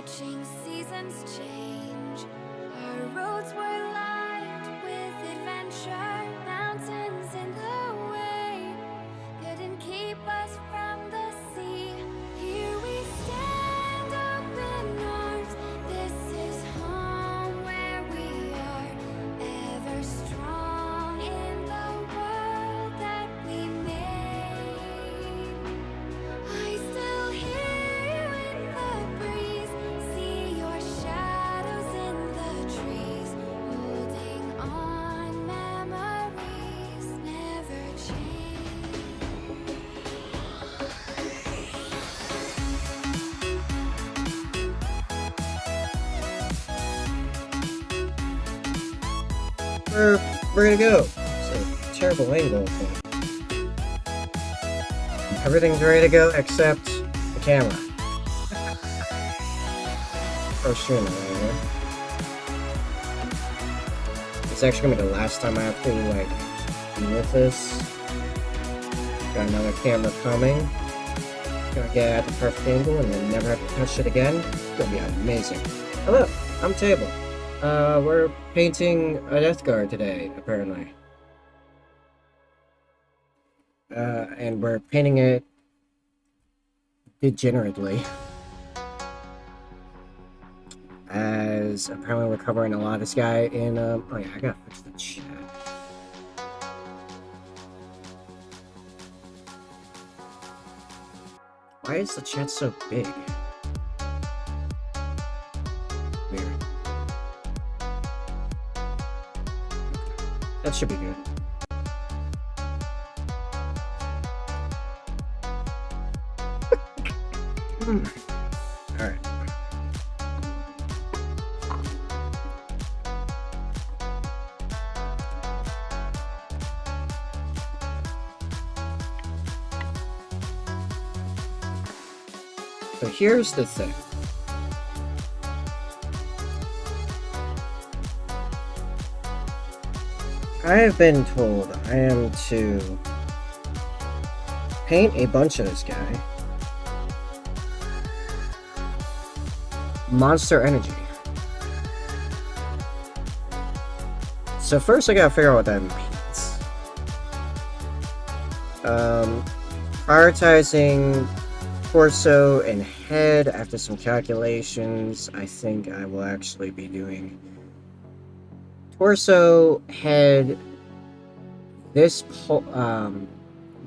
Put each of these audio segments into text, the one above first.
watching seasons change. Our roads were lined with adventure, mountains in the way couldn't keep us from the sea. Here we stand, open arms. This is home where we are, ever strong in the world that we made. I still hear you in the breeze, see your shadows in the trees, holding on, memories never change. We're gonna go. It's a terrible angle, but everything's ready to go except the camera. Oh, streaming right here. It's actually gonna be the last time I have to like deal with this. Got another camera coming. Gonna get at the perfect angle and then never have to touch it again. It's gonna be amazing. Hello, I'm Table. We're painting a Death Guard today, apparently. And we're painting it degenerately. As apparently we're covering a lot of this guy in, oh yeah, I gotta fix the chat. Why is the chat so big? Weird. That should be good. Alright. So here's the thing. I have been told I am to paint a bunch of this guy. Monster energy. So first I gotta figure out what that means. Prioritizing torso and head after some calculations. I think I will actually be doing torso, head, this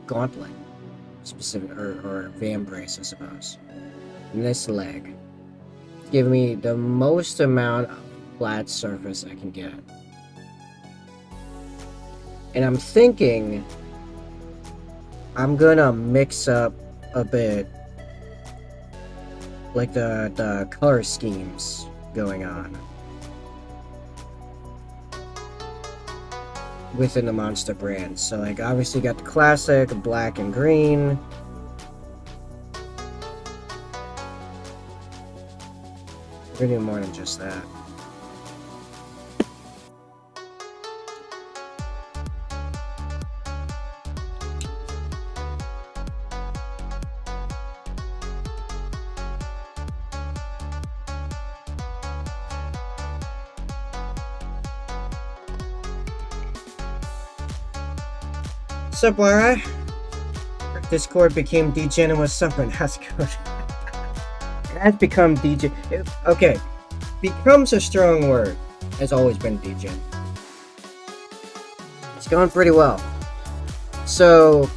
gauntlet, specific, or vambrace, I suppose, and this leg. Give me the most amount of flat surface I can get. And I'm thinking I'm gonna mix up a bit, like the color schemes going on within the Monster brand. So like obviously you got the classic black and green. We're doing more than just that. What's up, Lara? Discord became degenerate with something. That's good. It has become okay. Becomes a strong word. Has always been degen. It's going pretty well. So,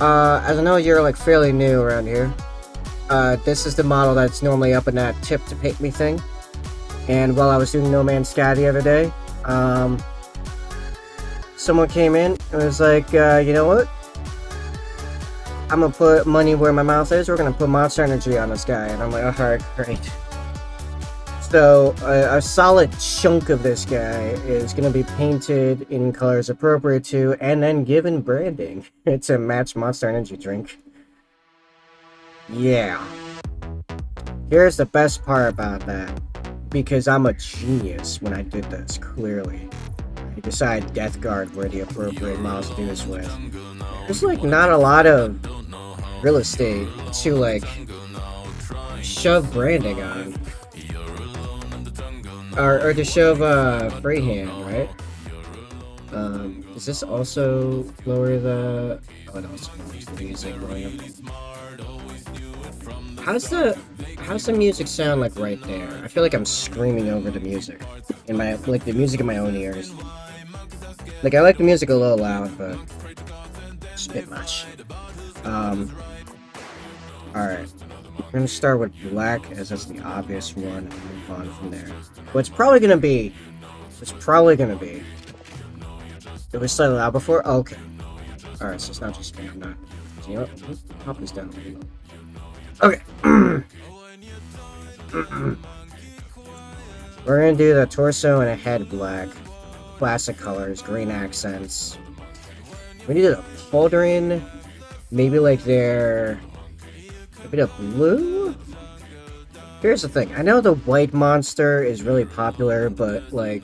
as I know you're like fairly new around here, this is the model that's normally up in that tip to paint me thing. And while I was doing No Man's Sky the other day, someone came in and was like, you know what? I'm gonna put money where my mouth is. We're gonna put monster energy on this guy. And I'm like, alright, great. So, a solid chunk of this guy is gonna be painted in colors appropriate to, and then given branding to match monster energy drink. Yeah. Here's the best part about that. Because I'm a genius when I did this, clearly. I decided Death Guard were the appropriate models to do this with. There's like not a lot of real estate to like shove branding on. Or to shove freehand, right? Does this also lower the... Oh, it also lowers the music volume. How's the music sound like right there? I feel like I'm screaming over the music. In my, like, the music in my own ears. Like, I like the music a little loud, but it's a bit much. Alright. We're gonna start with black, as that's the obvious one, and move on from there. What's probably gonna be... It was slightly loud before? Oh, okay. Alright, so it's not just me, I'm not... So you know what? Pop this down a little. Okay. We're gonna do the torso and a head black. Classic colors, green accents. We need a pauldron. Maybe like their... Maybe the blue? Here's the thing. I know the white monster is really popular, but like...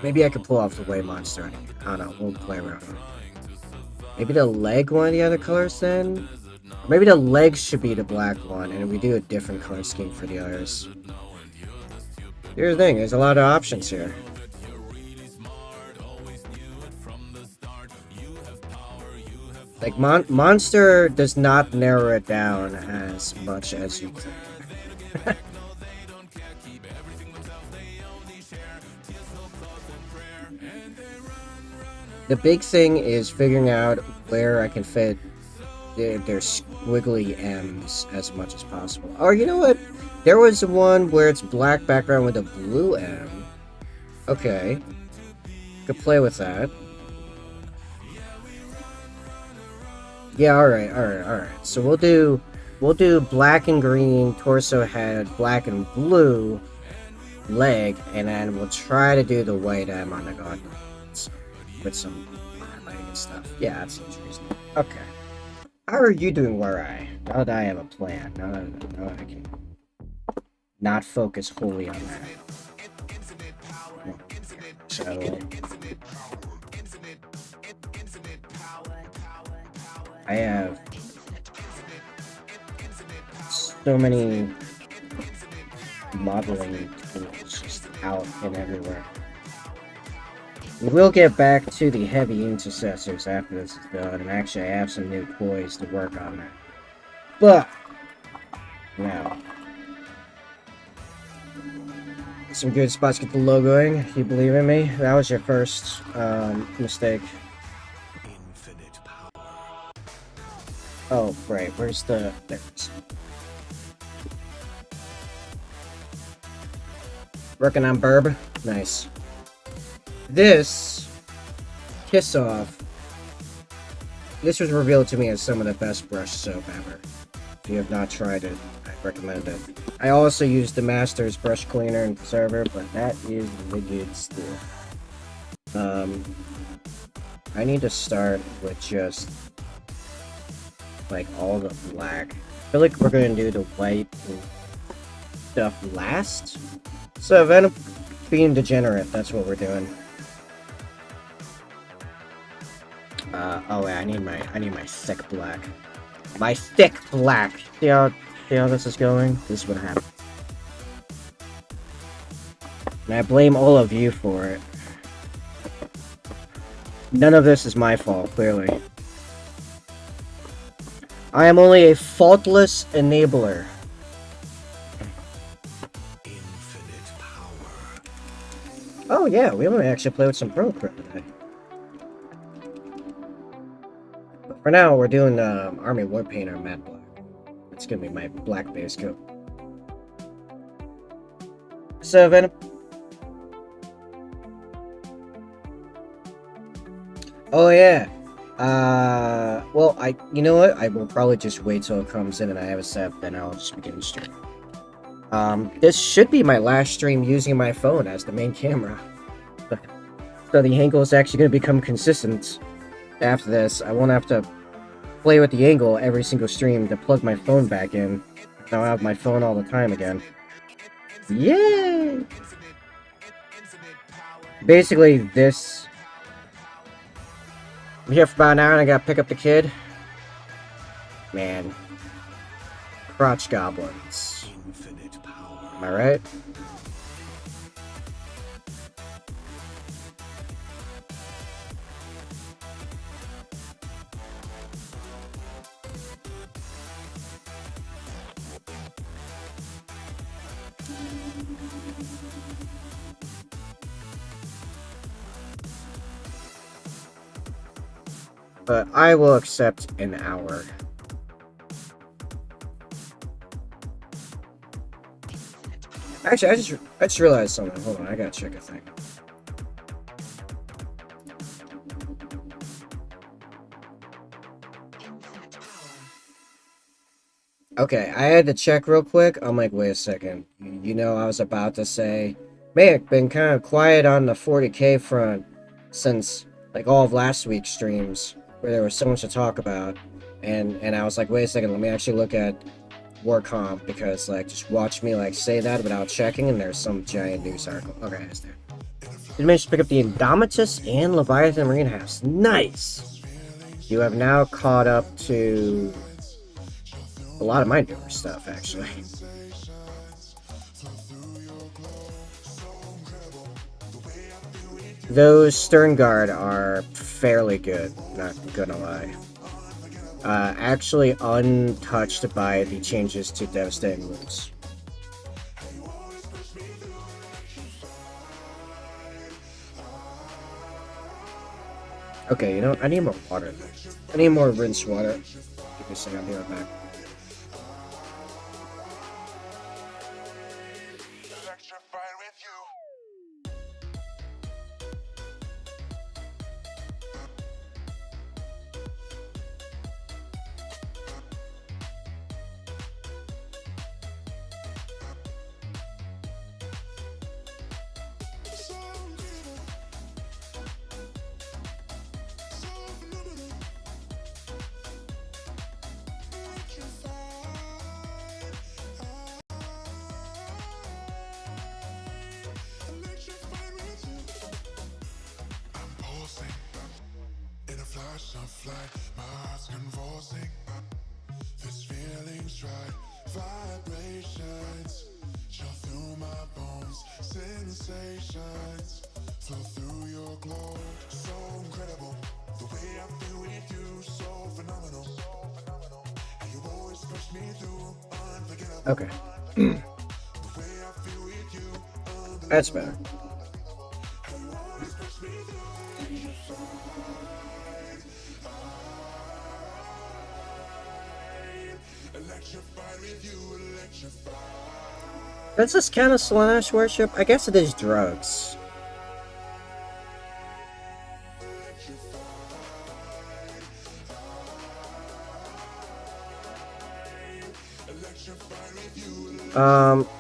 Maybe I could pull off the white monster. I don't know. We'll play around with it. Maybe the leg one of the other colors then? Maybe the legs should be the black one, and we do a different color scheme for the others. Here's the thing, there's a lot of options here. Like, Monster does not narrow it down as much as you think. The big thing is figuring out where I can fit their squiggly M's as much as possible. Or you know what? There was one where it's black background with a blue M. Okay. Could play with that. Yeah, alright. So we'll do black and green, torso, head, black and blue, leg, and then we'll try to do the white M on the gauntlets with some highlighting and stuff. Yeah, that seems reasonable. Okay. How are you doing, Warai? Now that I have a plan. Now that I can not focus wholly on that. So... I have so many modeling tools just out and everywhere. We will get back to the Heavy Intercessors after this is done, and actually I have some new toys to work on that. But, now, some good spots to get the logoing, if you believe in me. That was your first mistake. Oh, right, where's the... There it is. Working on Burb. Nice. This... Kiss Off. This was revealed to me as some of the best brush soap ever. If you have not tried it, I recommend it. I also use the Masters brush cleaner and preserver, but that is the good stuff. I need to start with just... like all the black. I feel like we're gonna do the white stuff last. So Venom being degenerate, that's what we're doing. Oh yeah, I need my thick black. My thick black. See how this is going? This is what happened. And I blame all of you for it. None of this is my fault, clearly. I am only a faultless enabler. Infinite power. Oh yeah, we might actually play with some Pro Crit today. But for now, we're doing Army War Painter matte black. It's gonna be my black base coat. So Venom. Oh yeah. Well, you know what? I will probably just wait till it comes in and I have a set, then I'll just begin the stream. This should be my last stream using my phone as the main camera. So the angle is actually going to become consistent after this. I won't have to play with the angle every single stream to plug my phone back in. Now I have my phone all the time again. Yay! Basically, this... I'm here for about an hour and I gotta pick up the kid. Man. crotch goblins. Am I right? But I will accept an hour. Actually, I just realized something. Hold on, I gotta check a thing. Okay, I had to check real quick. I'm like, wait a second. You know, I was about to say, man, been kind of quiet on the 40k front since like all of last week's streams, where there was so much to talk about. And I was like, wait a second, let me actually look at Warcom, because like just watch me like say that without checking, and there's some giant news article. Okay, it's there. You managed to pick up the Indomitus and Leviathan Marine House. Nice! You have now caught up to a lot of my newer stuff, actually. Those Stern Guard are fairly good, not gonna lie. Actually untouched by the changes to Devastating Wounds. Okay, you know what? I need more water. I need more rinse water. Give me a second, I'll be right back. Okay. That's better. Does this kind of Slanesh worship? I guess it is drugs.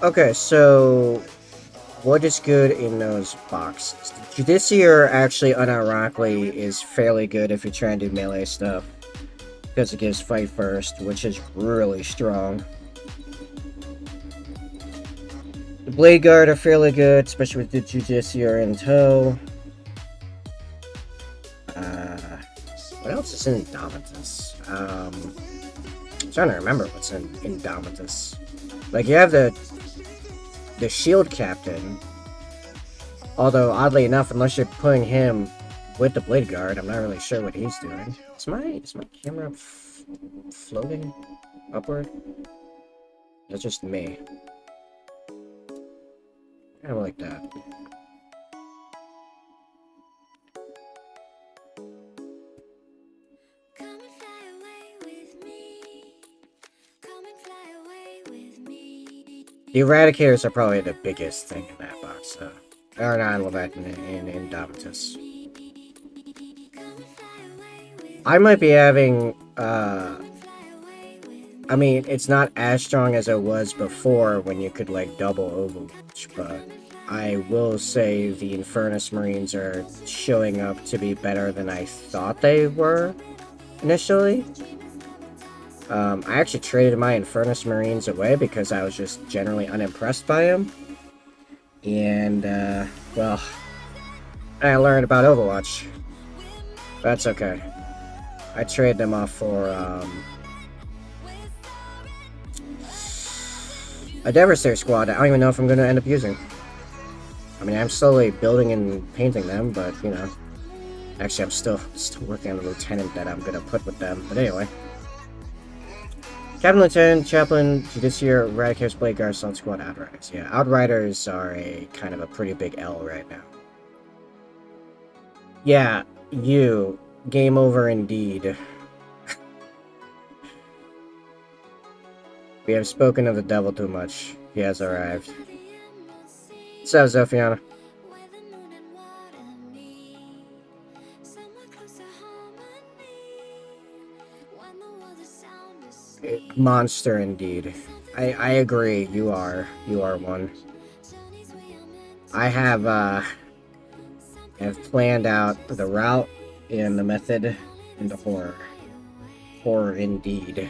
Okay, so what is good in those boxes? Judiciary actually, unironically, is fairly good if you're trying to do melee stuff, because it gives fight first, which is really strong. The Blade Guard are fairly good, especially with the Judiciary in tow. What else is in Indomitus? I'm trying to remember what's in Indomitus. Like, you have the Shield Captain. Although, oddly enough, unless you're putting him with the Blade Guard, I'm not really sure what he's doing. Is my camera floating upward? That's just me. Kind of like that. The Eradicators are probably the biggest thing in that box, though. Or not in Leviathan, in Indomitus. I might be having, I mean, it's not as strong as it was before when you could, like, double Overwatch, but I will say the Infernus Marines are showing up to be better than I thought they were initially. I actually traded my Infernus Marines away because I was just generally unimpressed by them. And, well, I learned about Overwatch. That's okay. I traded them off for, a Devastator squad I don't even know if I'm going to end up using. I mean, I'm slowly building and painting them, but, you know. Actually, I'm still working on the lieutenant that I'm going to put with them. But anyway. Captain, Lieutenant, Chaplain, Judiciary, Radicators, Blade Guard, Assault Squad, Outriders. Yeah, Outriders are a kind of a pretty big L right now. Yeah, you. Game over indeed. We have spoken of the devil too much. He has arrived. What's up, Zophiana? Monster indeed. I agree, you are one. I have planned out the route and the method into horror. Horror indeed.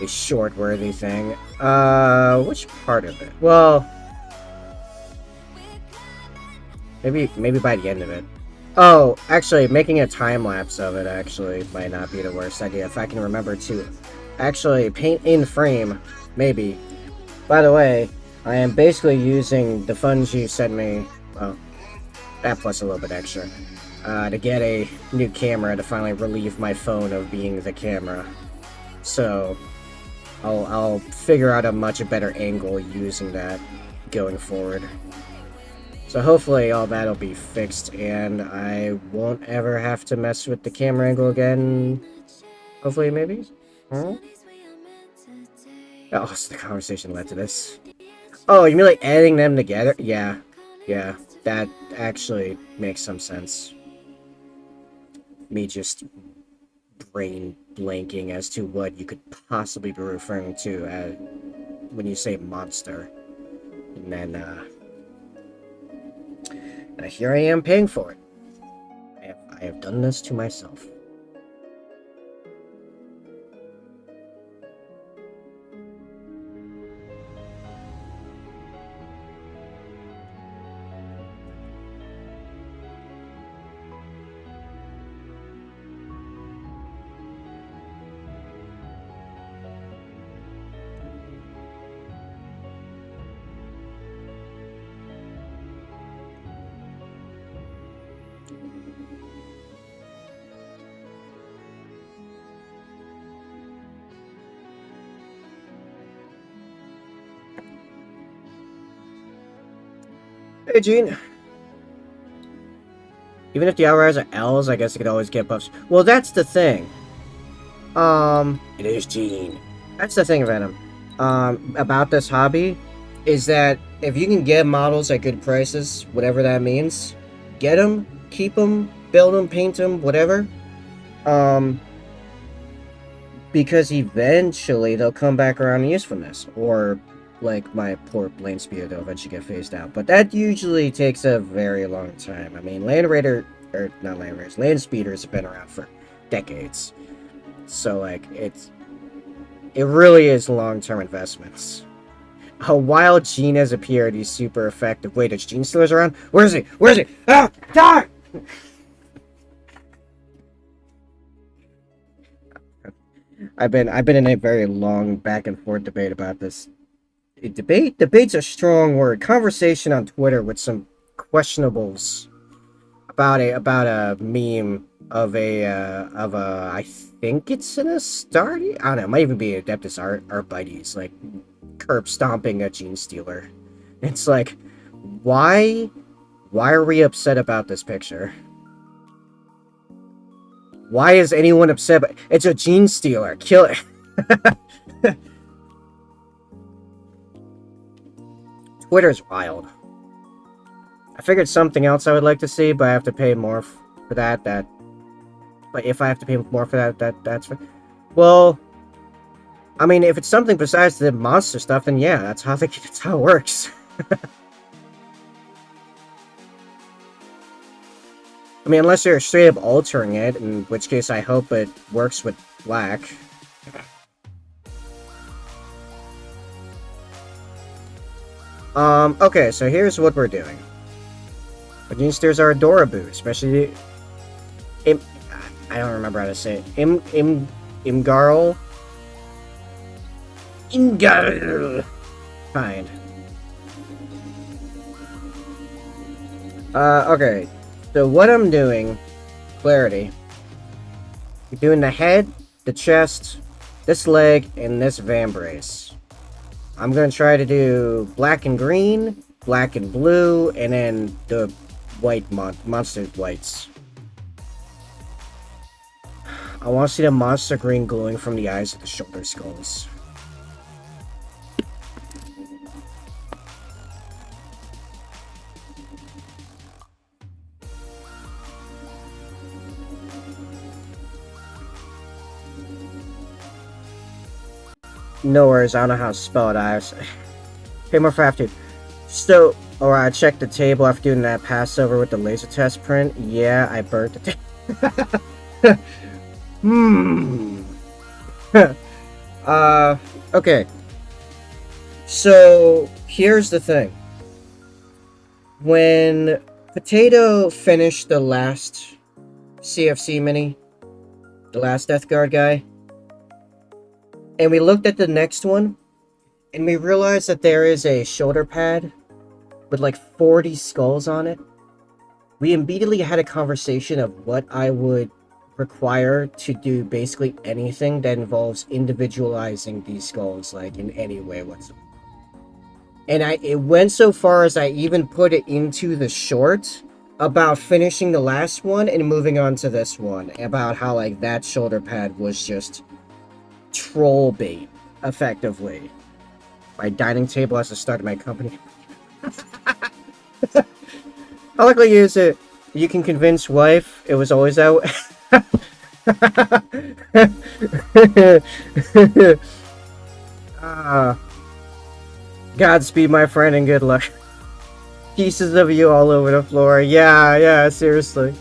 A short worthy thing. Which part of it? Well, maybe by the end of it. Oh, actually, making a time lapse of it actually might not be the worst idea if I can remember to actually paint in frame. Maybe. By the way, I am basically using the funds you sent me. Well, that plus a little bit extra. To get a new camera to finally relieve my phone of being the camera. So I'll figure out a much better angle using that going forward. So hopefully all that'll be fixed and I won't ever have to mess with the camera angle again. Hopefully, maybe? Huh? Oh, so the conversation led to this. Oh, you mean like editing them together? Yeah. Yeah, that actually makes some sense. Me just brain blanking as to what you could possibly be referring to when you say monster. And then, here I am paying for it. I have done this to myself. Hey, Gene. Even if the Outriders are L's, I guess I could always get buffs. Well, that's the thing. It is Gene. That's the thing, Venom. About this hobby, is that if you can get models at good prices, whatever that means, get them, keep them, build them, paint them, whatever. Because eventually they'll come back around to usefulness, or like my poor Land Speeder, they'll eventually get phased out. But that usually takes a very long time. I mean, Land Speeders have been around for decades. So, like, it really is long-term investments. While Gene has appeared, he's super effective. Wait, is Gene still around? Where is he? Where is he? Ah! Die! I've been in a very long back and forth debate about this. Debate's a strong word. Conversation on Twitter with some questionables about a meme of a I think it's an Astarte? I don't know, it might even be Adeptus Arbites, like curb stomping a Gene Stealer. It's like, why are we upset about this picture? Why is anyone upset? It's a Gene Stealer. Kill it. Twitter's wild. I figured something else I would like to see, but I have to pay more for that. But if I have to pay more for that's fine. Well, I mean, if it's something besides the monster stuff, then yeah, that's how it works. I mean, unless you're straight up altering it, in which case I hope it works with black. Okay, so here's what we're doing. Ginsters are adorable, especially Im, I don't remember how to say it. Imgarl? Imgarl! Kind. Okay. So what I'm doing, clarity. We're doing the head, the chest, this leg, and this vambrace. I'm gonna try to do black and green, black and blue, and then the white monster whites. I want to see the monster green glowing from the eyes of the shoulder skulls. No worries, I don't know how to spell it. Pay more for after. So, or I checked the table after doing that Passover with the laser test print. Yeah, I burnt the table. Okay. So, here's the thing. When Potato finished the last CFC mini, the last Death Guard guy, and we looked at the next one, and we realized that there is a shoulder pad with like 40 skulls on it. We immediately had a conversation of what I would require to do basically anything that involves individualizing these skulls, like in any way whatsoever. And it went so far as I even put it into the short about finishing the last one and moving on to this one, about how like that shoulder pad was just troll bait, effectively. My dining table as the start of my company. How luckily is it? You can convince wife it was always out. Godspeed, my friend, and good luck. Pieces of you all over the floor. Yeah, seriously.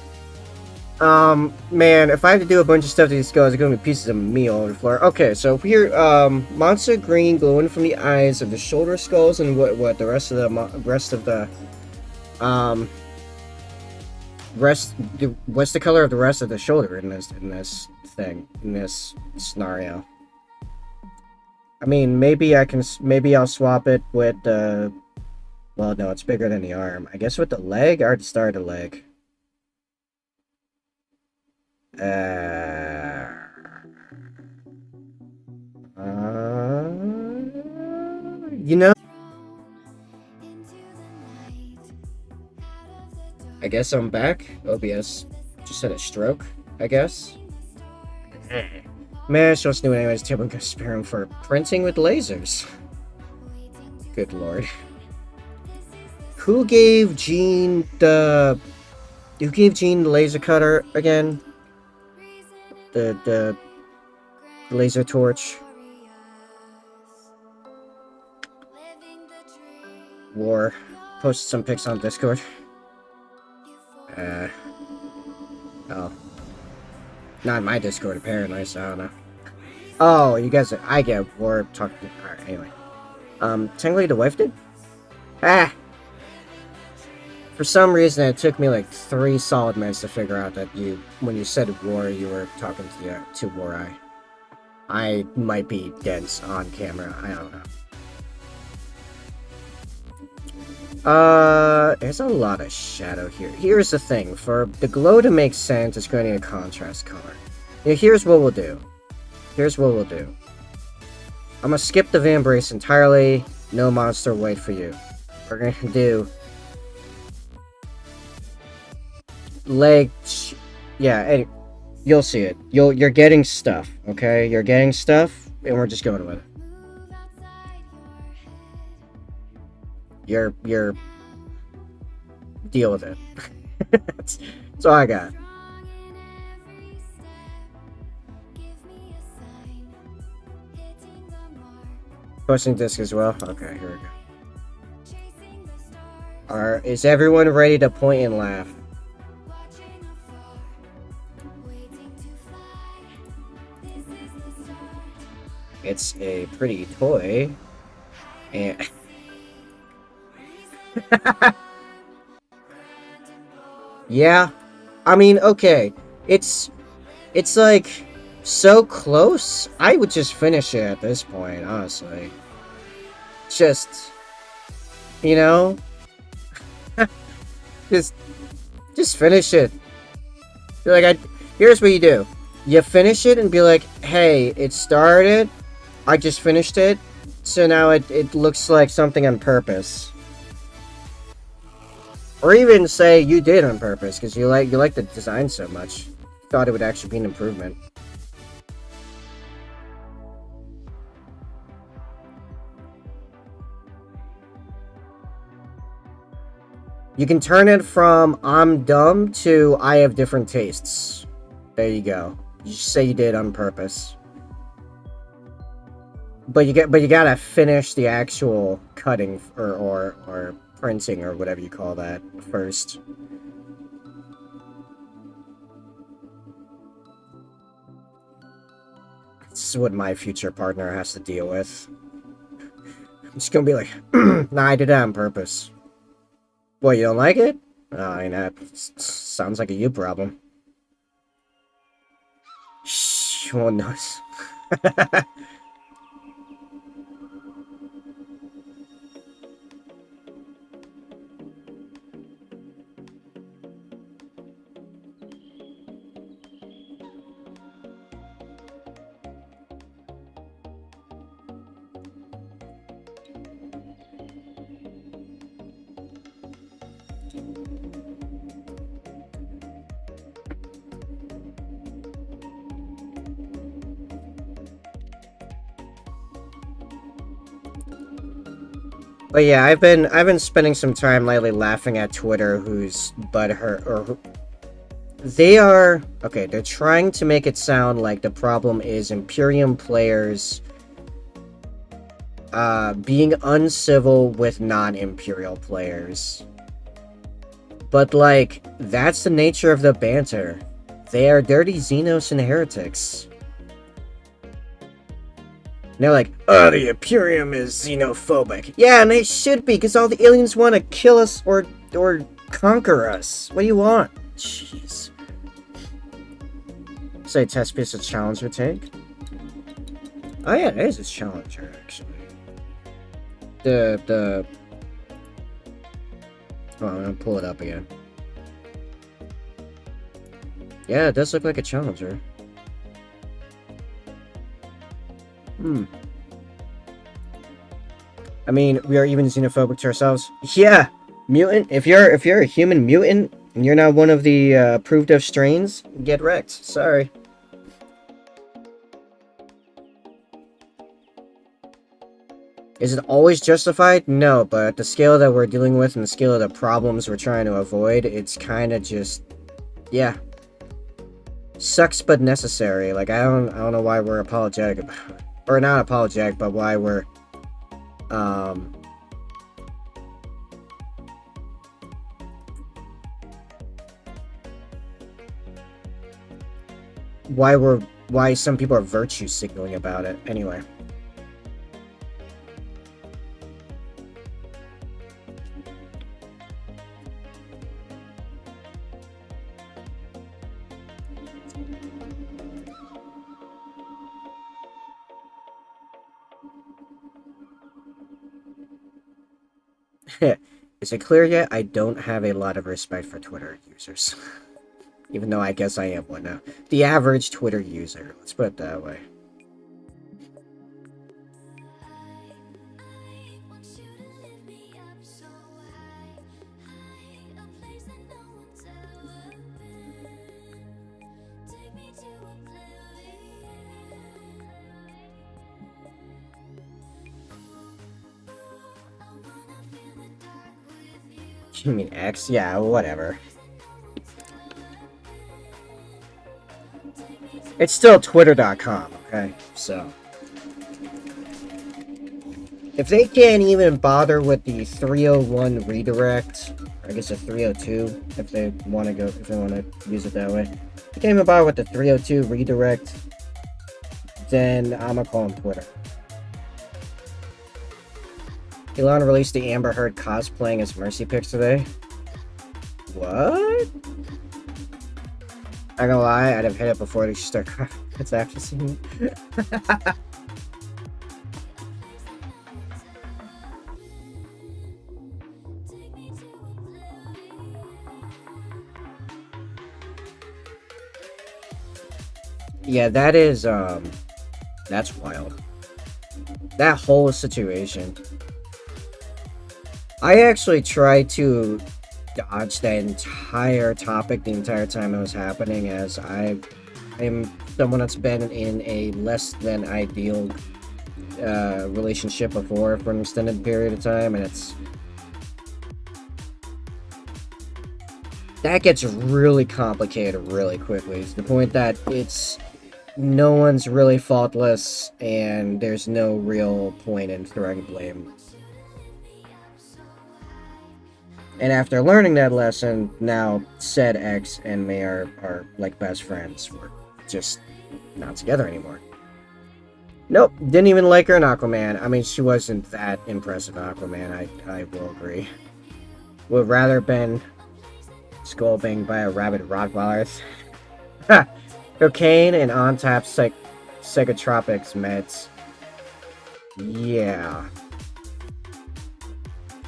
Man, if I have to do a bunch of stuff to these skulls, it's gonna be pieces of me all over the floor. Okay, so here, monster green glowing from the eyes of the shoulder skulls, and what the rest of the what's the color of the rest of the shoulder in this scenario? I mean, maybe I'll swap it with the, well, no, it's bigger than the arm. I guess with the leg, I already started the leg. You know, I guess I'm back. OBS just had a stroke, I guess. Man, so what's new anyways? Table comparing for printing with lasers. Good lord. Who gave Gene the laser cutter again? The laser torch. War. Posted some pics on Discord. Oh. Not my Discord, apparently, so I don't know. Oh, you guys, I get War talking. Alright, anyway. Technically the wife did? Ah! For some reason, it took me like 3 solid minutes to figure out that when you said War, you were talking to War Eye. I might be dense on camera, I don't know. There's a lot of shadow here. Here's the thing, for the glow to make sense, it's going to need a contrast color. Now, here's what we'll do. I'm gonna skip the vambrace entirely. No monster white for you. We're gonna do leg. Yeah, you'll see it. You're getting stuff. Okay, you're getting stuff, and we're just going with it. You're deal with it. That's all I got. Posting disc as well. Okay, here we go. Is everyone ready to point and laugh? It's a pretty toy, and Yeah. I mean, okay. It's like so close. I would just finish it at this point, honestly. Just, you know, just just finish it. Like here's what you do. You finish it and be like, "Hey, it started. I just finished it. So now it looks like something on purpose." Or even say you did on purpose because you like the design so much. Thought it would actually be an improvement. You can turn it from I'm dumb to I have different tastes. There you go. You just say you did on purpose. But you gotta finish the actual cutting or printing or whatever you call that first. This is what my future partner has to deal with. I'm just gonna be like, nah, I did that on purpose. What, you don't like it? Oh, I mean, that sounds like a you problem. Shh, one knows. But yeah, I've been spending some time lately laughing at Twitter whose butthurt or they are okay, they're trying to make it sound like the problem is Imperium players being uncivil with non-Imperial players. But like, that's the nature of the banter. They are dirty Xenos and heretics. And they're like, oh, the Imperium is xenophobic. Yeah, and they should be, because all the aliens want to kill us or conquer us. What do you want? Jeez. Say test piece of Challenger tank? Oh yeah, it is a Challenger, actually. Oh, I'm gonna pull it up again. Yeah, it does look like a Challenger. I mean, we are even xenophobic to ourselves. Yeah, mutant. If you're a human mutant and you're not one of the approved of strains, get wrecked. Sorry. Is it always justified? No, but at the scale that we're dealing with and the scale of the problems we're trying to avoid, it's kind of just, yeah, sucks but necessary. Like I don't know why we're apologetic about it. Or not apologetic, but why we're why some people are virtue signaling about it. Anyway. Is it clear yet? I don't have a lot of respect for Twitter users. Even though I guess I am one now. The average Twitter user. Let's put it that way. You mean X? Yeah, whatever. It's still twitter.com, okay? So if they can't even bother with the 301 redirect, or I guess a 302 if they want to use it that way. If they can't even bother with the 302 redirect, then I'm gonna call them Twitter. Elon released the Amber Heard cosplaying as Mercy pics today. What? Not gonna lie, I'd have hit it before they start crying. It's after seeing it. Yeah, that is, that's wild. That whole situation. I actually tried to dodge that entire topic the entire time it was happening, as I am someone that's been in a less than ideal relationship before for an extended period of time, and that gets really complicated really quickly, to the point that no one's really faultless and there's no real point in throwing blame. And after learning that lesson, now said ex and me are like best friends. We're just not together anymore. Nope, didn't even like her in Aquaman. I mean, she wasn't that impressive in Aquaman, I will agree. Would rather been skull banged by a rabid Rottweiler. Ha! Cocaine and on-tap psychotropics meds. Yeah.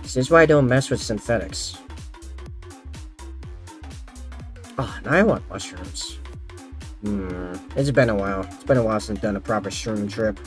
This is why I don't mess with synthetics. Oh, now I want mushrooms. It's been a while. It's been a while since I've done a proper shroom trip.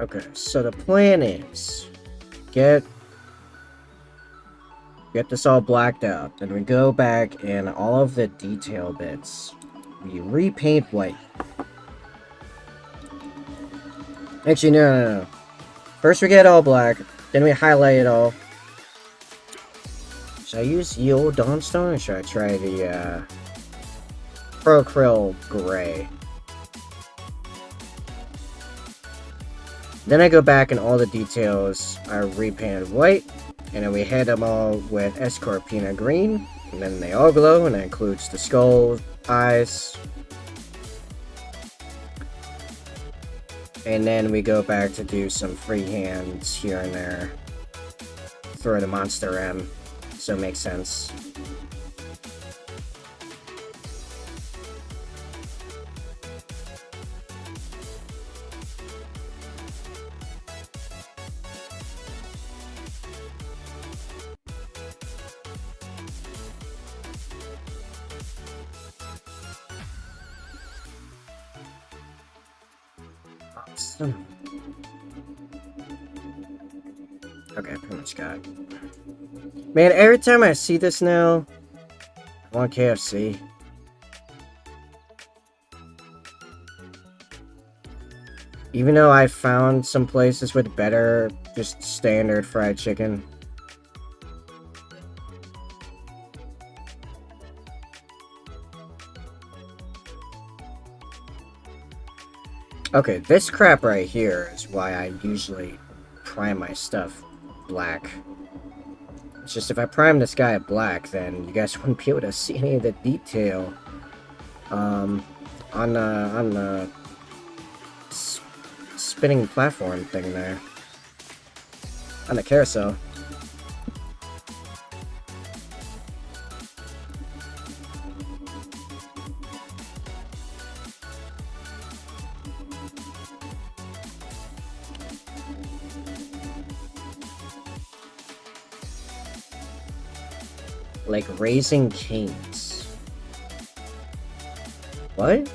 Okay, so the plan is get this all blacked out. Then we go back and all of the detail bits we repaint white. Actually, no. First we get all black, then we highlight it all. Should I use Ye Olde Dawnstone or should I try the Procryl Gray? Then I go back and all the details are repainted white, and then we hit them all with Escorpina green, and then they all glow, and that includes the skull, eyes. And then we go back to do some free hands here and there for the Monster M, so it makes sense. Awesome. Okay, pretty much got it. Man, every time I see this now, I want KFC. Even though I found some places with better, just standard fried chicken. Okay, this crap right here is why I usually prime my stuff black. It's just if I prime this guy black, then you guys wouldn't be able to see any of the detail on the spinning platform thing there. On the carousel. Like Raising Canes. What?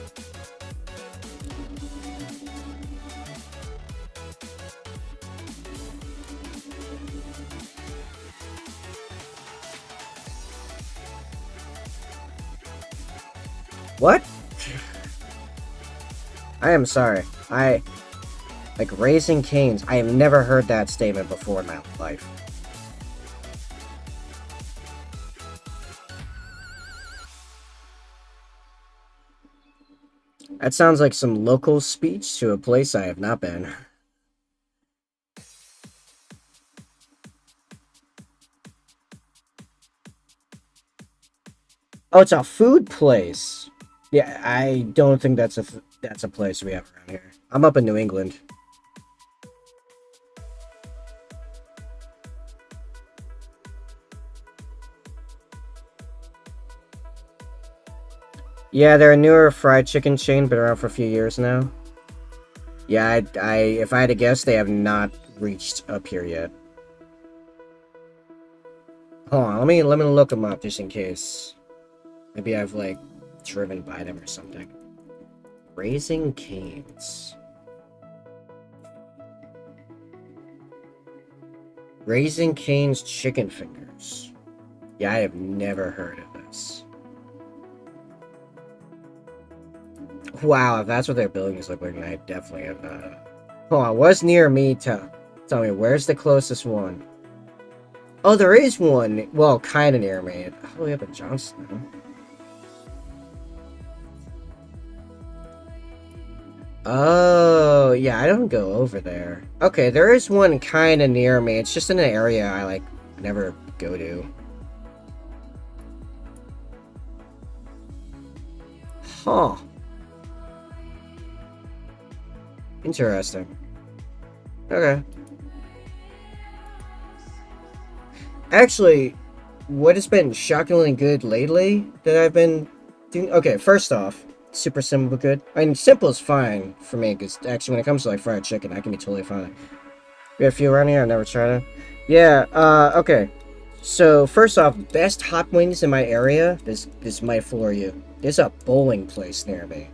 What? I am sorry. Like Raising Canes. I have never heard that statement before in my life. That sounds like some local speech to a place I have not been. Oh, it's a food place. Yeah, I don't think that's a place we have around here. I'm up in New England. Yeah, they're a newer fried chicken chain, been around for a few years now. Yeah, if I had to guess, they have not reached up here yet. Hold on, let me look them up just in case. Maybe I've like driven by them or something. Raising Canes. Raising Cane's chicken fingers. Yeah, I have never heard of this. Wow, if that's what their buildings look like, then I definitely have not. Hold on, what's near me? Tell me, where's the closest one? Oh, there is one. Well, kind of near me. All the way up in Johnston. Oh, yeah, I don't go over there. Okay, there is one kind of near me. It's just in an area I, like, never go to. Huh. Interesting. Okay. Actually, what has been shockingly good lately that I've been doing... Okay, first off, super simple but good. I mean, simple is fine for me, because actually when it comes to like fried chicken, I can be totally fine. We have a few around here, I've never tried it. Yeah, okay. So, first off, best hot wings in my area, this might floor you. There's a bowling place near me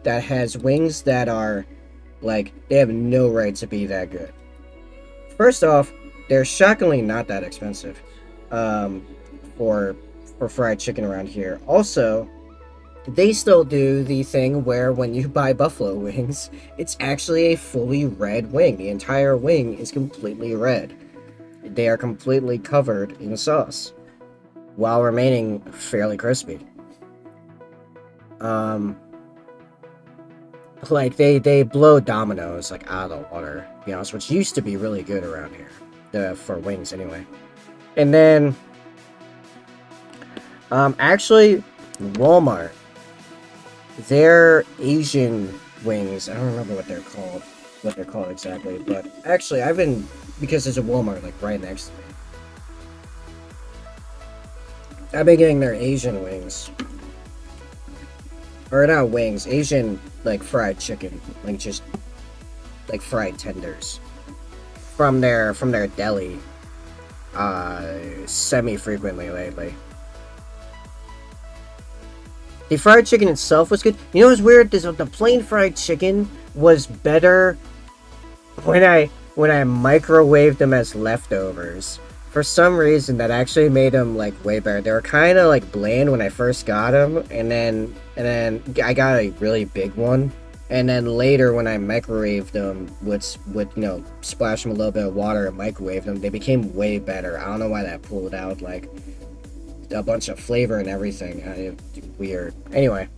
that has wings that are, like, they have no right to be that good. First off, they're shockingly not that expensive for fried chicken around here. Also, they still do the thing where when you buy buffalo wings, it's actually a fully red wing. The entire wing is completely red. They are completely covered in sauce while remaining fairly crispy. Like they blow Domino's like out of the water, to be honest, which used to be really good around here, for wings anyway. And then, actually, Walmart, their Asian wings, I don't remember what they're called exactly, but actually because there's a Walmart like right next to me, I've been getting their Asian wings. Or not wings, Asian, like, fried chicken. Like, just, like, fried tenders. From their deli. Semi-frequently lately. The fried chicken itself was good. You know what's weird? The plain fried chicken was better when I microwaved them as leftovers. For some reason, that actually made them, like, way better. They were kind of, like, bland when I first got them, and then I got a really big one. And then later, when I microwaved them, splash them a little bit of water and microwave them, they became way better. I don't know why that pulled out, like, a bunch of flavor and everything. Weird. Anyway,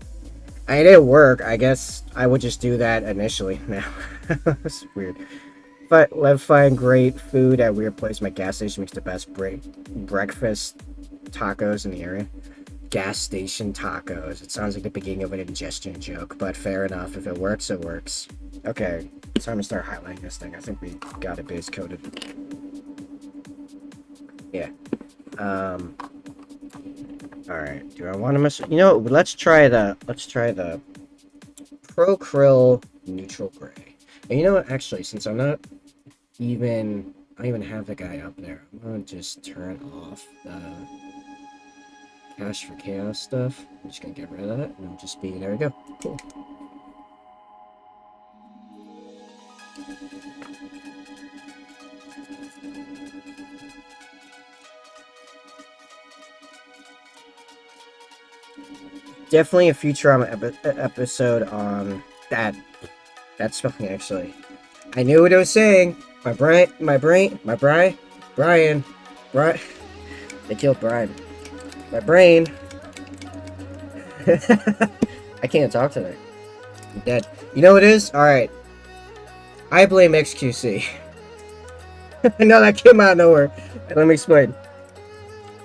it didn't work. I guess I would just do that initially now. It's weird. love find great food at weird place. My gas station makes the best breakfast tacos in the area. Gas station tacos. It sounds like the beginning of an ingestion joke, but fair enough. If it works, it works. Okay, it's time to start highlighting this thing. I think we got it base coded. Yeah. Alright, do I want to mess? You know, let's try the Pro Krill neutral gray. And you know what? Actually, since I don't even have the guy up there, I'm gonna just turn off the Cash for Chaos stuff. I'm just gonna get rid of that, and I'll just be there. We go. Cool. Definitely a Futurama episode on that spelling, actually. I knew what I was saying. Brian. They killed Brian. My brain. I can't talk today. I'm dead. You know what it is? Alright. I blame XQC. No, that came out of nowhere. Let me explain.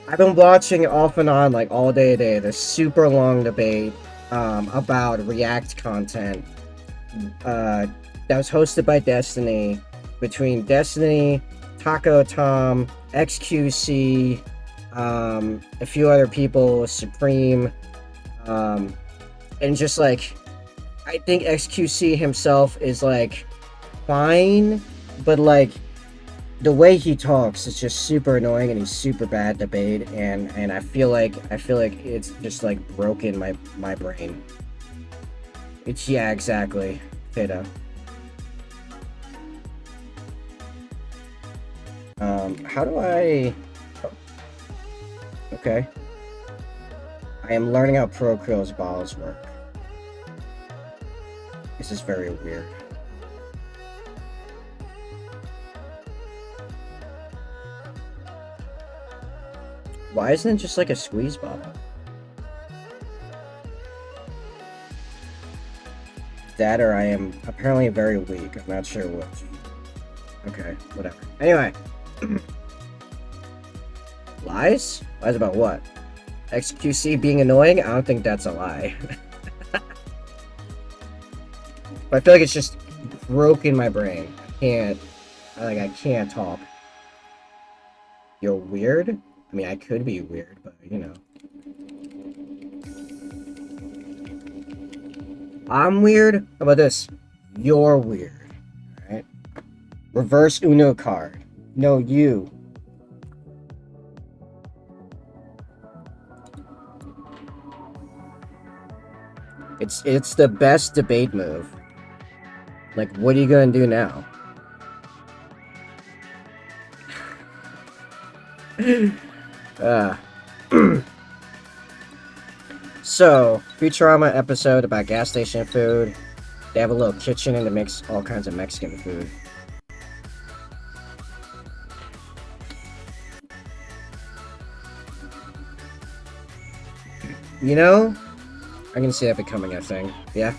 I've been watching off and on, like, all day today, this super long debate about React content that was hosted by Destiny, between Destiny, Taco Tom, XQC, a few other people, Supreme, and just, like, I think XQC himself is, like, fine, but, like, the way he talks is just super annoying, and he's super bad at debate, and I feel like it's just like broken my brain. It's, yeah, exactly. Theta. How do I? Oh. Okay. I am learning how Pro Krill's balls work. This is very weird. Why isn't it just like a squeeze bottle? That or I am apparently very weak. I'm not sure which. Okay, whatever. Anyway. Lies? Lies about what? XQC being annoying? I don't think that's a lie. But I feel like it's just broken my brain. I can't talk. You're weird? I mean, I could be weird, but, you know. I'm weird? How about this? You're weird. Alright? Reverse Uno card. No, you. It's the best debate move. Like, what are you gonna do now? So, Futurama episode about gas station food. They have a little kitchen and it makes all kinds of Mexican food. You know, I can see that becoming a thing. Yeah.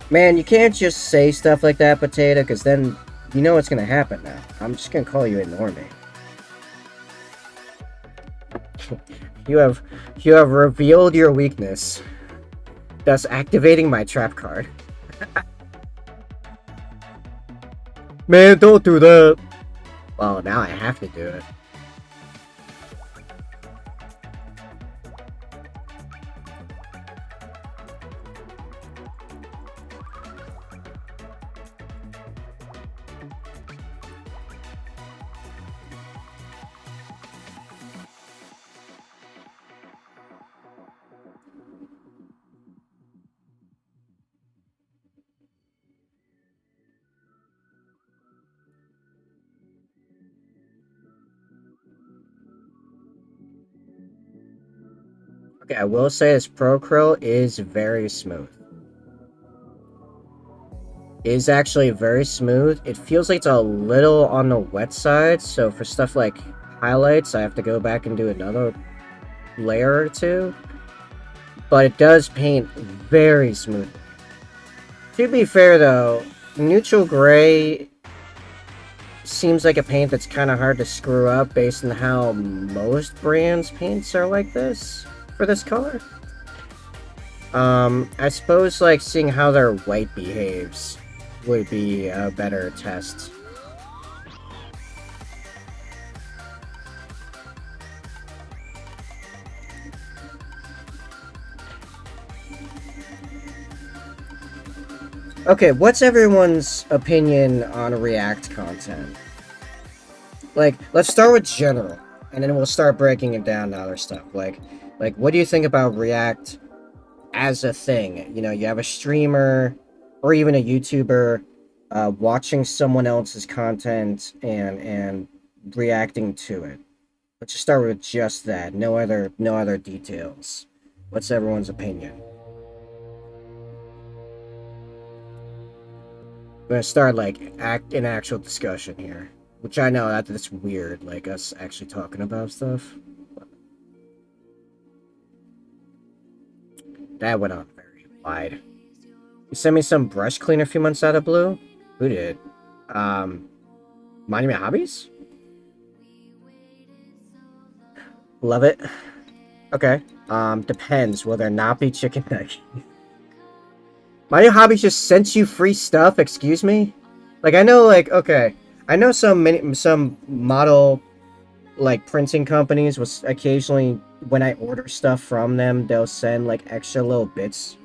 Man, you can't just say stuff like that, Potato, because then you know what's gonna happen now. I'm just gonna call you a normie. You have revealed your weakness, thus activating my trap card. Man, don't do that. Well, now I have to do it. Okay, I will say this Pro Krill is very smooth. It is actually very smooth. It feels like it's a little on the wet side, so for stuff like highlights, I have to go back and do another layer or two. but it does paint very smooth. To be fair though, neutral gray seems like a paint that's kind of hard to screw up based on how most brands' paints are like this for this color. I suppose like seeing how their white behaves would be a better test. Okay, what's everyone's opinion on React content? Like, let's start with general, and then we'll start breaking it down to other stuff. Like, what do you think about React as a thing? You know, you have a streamer or even a YouTuber watching someone else's content and reacting to it. Let's just start with just that. No other details. What's everyone's opinion? I'm gonna start like an actual discussion here, which I know that's weird, like us actually talking about stuff. That went on very wide. You sent me some brush cleaner a few months out of blue. Who did? Monument Hobbies. Love it. Okay. Depends. Will there not be chicken nuggets? My hobby just sent you free stuff, excuse me? Like, I know, like, okay. I know some model, like, printing companies was occasionally, when I order stuff from them, they'll send, like, extra little bits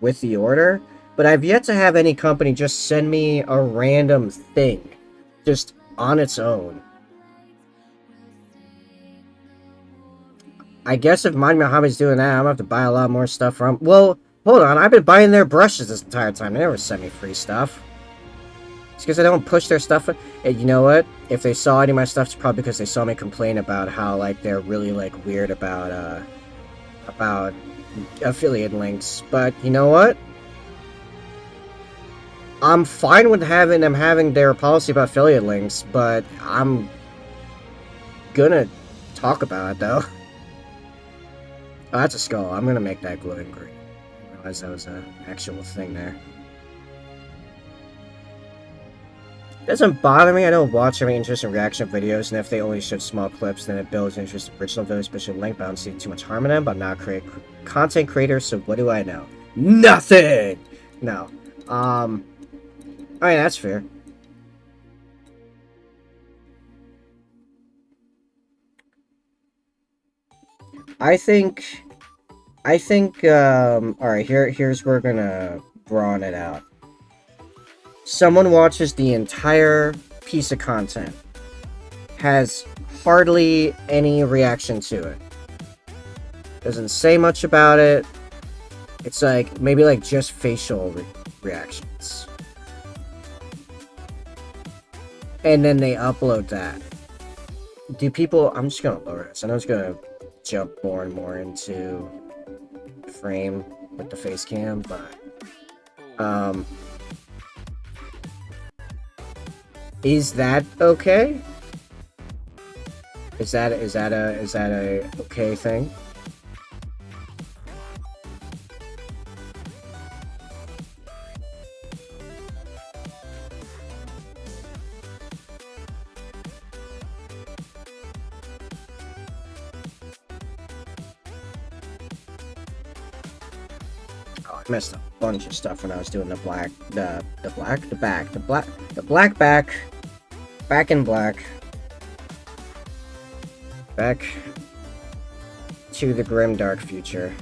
with the order. But I've yet to have any company just send me a random thing. Just on its own. I guess if Mind My Hobby's doing that, I'm gonna have to buy a lot more stuff from... Well... Hold on, I've been buying their brushes this entire time. They never send me free stuff. It's because I don't push their stuff. And you know what? If they saw any of my stuff, it's probably because they saw me complain about how, like, they're really, like, weird about affiliate links. But you know what? I'm fine with them having their policy about affiliate links, but I'm gonna talk about it, though. Oh, that's a skull. I'm gonna make that glowing green. That was an actual thing there. Doesn't bother me. I don't watch every interesting reaction videos, and if they only show small clips, then it builds interest in original videos, especially link. But I don't see too much harm in them. But I'm not a content creator, so what do I know? Nothing. No. I mean, that's fair. I think, alright, here's where we're gonna broaden it out. Someone watches the entire piece of content, has hardly any reaction to it, doesn't say much about it, it's like, maybe like just facial reactions. And then they upload that. Do people, I'm just gonna lower this, I know it's gonna jump more and more into frame with the face cam, but is that okay? Is that a okay thing? I missed a bunch of stuff when I was doing the black in black. Back to the grim dark future.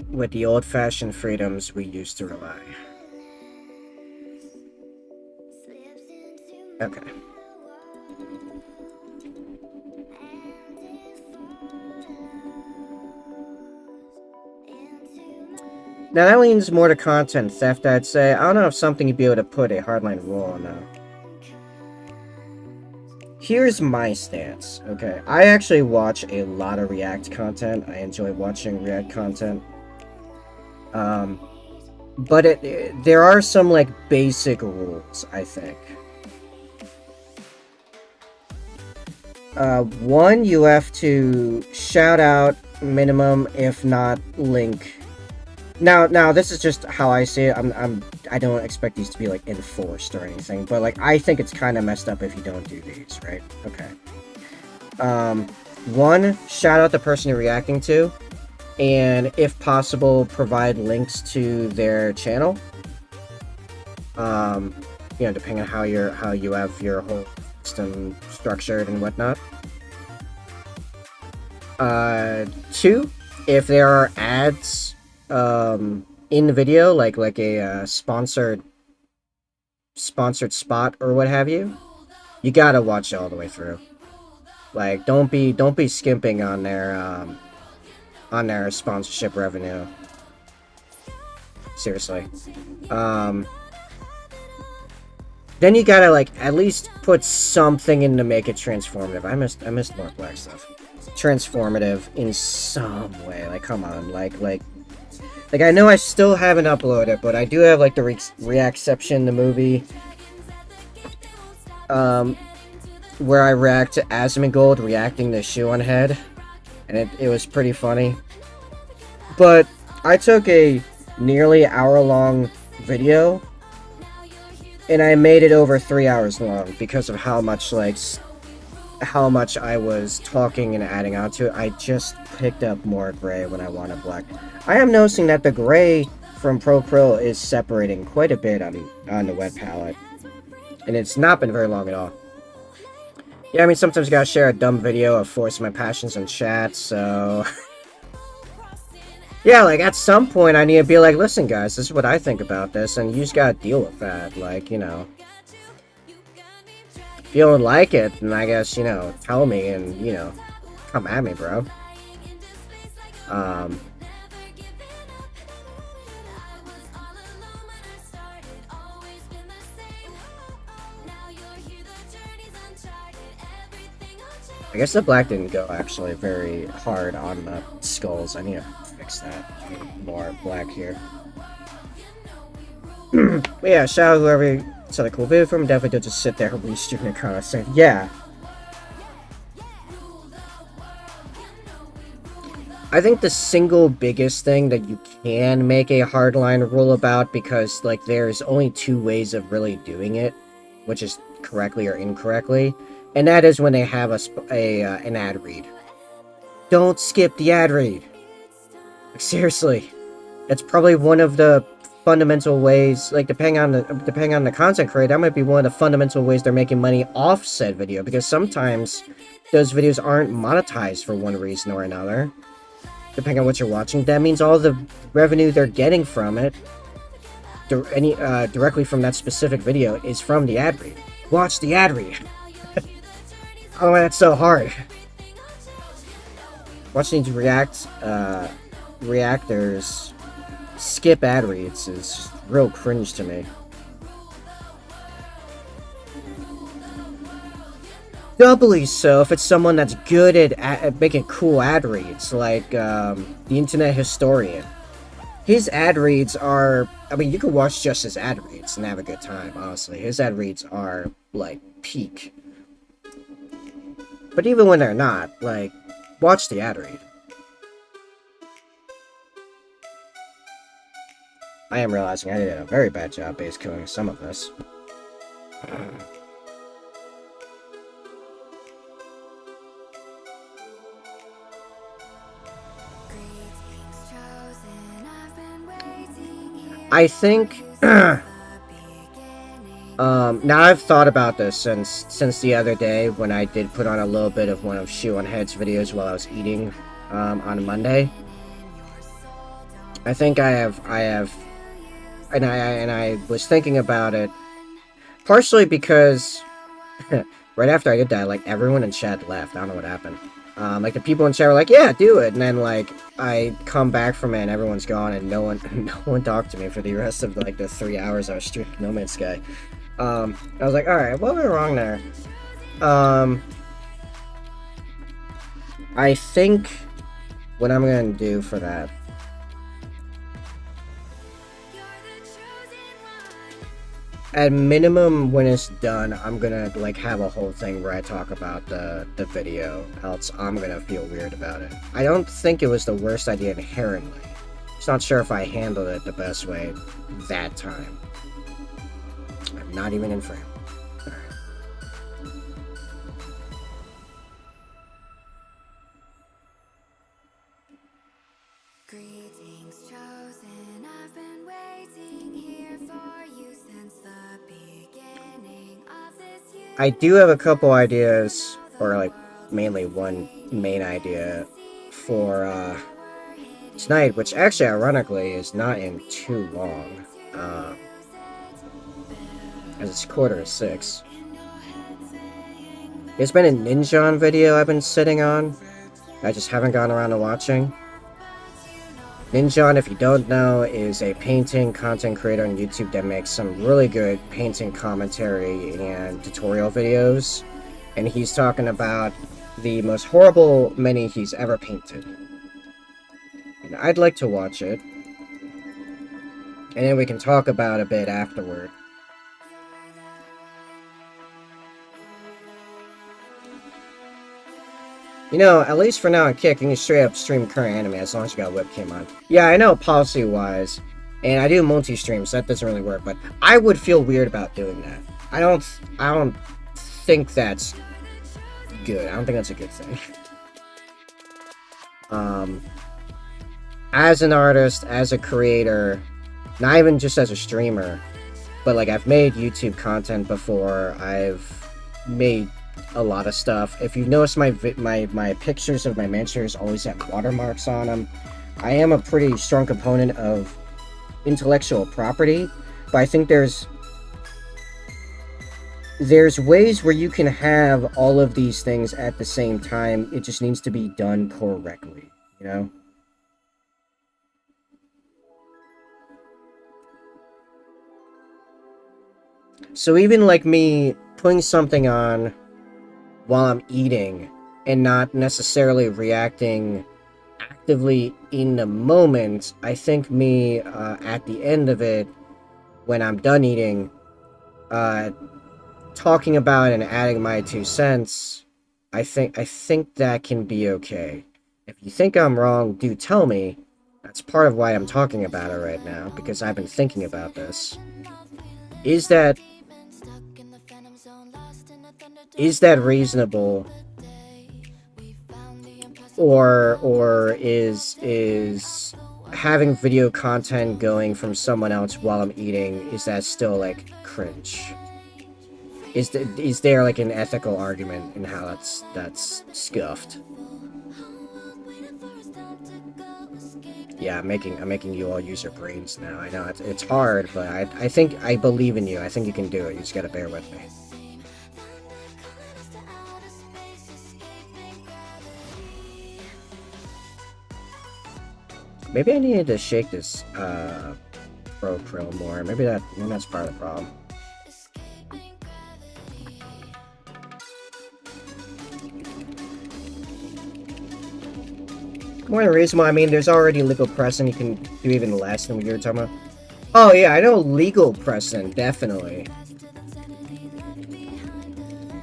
With the old-fashioned freedoms we used to rely. Okay. Now that leans more to content theft, I'd say. I don't know if something you'd be able to put a hardline rule on though. Here's my stance, okay? I actually watch a lot of React content. I enjoy watching React content. but there are some like basic rules, I think. One, you have to shout out minimum, if not link. Now this is just how I see it. I don't expect these to be like enforced or anything, but like I think it's kind of messed up if you don't do these, right? Okay. One, shout out the person you're reacting to, and if possible, provide links to their channel. You know, depending on how you have your whole system structured and whatnot. Two, if there are ads in the video, like a sponsored spot or what have you, you gotta watch it all the way through. Like, don't be skimping on their sponsorship revenue. Seriously. Then you gotta like at least put something in to make it transformative. I missed more black stuff. Transformative in some way. Like, come on, like I know I still haven't uploaded, but I do have like the Reactception, the movie, where I react to Asmongold reacting to Shoe on Head, and it was pretty funny. But I took a nearly hour-long video, and I made it over 3 hours long because of how much I was talking and adding on to it. I just picked up more gray when I wanted black. I am noticing that the gray from Pro is separating quite a bit on the wet palette, and it's not been very long at all. Yeah, I mean, sometimes you gotta share a dumb video of forcing my passions in chat, so... yeah, like, at some point I need to be like, listen guys, this is what I think about this, and you just gotta deal with that, like, you know. If you don't like it, then I guess, you know, tell me and, you know, come at me, bro. I guess the black didn't go actually very hard on the skulls. I need to fix that. I need more black here. But yeah, shout out whoever saw the cool video from. Definitely don't just sit there and restream your kind of saying, yeah. I think the single biggest thing that you can make a hardline rule about, because like there's only two ways of really doing it, which is correctly or incorrectly. And that is when they have an ad read. Don't skip the ad read. Like, seriously, that's probably one of the fundamental ways. Like, depending on the content creator, that might be one of the fundamental ways they're making money off said video. Because sometimes those videos aren't monetized for one reason or another. Depending on what you're watching, that means all the revenue they're getting from it, directly from that specific video, is from the ad read. Watch the ad read. Oh, that's so hard. Watching these reactors skip ad reads is just real cringe to me. Doubly so if it's someone that's good at making cool ad reads, like the Internet Historian. His ad reads are, I mean, you can watch just his ad reads and have a good time, honestly. His ad reads are, like, peak. But even when they're not, like, watch the ad read. I am realizing I did a very bad job base killing some of this. I think now I've thought about this since the other day when I did put on a little bit of one of Shoe on Head's videos while I was eating on Monday. I think I have and I was thinking about it partially because right after I did that, like, everyone in chat left. I don't know what happened. Like, the people in chat were like, yeah, do it, and then, like, I come back from it and everyone's gone and no one talked to me for the rest of, like, the 3 hours I was streaming No Man's Sky. I was like, alright, what went wrong there? I think what I'm gonna do for that at minimum, when it's done, I'm gonna like have a whole thing where I talk about the video, else I'm gonna feel weird about it. I don't think it was the worst idea inherently. Just not sure if I handled it the best way that time. I'm not even in frame. Greetings chosen, I've been waiting here for you since the beginning of this year. I do have a couple ideas, or like mainly one main idea for tonight, which actually ironically is not in too long, as it's 5:45. There's been a Ninja video I've been sitting on. I just haven't gotten around to watching. Ninja, if you don't know, is a painting content creator on YouTube that makes some really good painting commentary and tutorial videos. And he's talking about the most horrible mini he's ever painted. And I'd like to watch it. And then we can talk about it a bit afterward. You know, at least for now on Kick, you can straight up stream current anime as long as you got a webcam on. Yeah, I know policy-wise, and I do multi-stream, so that doesn't really work, but I would feel weird about doing that. I don't think that's good. I don't think that's a good thing. As an artist, as a creator, not even just as a streamer, but like I've made YouTube content before, I've made a lot of stuff. If you notice, my pictures of my miniatures always have watermarks on them. I am a pretty strong component of intellectual property, but I think there's ways where you can have all of these things at the same time. It just needs to be done correctly, you know? So even like me putting something on while I'm eating and not necessarily reacting actively in the moment, I think me at the end of it, when I'm done eating, talking about it and adding my 2 cents, I think that can be okay. If you think I'm wrong, do tell me. That's part of why I'm talking about it right now, because I've been thinking about this. Is that reasonable, or is having video content going from someone else while I'm eating, is that still like cringe? Is there like an ethical argument in how that's scuffed? Yeah, I'm making you all use your brains now. I know it's hard, but I think I believe in you. I think you can do it. You just gotta bear with me. Maybe I needed to shake this Pro Krill more. Maybe that's part of the problem. More than reasonable. I mean, there's already legal precedent. You can do even less than what you were talking about. Oh yeah, I know legal precedent, definitely.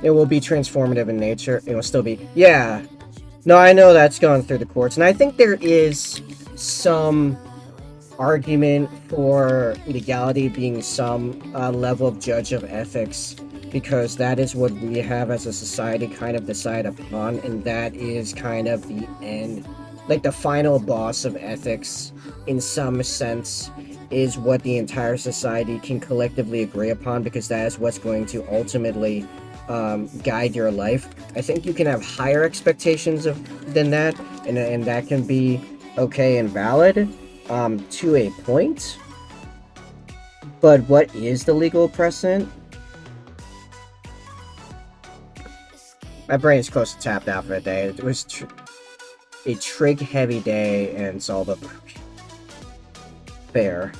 It will be transformative in nature. It will still be. Yeah. No, I know that's going through the courts, and I think there is some argument for legality being some level of judge of ethics, because that is what we have as a society kind of decide upon, and that is kind of the end, like the final boss of ethics in some sense, is what the entire society can collectively agree upon, because that is what's going to ultimately guide your life. I think you can have higher expectations than that, and that can be okay and valid to a point. But what is the legal precedent? My brain is close to tapped out for the day. It was a trig heavy day, and it's all but fair.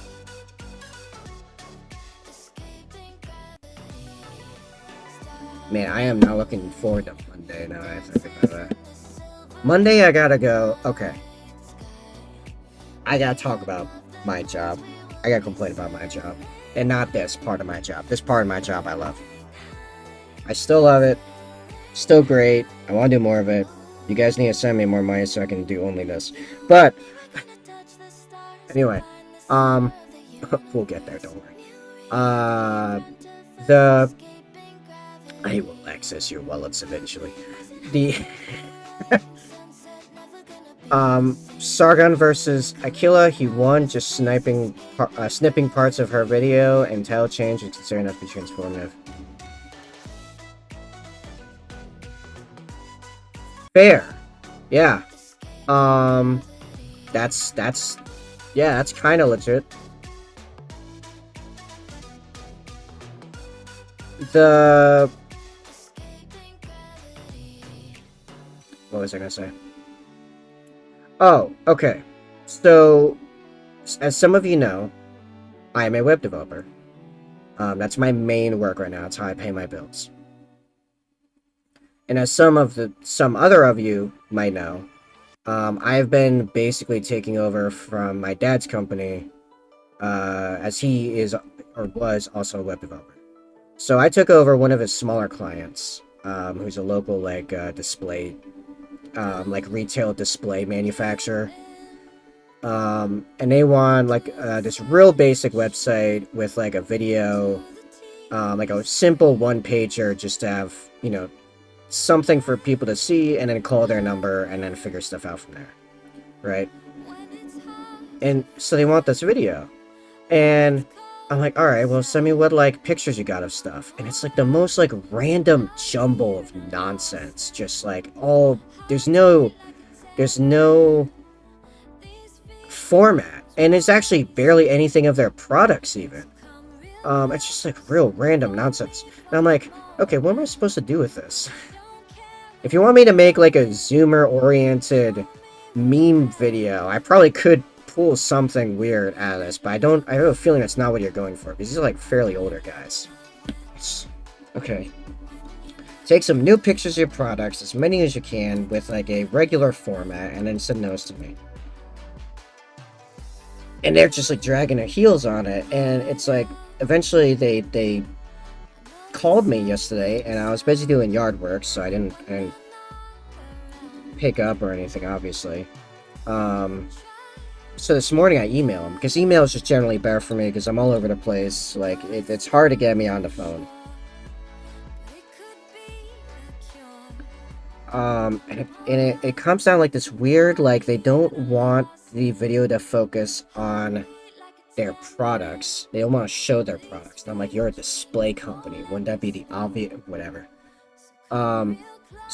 Man, I am not looking forward to Monday now that I think about that. Monday, I gotta go. Okay. I gotta talk about my job. I gotta complain about my job. and not this part of my job. This part of my job I love. I still love it. Still great. I want to do more of it. You guys need to send me more money so I can do only this. But anyway, we'll get there. Don't worry. The I will access your wallets eventually. The Sargon versus Aquila, he won just snipping parts of her video, and title change is considered enough to be transformative. Fair. Yeah. That's kind of legit. What was I gonna say? Oh, okay. So, as some of you know, I am a web developer. That's my main work right now. It's how I pay my bills. And as some other of you might know, I have been basically taking over from my dad's company, as he is or was also a web developer. So I took over one of his smaller clients, who's a local display, retail display manufacturer. And they want this real basic website with a video, a simple one-pager, just to have something for people to see, and then call their number, and then figure stuff out from there, right? And so they want this video, and I'm like, all right, well, send me what pictures you got of stuff, and it's the most random jumble of nonsense, just there's no format, and it's actually barely anything of their products even. It's just real random nonsense, and I'm like, okay, what am I supposed to do with this? If you want me to make a zoomer-oriented meme video, I probably could pull something weird out of this, but I have a feeling that's not what you're going for, because these are fairly older guys. Okay. Take some new pictures of your products, as many as you can, with a regular format, and then send those to me. And they're just dragging their heels on it, and it's eventually they called me yesterday, and I was busy doing yard work, so I didn't pick up or anything, obviously. So this morning I emailed them, because email is just generally better for me, because I'm all over the place. It's hard to get me on the phone. And it comes down this weird, they don't want the video to focus on their products. They don't want to show their products. And I'm like, you're a display company. Wouldn't that be the obvious? Whatever. So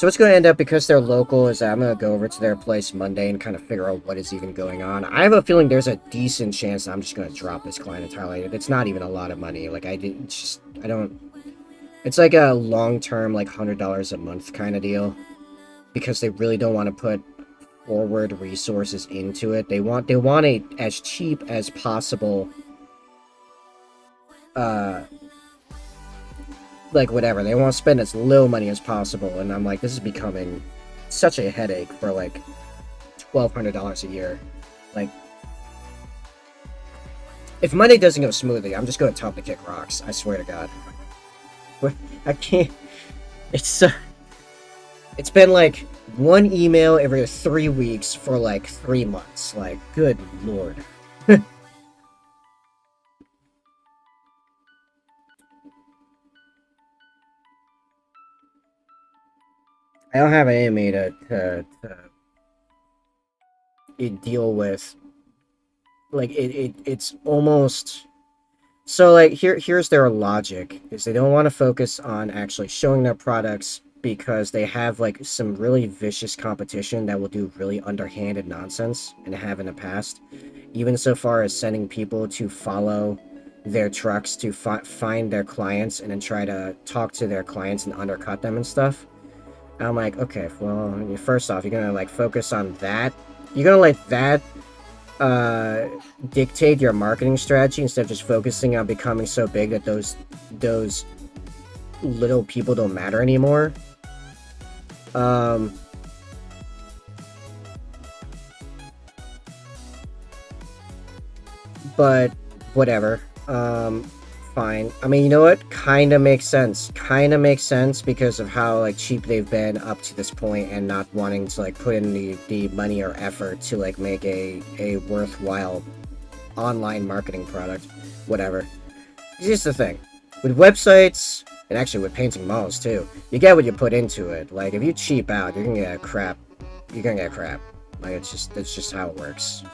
what's going to end up, because they're local, is that I'm going to go over to their place Monday and kind of figure out what is even going on. I have a feeling there's a decent chance that I'm just going to drop this client entirely. It's not even a lot of money. It's a long-term, $100 a month kind of deal, because they really don't want to put forward resources into it. They want it as cheap as possible. Whatever, they want to spend as little money as possible, and I'm like, this is becoming such a headache for $1,200 a year. If Monday doesn't go smoothly, I'm just going to tell them to kick rocks. I swear to God. But I can't. It's been one email every 3 weeks for 3 months. Good lord. I don't have it in me to deal with it's almost so here's their logic, is they don't want to focus on actually showing their products, because they have some really vicious competition that will do really underhanded nonsense, and have in the past, even so far as sending people to follow their trucks to find their clients, and then try to talk to their clients and undercut them and stuff. And I'm like, okay, well, first off, you're gonna focus on that. You're gonna let that dictate your marketing strategy, instead of just focusing on becoming so big that those little people don't matter anymore. But whatever. fine. I mean, you know what? Kind of makes sense. Kind of makes sense because of how like cheap they've been up to this point, and not wanting to like put in the money or effort to like make a worthwhile online marketing product. Whatever. Here's the thing. With websites, and actually with painting models too, you get what you put into it. Like, if you cheap out, you're gonna get crap. You're gonna get crap. Like, it's just how it works.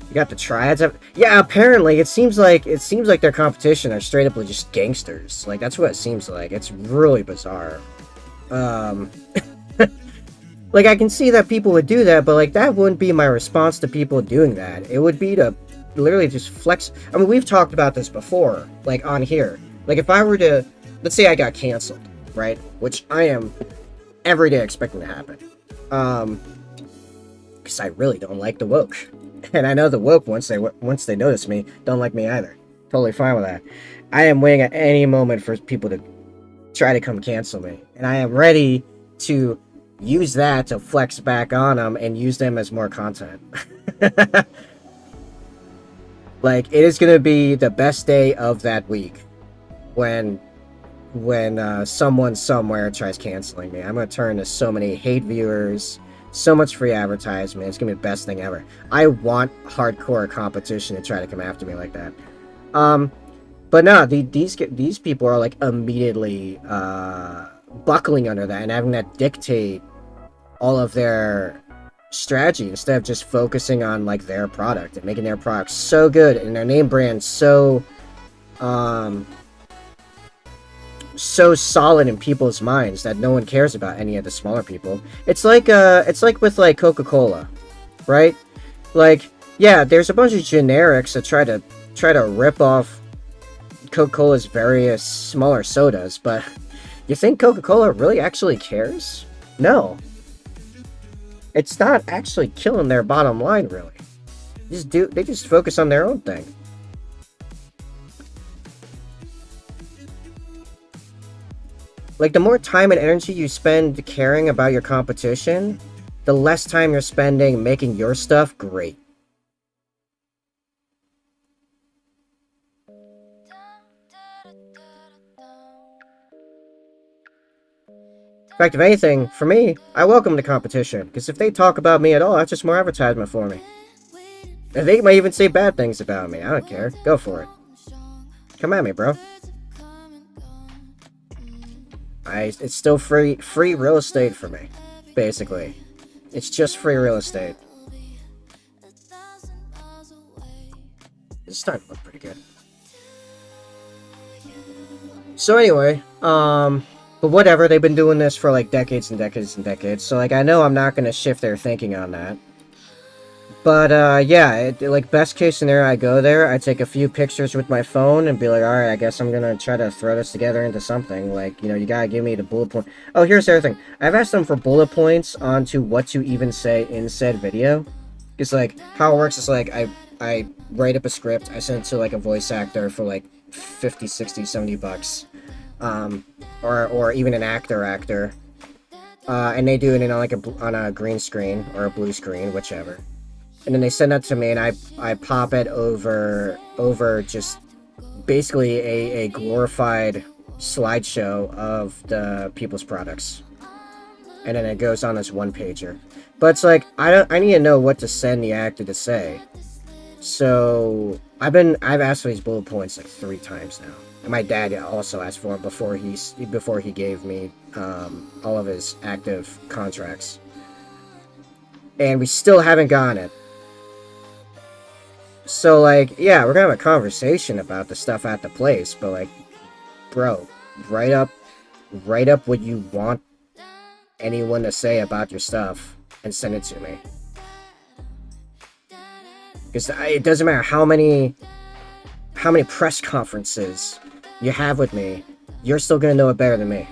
You got the triads. Yeah, apparently it seems like their competition are straight up just gangsters. Like, that's what it seems like. It's really bizarre. Like, I can see that people would do that, but like that wouldn't be my response to people doing that. It would be to literally just flex. I mean, we've talked about this before, like on here. Like, if I were to, let's say I got canceled, right? Which I am every day expecting to happen. Because I really don't like the woke. And I know the woke, once they notice me, don't like me either. Totally fine with that. I am waiting at any moment for people to try to come cancel me. And I am ready to use that to flex back on them and use them as more content. Like, it is going to be the best day of that week when someone somewhere tries canceling me. I'm going to turn to so many hate viewers, so much free advertisement. It's going to be the best thing ever. I want hardcore competition to try to come after me like that. But no, these people are like immediately buckling under that and having that dictate all of their strategy instead of just focusing on like their product and making their product so good and their name brand so solid in people's minds that no one cares about any of the smaller people. It's like with like Coca-Cola, right? Like, yeah, there's a bunch of generics that try to rip off Coca-Cola's various smaller sodas, but you think Coca-Cola really actually cares? No. It's not actually killing their bottom line, really. They just focus on their own thing. Like, the more time and energy you spend caring about your competition, the less time you're spending making your stuff great. In fact, if anything, for me, I welcome the competition, because if they talk about me at all, that's just more advertisement for me. And they might even say bad things about me. I don't care. Go for it. Come at me, bro. It's still free real estate for me, basically. It's just free real estate. It's starting to look pretty good. So anyway, but whatever, they've been doing this for like decades and decades and decades, so like I know I'm not gonna shift their thinking on that. But yeah, like best case scenario, I go there, I take a few pictures with my phone and be like, alright, I guess I'm gonna try to throw this together into something. Like, you know, you gotta give me the bullet point. Oh, here's the other thing. I've asked them for bullet points onto what to even say in said video. Because like, how it works is like, I write up a script, I send it to like a voice actor for like 50, 60, 70 bucks. Or even an actor, and they do it in on a green screen or a blue screen, whichever. And then they send that to me, and I pop it over just basically a glorified slideshow of the people's products, and then it goes on this one pager. But it's like I need to know what to send the actor to say. So I've asked for these bullet points like 3 times now. And my dad also asked for them before he gave me all of his active contracts. And we still haven't gotten it. So like, yeah, we're gonna have a conversation about the stuff at the place, but like, bro, write up what you want anyone to say about your stuff and send it to me. Because it doesn't matter how many press conferences you have with me, you're still gonna know it better than me.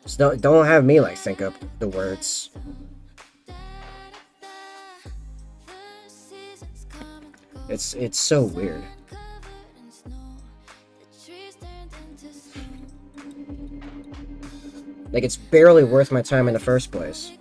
So don't have me like think up the words. It's so weird. Like, it's barely worth my time in the first place.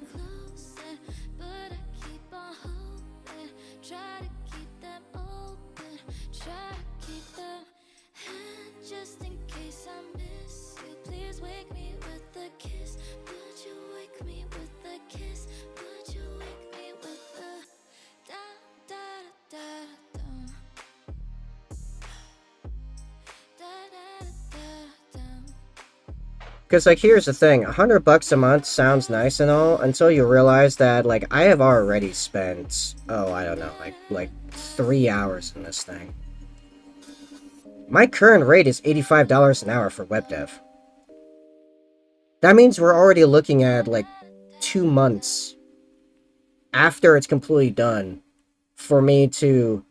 Because, like, here's the thing. $100 a month sounds nice and all until you realize that, like, I have already spent, oh, I don't know, like 3 hours in this thing. My current rate is $85 an hour for web dev. That means we're already looking at, like, 2 months after it's completely done for me to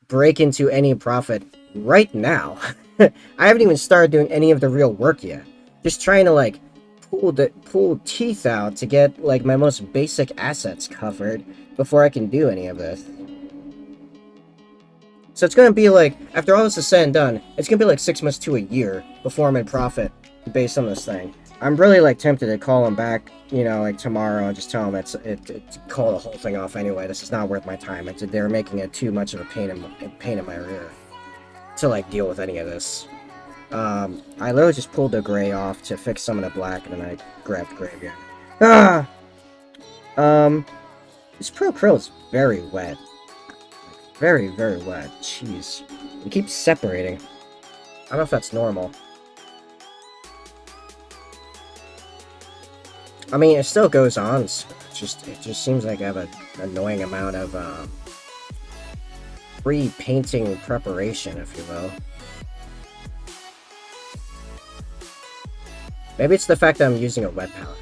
break into any profit right now. I haven't even started doing any of the real work yet. Just trying to, like, pull teeth out to get, like, my most basic assets covered before I can do any of this. So it's gonna be like, after all this is said and done, it's gonna be like 6 months to a year before I'm in profit based on this thing. I'm really, like, tempted to call him back, you know, like, tomorrow and just tell him call the whole thing off anyway. This is not worth my time. They're making it too much of a pain in my rear to, like, deal with any of this. I literally just pulled the gray off to fix some of the black, and then I grabbed gray again. This Pro Krill is very wet. Very, very wet. Jeez. It keeps separating. I don't know if that's normal. I mean, it still goes on, so it just seems like I have an annoying amount of, pre-painting preparation, if you will. Maybe it's the fact that I'm using a wet palette.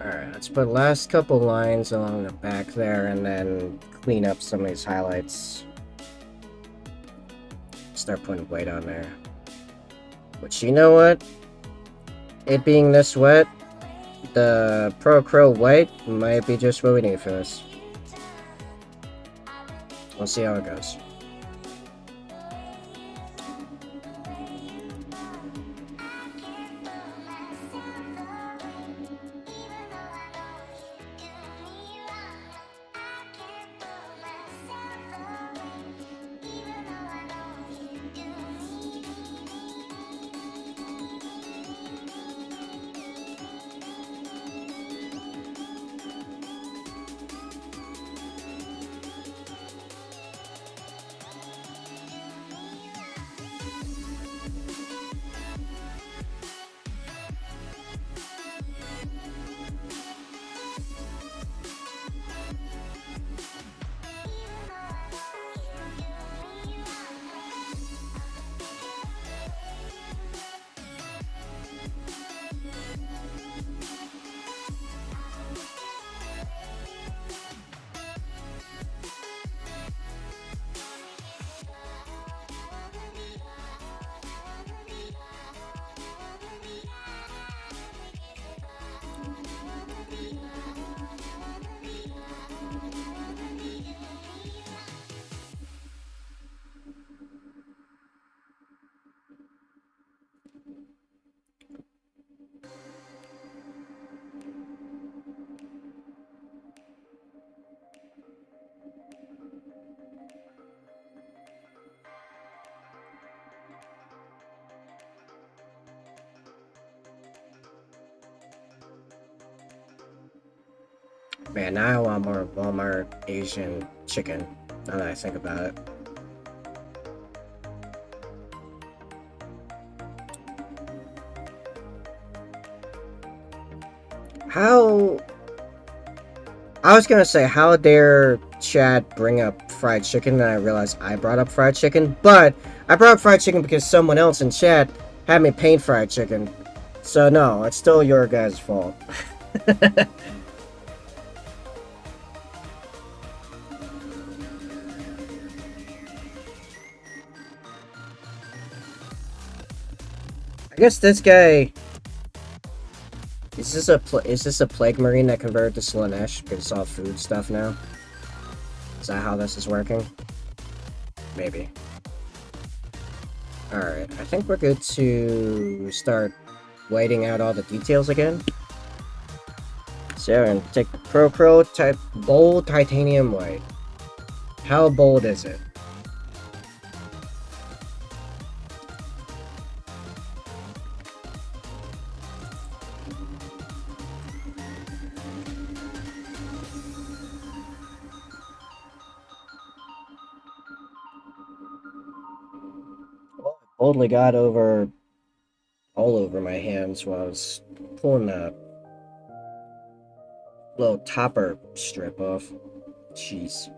Alright, let's put last couple lines along the back there and then clean up some of these highlights. Start putting weight on there. But you know what? It being this wet, the Pro Krill white might be just what we need for this. We'll see how it goes. Man, now I want more Walmart Asian chicken, now that I think about it. How... I was gonna say, how dare Chad bring up fried chicken, and I realized I brought up fried chicken, but I brought up fried chicken because someone else in chat had me paint fried chicken. So no, it's still your guys' fault. I guess this guy... Is this a Plague Marine that converted to Slanesh because it's all food stuff now? Is that how this is working? maybe. Alright, I think we're good to start whiting out all the details again. So, and take the Pro type bold titanium white. How bold is it? Well, I boldly got all over my hands while I was pulling that little topper strip off. Jeez.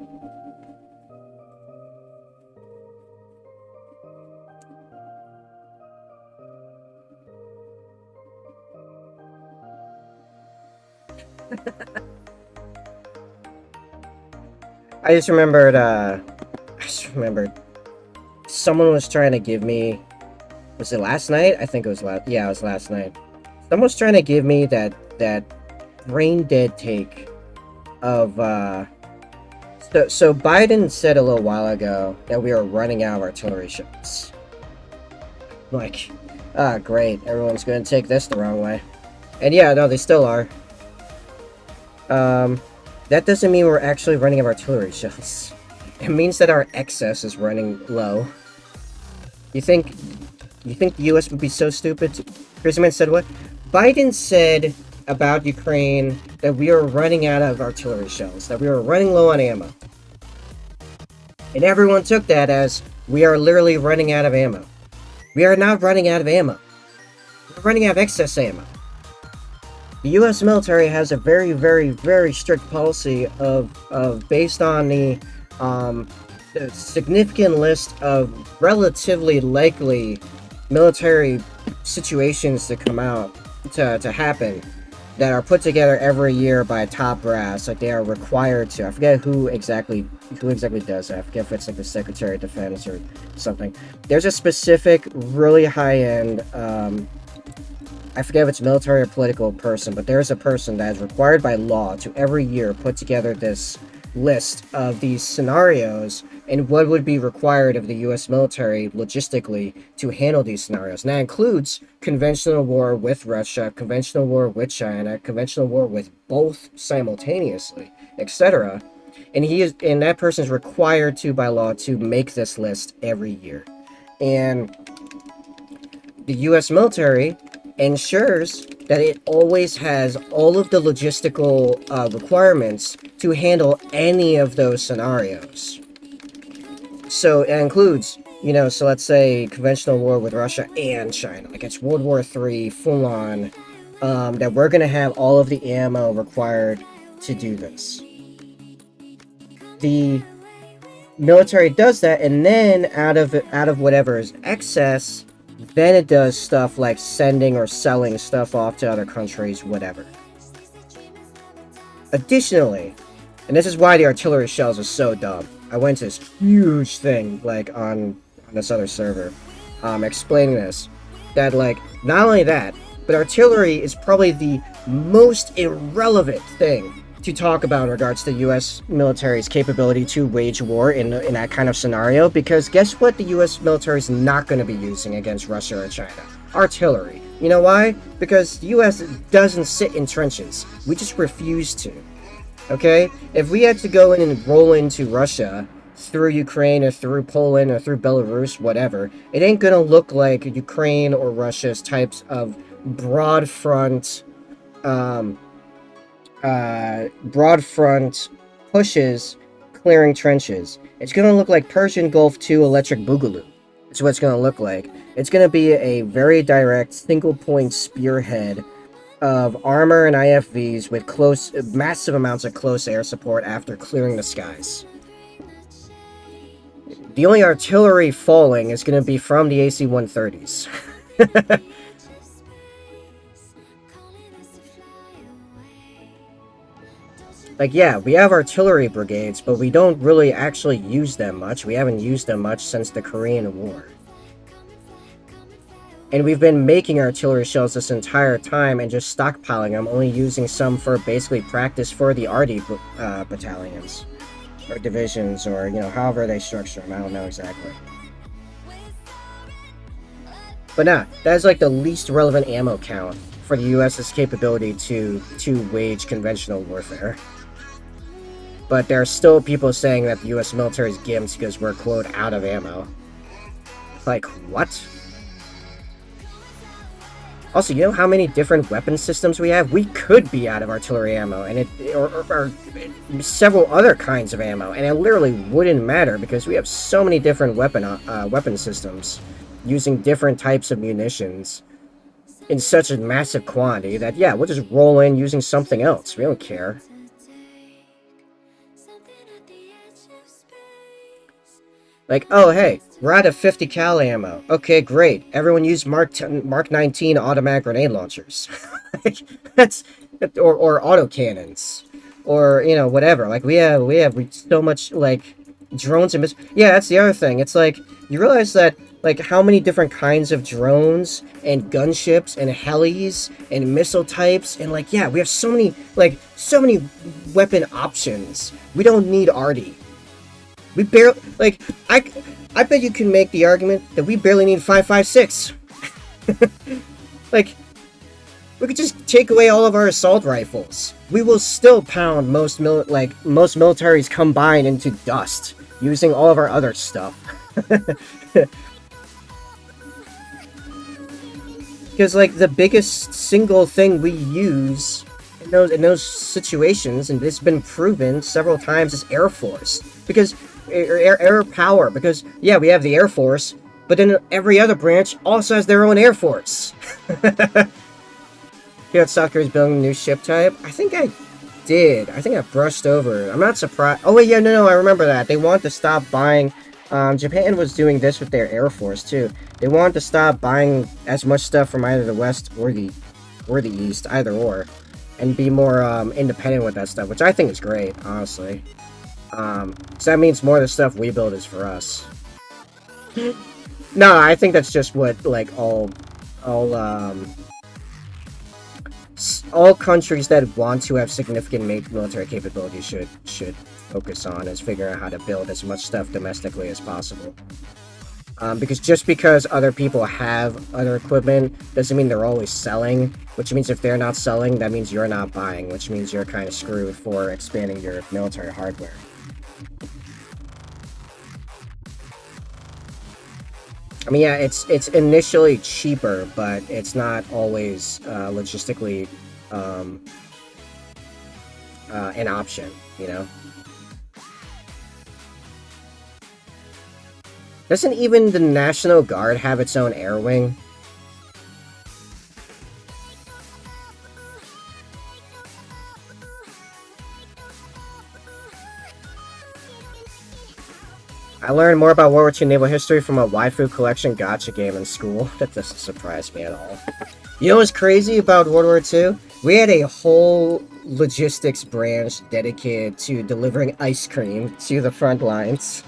I just remembered someone was trying to give me, was it last night? I think it was it was last night. Someone was trying to give me that brain dead take of so Biden said a little while ago that we are running out of artillery shots. Like, great, everyone's going to take this the wrong way. And yeah, no, they still are. That doesn't mean we're actually running out of artillery shells. It means that our excess is running low. You think the US would be so stupid? Crazy Man said what? Biden said about Ukraine that we are running out of artillery shells, that we are running low on ammo. And everyone took that as we are literally running out of ammo. We are not running out of ammo. We're running out of excess ammo. The U.S. military has a very, very, very strict policy of based on the significant list of relatively likely military situations to come out to happen that are put together every year by top brass. Like, they are required to. I forget who exactly does that. I forget if it's like the Secretary of Defense or something. There's a specific, really high-end. I forget if it's military or political person, but there's a person that is required by law to every year put together this list of these scenarios and what would be required of the U.S. military logistically to handle these scenarios. And that includes conventional war with Russia, conventional war with China, conventional war with both simultaneously, etc. And that person is required to, by law, to make this list every year. And the U.S. military ensures that it always has all of the logistical requirements to handle any of those scenarios. So it includes, so let's say conventional war with Russia and China, like it's World War III, full on, that we're going to have all of the ammo required to do this. The military does that, and then out of whatever is excess, then it does stuff like sending or selling stuff off to other countries, whatever. Additionally, and this is why the artillery shells are so dumb, I went to this huge thing, like, on this other server, explaining this, that, like, not only that, but artillery is probably the most irrelevant thing to talk about in regards to the U.S. military's capability to wage war in that kind of scenario, because guess what the U.S. military is not going to be using against Russia or China? Artillery. You know why? Because the U.S. doesn't sit in trenches. We just refuse to. Okay? If we had to go in and roll into Russia through Ukraine or through Poland or through Belarus, whatever, it ain't going to look like Ukraine or Russia's types of broad front pushes clearing trenches. It's going to look like Persian Gulf 2 electric boogaloo. That's what it's going to look like. It's going to be a very direct single point spearhead of armor and IFVs with massive amounts of close air support after clearing the skies. The only artillery falling is going to be from the AC-130s. Like, yeah, we have artillery brigades, but we don't really actually use them much. We haven't used them much since the Korean War. And we've been making artillery shells this entire time and just stockpiling them, only using some for basically practice for the RD battalions. or divisions, or however they structure them. I don't know exactly. But nah, that's like the least relevant ammo count for the U.S.'s capability to wage conventional warfare. But there are still people saying that the U.S. military is gimped because we're, quote, out of ammo. Like, what? Also, you know how many different weapon systems we have? We could be out of artillery ammo, and or several other kinds of ammo, and it literally wouldn't matter because we have so many different weapon systems using different types of munitions in such a massive quantity that, yeah, we'll just roll in using something else. We don't care. Like, oh, hey, we're out of 50 cal ammo. Okay, great. Everyone use Mark 19 automatic grenade launchers. Like, or autocannons. Or, whatever. Like, we have so much, like, drones and yeah, that's the other thing. It's like, you realize that, like, how many different kinds of drones and gunships and helis and missile types and, like, yeah, we have so many weapon options. We don't need arty. We barely, like, I bet you can make the argument that we barely need 5.56. Like, we could just take away all of our assault rifles. We will still pound most militaries combined into dust using all of our other stuff. Because, like, the biggest single thing we use in those situations, and it's been proven several times, is Air Force. Because air power, because yeah, we have the Air Force, but then every other branch also has their own Air Force. Here at South Korea's building a new ship type. I think I did. I think I brushed over. I'm not surprised. Oh wait, yeah, no, I remember that. They want to stop buying. Japan was doing this with their Air Force too. They wanted to stop buying as much stuff from either the West or the East, either or, and be more independent with that stuff, which I think is great, honestly. So that means more of the stuff we build is for us. No, I think that's just what, like, all countries that want to have significant military capability should focus on, is figuring out how to build as much stuff domestically as possible. Because just because other people have other equipment doesn't mean they're always selling, which means if they're not selling, that means you're not buying, which means you're kind of screwed for expanding your military hardware. I mean, yeah, it's initially cheaper, but it's not always logistically an option, Doesn't even the National Guard have its own air wing? I learned more about World War II naval history from a waifu collection gacha game in school. That doesn't surprise me at all. You know what's crazy about World War II? We had a whole logistics branch dedicated to delivering ice cream to the front lines.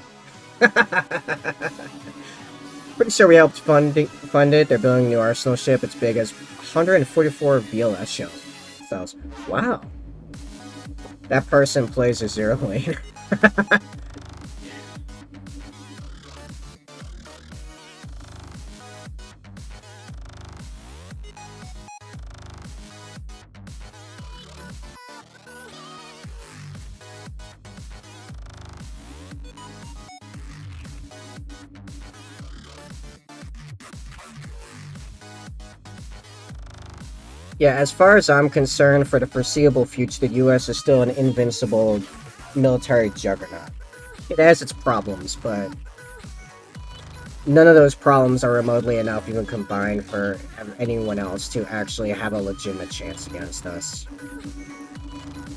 Pretty sure we helped fund it. They're building a new arsenal ship. It's big as 144 VLS shells. Wow. That person plays a zero lane. Yeah, as far as I'm concerned, for the foreseeable future, the US is still an invincible military juggernaut. It has its problems, but none of those problems are remotely enough, even combined, for anyone else to actually have a legitimate chance against us.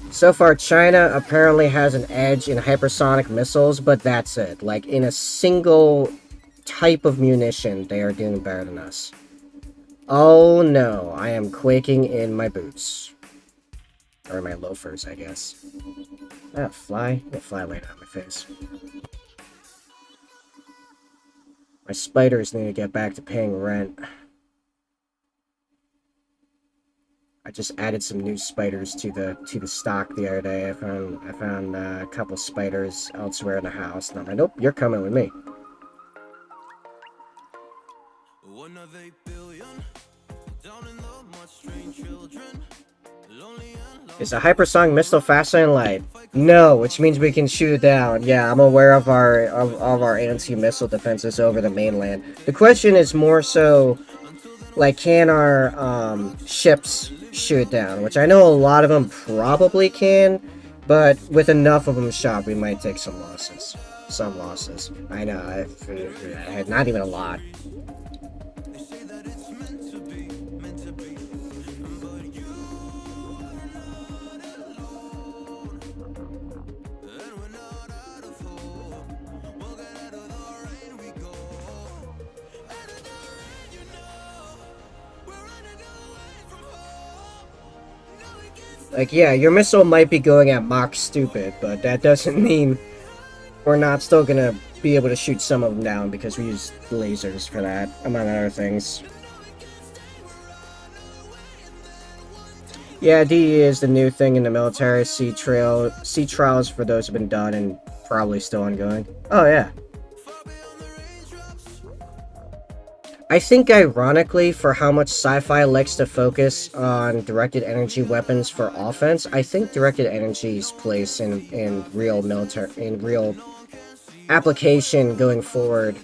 So far, China apparently has an edge in hypersonic missiles, but that's it. Like, in a single type of munition, they are doing better than us. Oh no, I am quaking in my boots. Or my loafers, I guess. Ah, fly? A fly landed on my face. My spiders need to get back to paying rent. I just added some new spiders to the stock the other day. I found a couple spiders elsewhere in the house, and I'm like, nope, you're coming with me. Is a hypersonic missile faster than light? No, which means we can shoot it down. Yeah, I'm aware of our anti-missile defenses over the mainland. The question is more so, like, can our ships shoot it down? Which I know a lot of them probably can, but with enough of them shot, we might take some losses. Some losses. I know, I had not even a lot. Like, yeah, your missile might be going at Mach stupid, but that doesn't mean we're not still gonna be able to shoot some of them down because we use lasers for that, among other things. Yeah, DE is the new thing in the military. Sea trials for those have been done and probably still ongoing. Oh, yeah. I think, ironically, for how much sci-fi likes to focus on directed energy weapons for offense, I think directed energy's place in real application going forward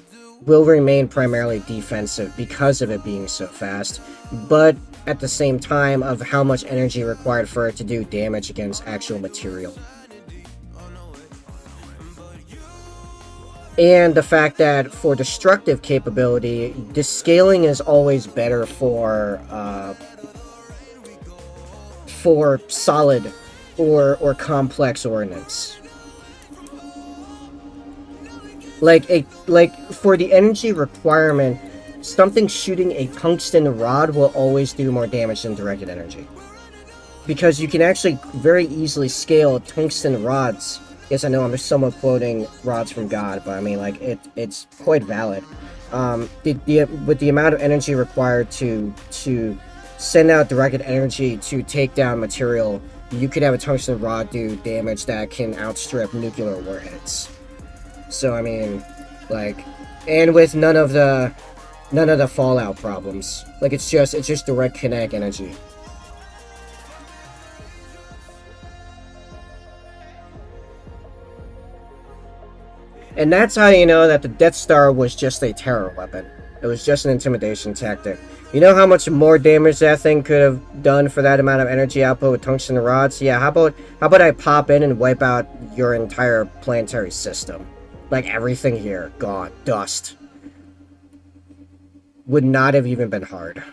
will remain primarily defensive because of it being so fast, but at the same time of how much energy required for it to do damage against actual material. And the fact that for destructive capability, the scaling is always better for solid or complex ordnance. Like for the energy requirement, something shooting a tungsten rod will always do more damage than directed energy, because you can actually very easily scale tungsten rods. Yes, I know I'm just somewhat quoting rods from God, but I mean, like, it's quite valid. With the amount of energy required to send out directed energy to take down material, you could have a tungsten rod do damage that can outstrip nuclear warheads. So I mean, like, and with none of the fallout problems. Like, it's just direct kinetic energy. And that's how you know that the Death Star was just a terror weapon. It was just an intimidation tactic. You know how much more damage that thing could have done for that amount of energy output with tungsten rods? Yeah, how about I pop in and wipe out your entire planetary system? Like, everything here, gone, dust. Would not have even been hard.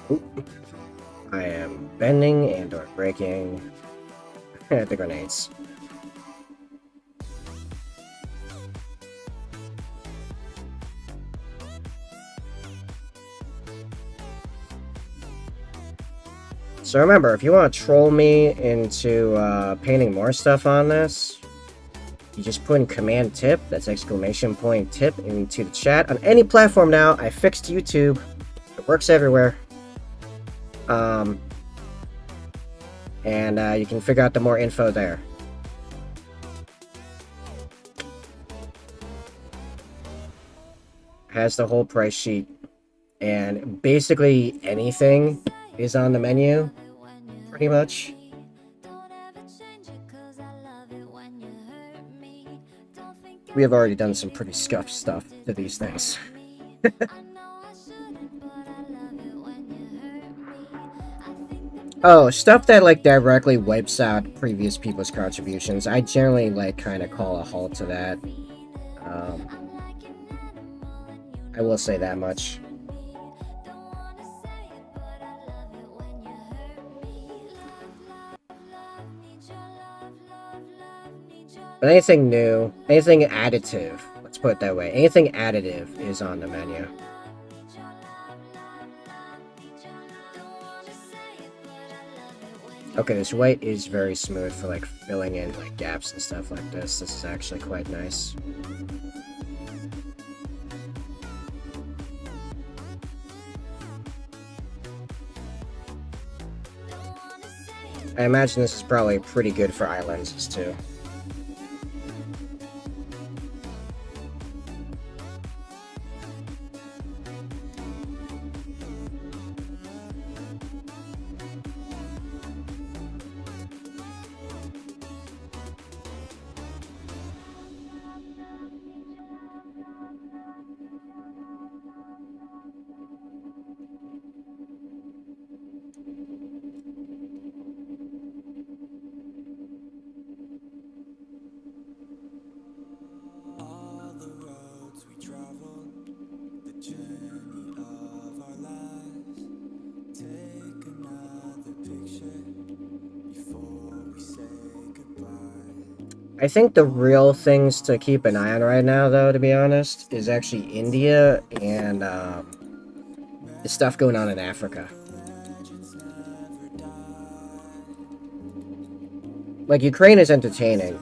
Oop. I am bending and or breaking the grenades. So remember, if you want to troll me into painting more stuff on this, you just put in command tip, that's exclamation point tip, into the chat. On any platform now, I fixed YouTube. It works everywhere. And you can figure out the more info there. Has the whole price sheet. And basically anything is on the menu, pretty much. We have already done some pretty scuffed stuff to these things. Oh, stuff that like directly wipes out previous people's contributions. I generally like kind of call a halt to that. Um, I will say that much. But anything new, anything additive, let's put it that way, anything additive is on the menu. Okay, this white is very smooth for like filling in like gaps and stuff like this. This is actually quite nice. I imagine this is probably pretty good for eye lenses too. I think the real things to keep an eye on right now, though, to be honest, is actually India and the stuff going on in Africa. Like, Ukraine is entertaining,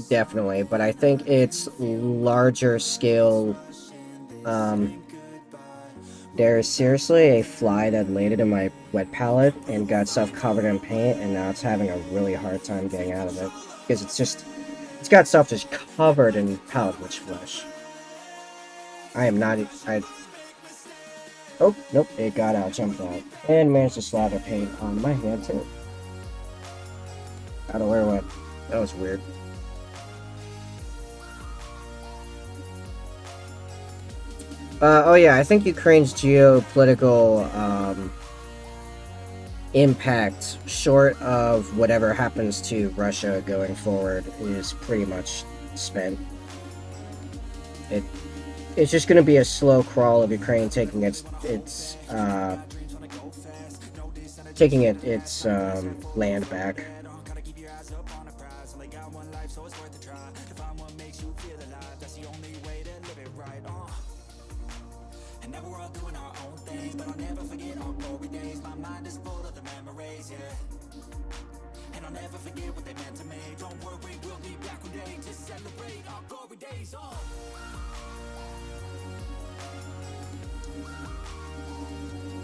definitely, but I think it's larger scale. There's seriously a fly that landed in my wet palette and got stuff covered in paint, and now it's having a really hard time getting out of it. Because it's got stuff just covered in palette witch flesh. I am not, oh, nope, it got out, jumped out. And managed to slather paint on my hand too. I don't know where it went. That was weird. Oh yeah, I think Ukraine's geopolitical impact, short of whatever happens to Russia going forward, is pretty much spent. It's just going to be a slow crawl of Ukraine taking its land back.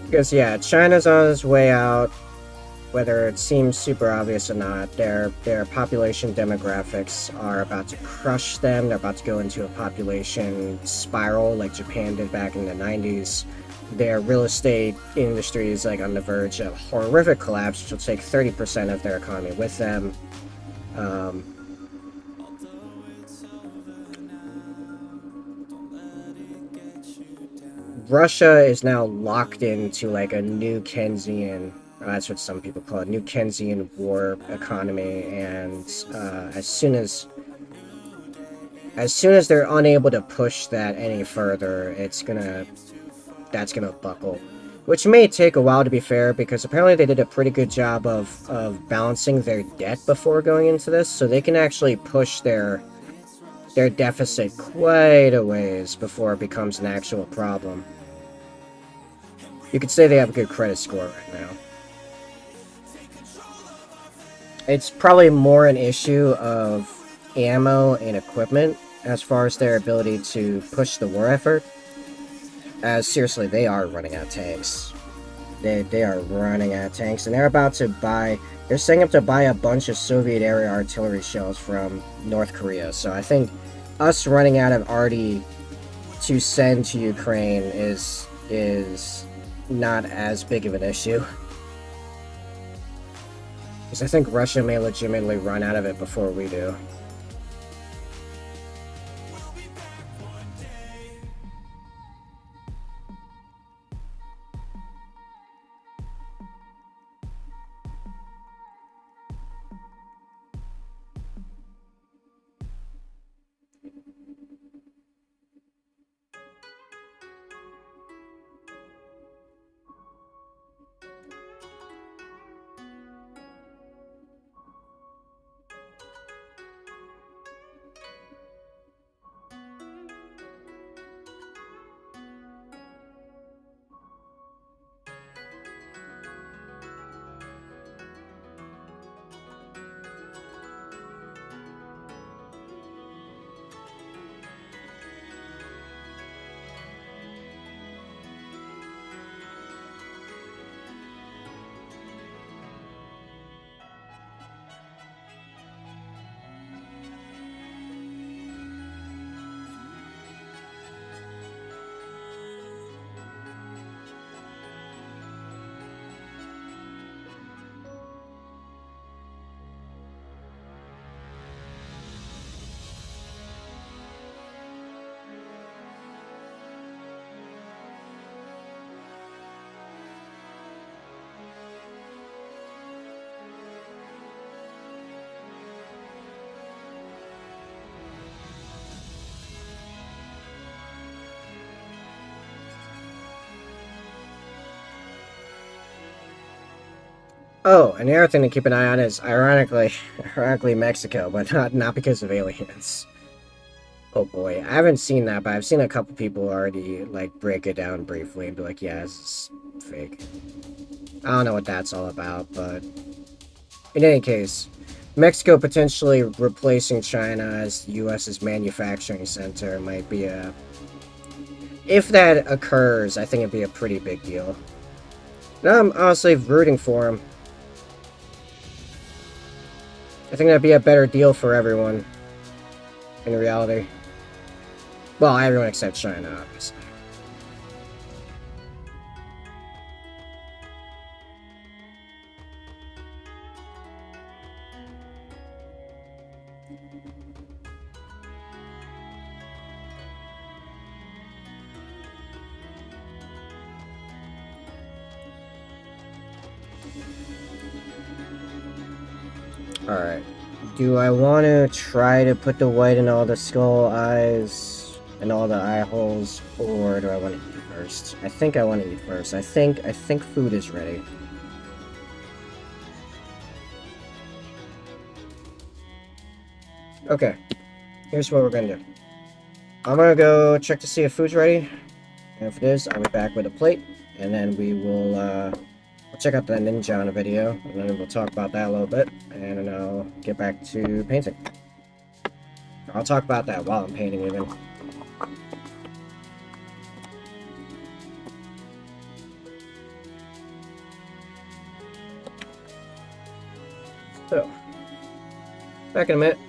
Because yeah, China's on its way out, whether it seems super obvious or not. Their population demographics are about to crush them. They're about to go into a population spiral like Japan did back in the 90s. Their real estate industry is like on the verge of horrific collapse, which will take 30% of their economy with them. Russia is now locked into like a new Keynesian, that's what some people call it, new Keynesian war economy, and as soon as they're unable to push that any further, that's gonna buckle. Which may take a while, to be fair, because apparently they did a pretty good job of balancing their debt before going into this, so they can actually push their deficit quite a ways before it becomes an actual problem. You could say they have a good credit score right now. It's probably more an issue of ammo and equipment as far as their ability to push the war effort. As seriously, they are running out of tanks. They are running out of tanks, and they're setting up to buy a bunch of Soviet-era artillery shells from North Korea. So I think us running out of arty to send to Ukraine is not as big of an issue. Because I think Russia may legitimately run out of it before we do. Oh, and the other thing to keep an eye on is, ironically Mexico, but not because of aliens. Oh boy, I haven't seen that, but I've seen a couple people already, like, break it down briefly and be like, yeah, this is fake. I don't know what that's all about, but in any case, Mexico potentially replacing China as the U.S.'s manufacturing center might be a... If that occurs, I think it'd be a pretty big deal. Now I'm honestly rooting for him. I think that'd be a better deal for everyone, in reality. Well, everyone except China, obviously. Alright. Do I want to try to put the white in all the skull eyes and all the eye holes, or do I want to eat first? I think I want to eat first. I think food is ready. Okay. Here's what we're gonna do. I'm gonna go check to see if food's ready. And if it is, I'll be back with a plate. And then we'll check out the ninja on a video. And then we'll talk about that a little bit. And then I'll get back to painting. I'll talk about that while I'm painting even. So, back in a minute.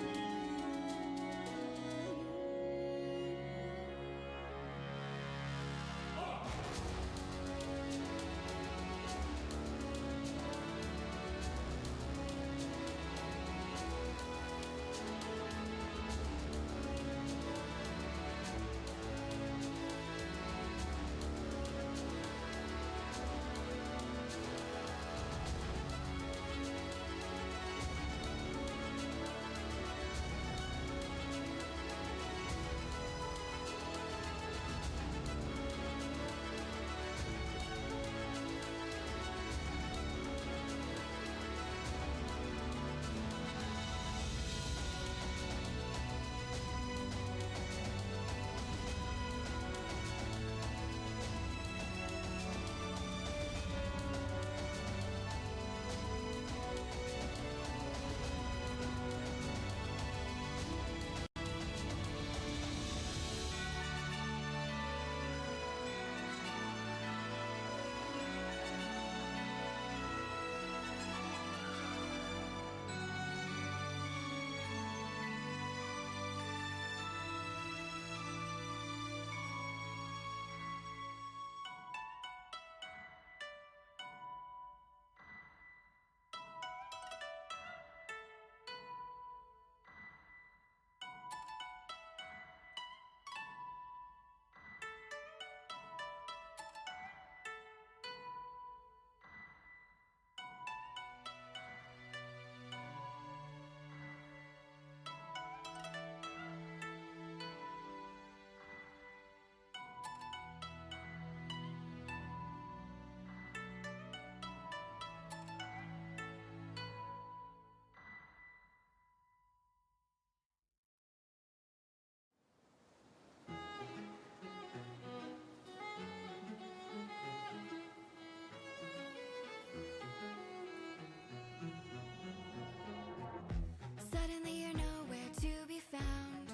Suddenly you're nowhere to be found.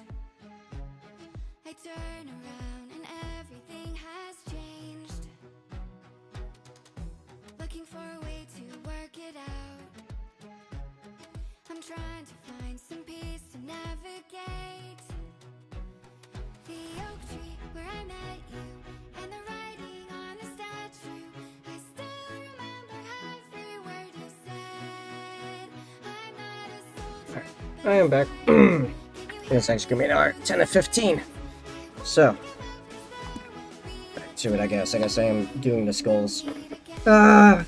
I turn around and everything has changed. Looking for a way to work it out. I'm trying to find some peace to navigate. The oak tree where I met you, and the writing on the statue. I still remember every word you said. I'm not a soldier. I am back. This actually give me an hour, 10 to 15. So, back to it, I guess. I guess I am doing the skulls. Ah!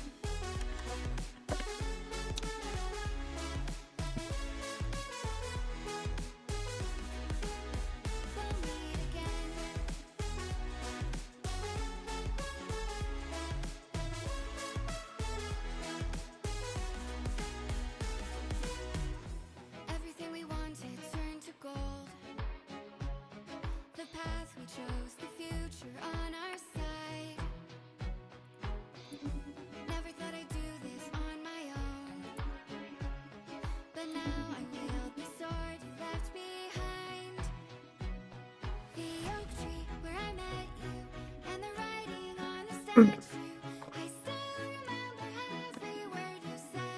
I still remember every word you said.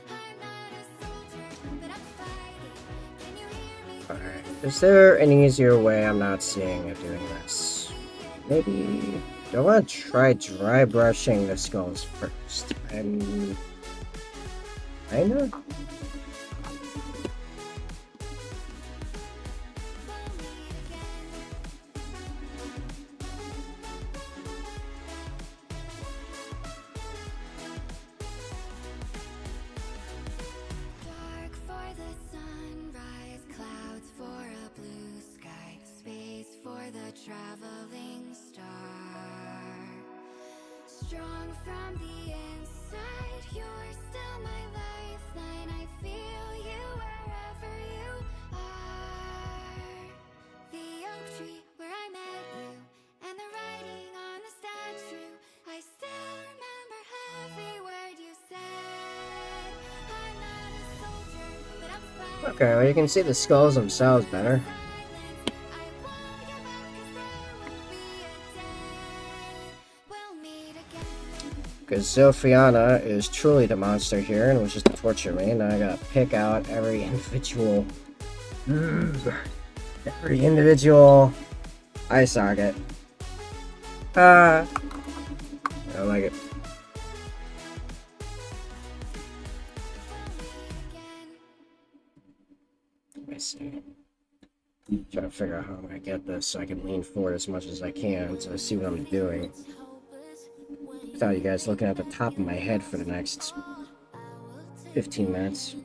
I'm not a soldier, but I'm fighting. Can you hear me? Alright. Is there an easier way I'm not seeing of doing this? Maybe... Do I want to try dry brushing the skulls first? Kinda? Dark for the sunrise, clouds for a blue sky, space for the traveling star. Strong from the inside, you're still my lifeline. I feel you wherever you are. The oak tree where I met you, and the writing on the statue. I still remember every word you said. I'm not a soldier, but I'm fighting. Okay, well you can see the skulls themselves better. I won't give up 'cause there will be a day we'll meet again. Because Zophiana is truly the monster here and was just to torture me. Now I gotta pick out every individual eye socket. I don't like it. Let me see. Trying to figure out how I'm gonna get this so I can lean forward as much as I can so I see what I'm doing. Without you guys looking at the top of my head for the next 15 minutes.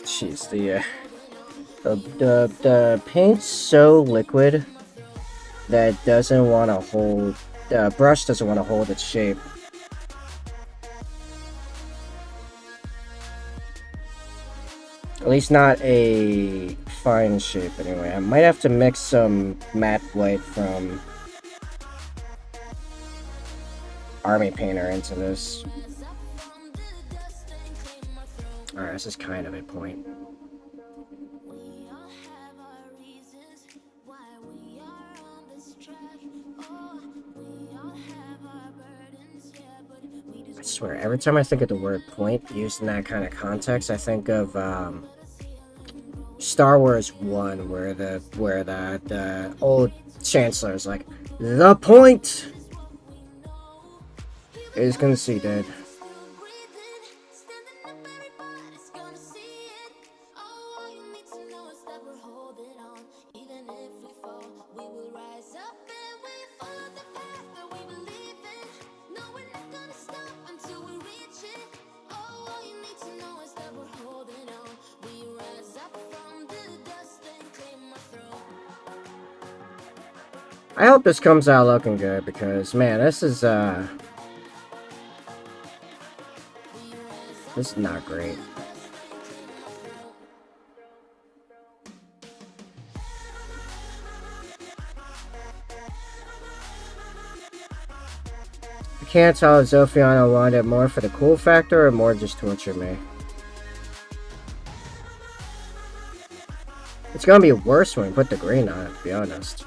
Jeez, the paint's so liquid that it doesn't want to hold. The brush doesn't want to hold its shape. At least not a fine shape, anyway. I might have to mix some matte white from Army Painter into this. Alright, this is kind of a point. I swear, every time I think of the word point used in that kind of context, I think of Star Wars 1, where the old Chancellor is like, the point is conceded. I hope this comes out looking good because, man, this is not great. I can't tell if Zophiana wanted it more for the cool factor or more just torture me. It's gonna be worse when we put the green on it, to be honest.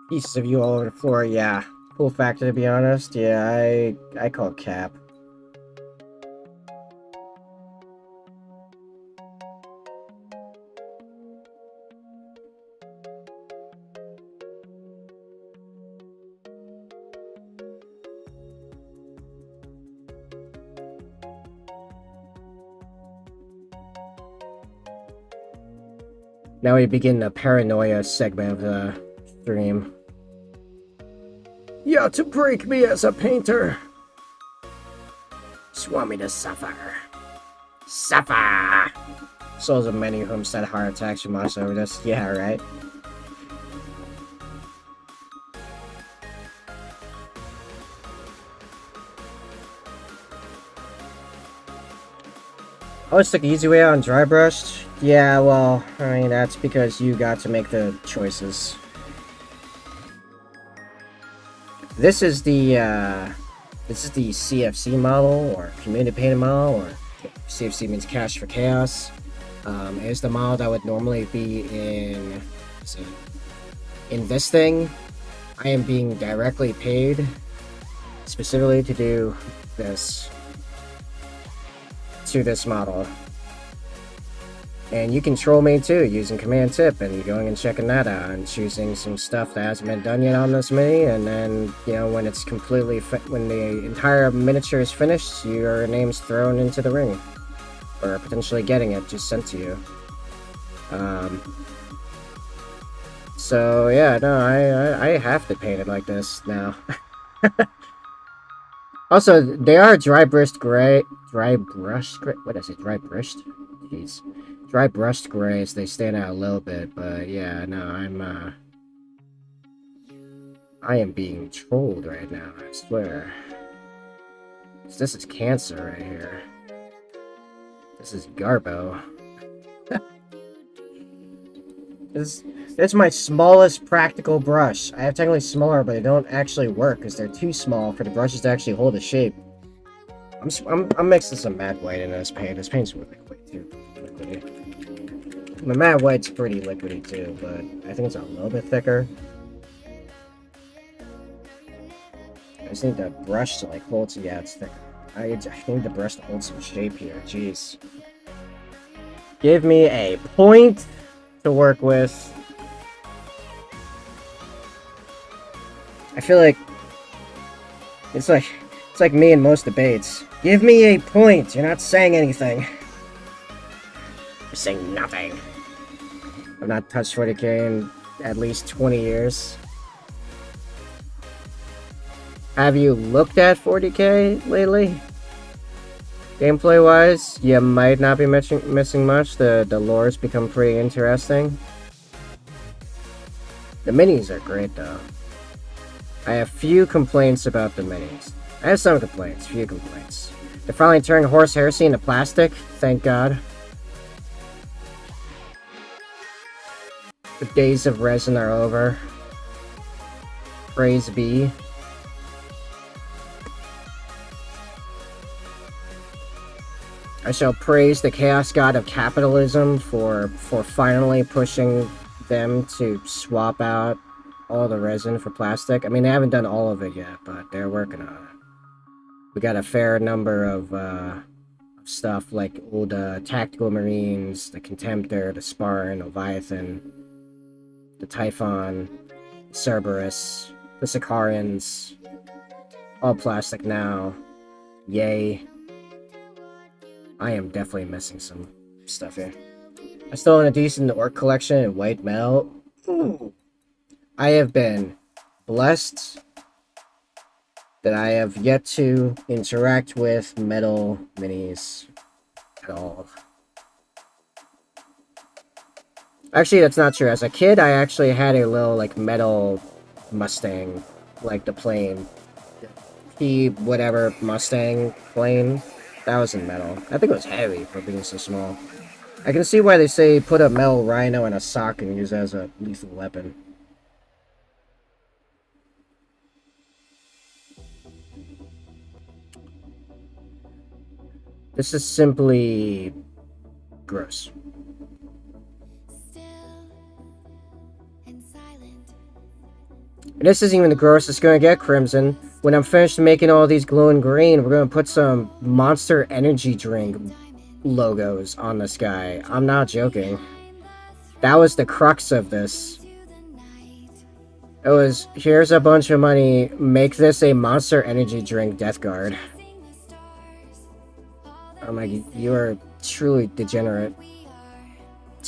Pieces of you all over the floor, yeah. Cool factor, to be honest. Yeah, I call cap. Now we begin the paranoia segment of the stream. Yeah, to break me as a painter. Just want me to suffer. Suffer! Souls of many of whom said heart attacks from us over this. Yeah, right? I always took the easy way out on dry brushed. Yeah, well, I mean, that's because you got to make the choices. This is the CFC model, or community painted model, or CFC means cash for chaos. It's the model that would normally be in this thing. I am being directly paid specifically to do this to this model. And you control me too using command tip and going and checking that out and choosing some stuff that hasn't been done yet on this mini, and then, you know, when it's completely when the entire miniature is finished, your name's thrown into the ring, or potentially getting it just sent to you. So yeah, no, I have to paint it like this now. Also, they are dry brushed gray. Dry brushed gray? What is it? Dry brushed? Jeez. Dry brushed grays, they stand out a little bit, but yeah, no, I am being trolled right now, I swear. This is cancer right here. This is Garbo. This is my smallest practical brush. I have technically smaller, but they don't actually work because they're too small for the brushes to actually hold a shape. I'm mixing some matte white in this paint. This paint's really liquid too. The matte white's pretty liquidy too, but I think it's a little bit thicker. I just need the brush to like hold some. Yeah, it's thicker. I need the brush to hold some shape here. Jeez. Give me a point to work with. I feel like it's like me in most debates. Give me a point. You're not saying anything. You're saying nothing. I've not touched 40k in at least 20 years. Have you looked at 40k lately? Gameplay wise, you might not be missing much. The lore's become pretty interesting. The minis are great though. I have few complaints about the minis. I have some complaints, few complaints. They're finally turning horse heresy into plastic, thank God. The days of resin are over. Praise be. I shall praise the chaos god of capitalism for finally pushing them to swap out all the resin for plastic. I mean, they haven't done all of it yet, but they're working on it. We got a fair number of stuff like old tactical marines, the Contemptor, the Spartan, Leviathan, the Typhon, Cerberus, the Sicarians, all plastic now. Yay. I am definitely missing some stuff here. I still own a decent orc collection in white metal. Ooh. I have been blessed that I have yet to interact with metal minis at all. Actually, that's not true. As a kid, I actually had a little, like, metal Mustang, like the plane. Whatever Mustang plane. That was in metal. I think it was heavy for being so small. I can see why they say put a metal rhino in a sock and use it as a lethal weapon. This is simply gross. And this isn't even the grossest it's gonna get, Crimson. When I'm finished making all these glowing green, we're gonna put some Monster Energy drink logos on this guy. I'm not joking. That was the crux of this. It was, here's a bunch of money, make this a Monster Energy drink Death Guard. Oh my, you are truly degenerate.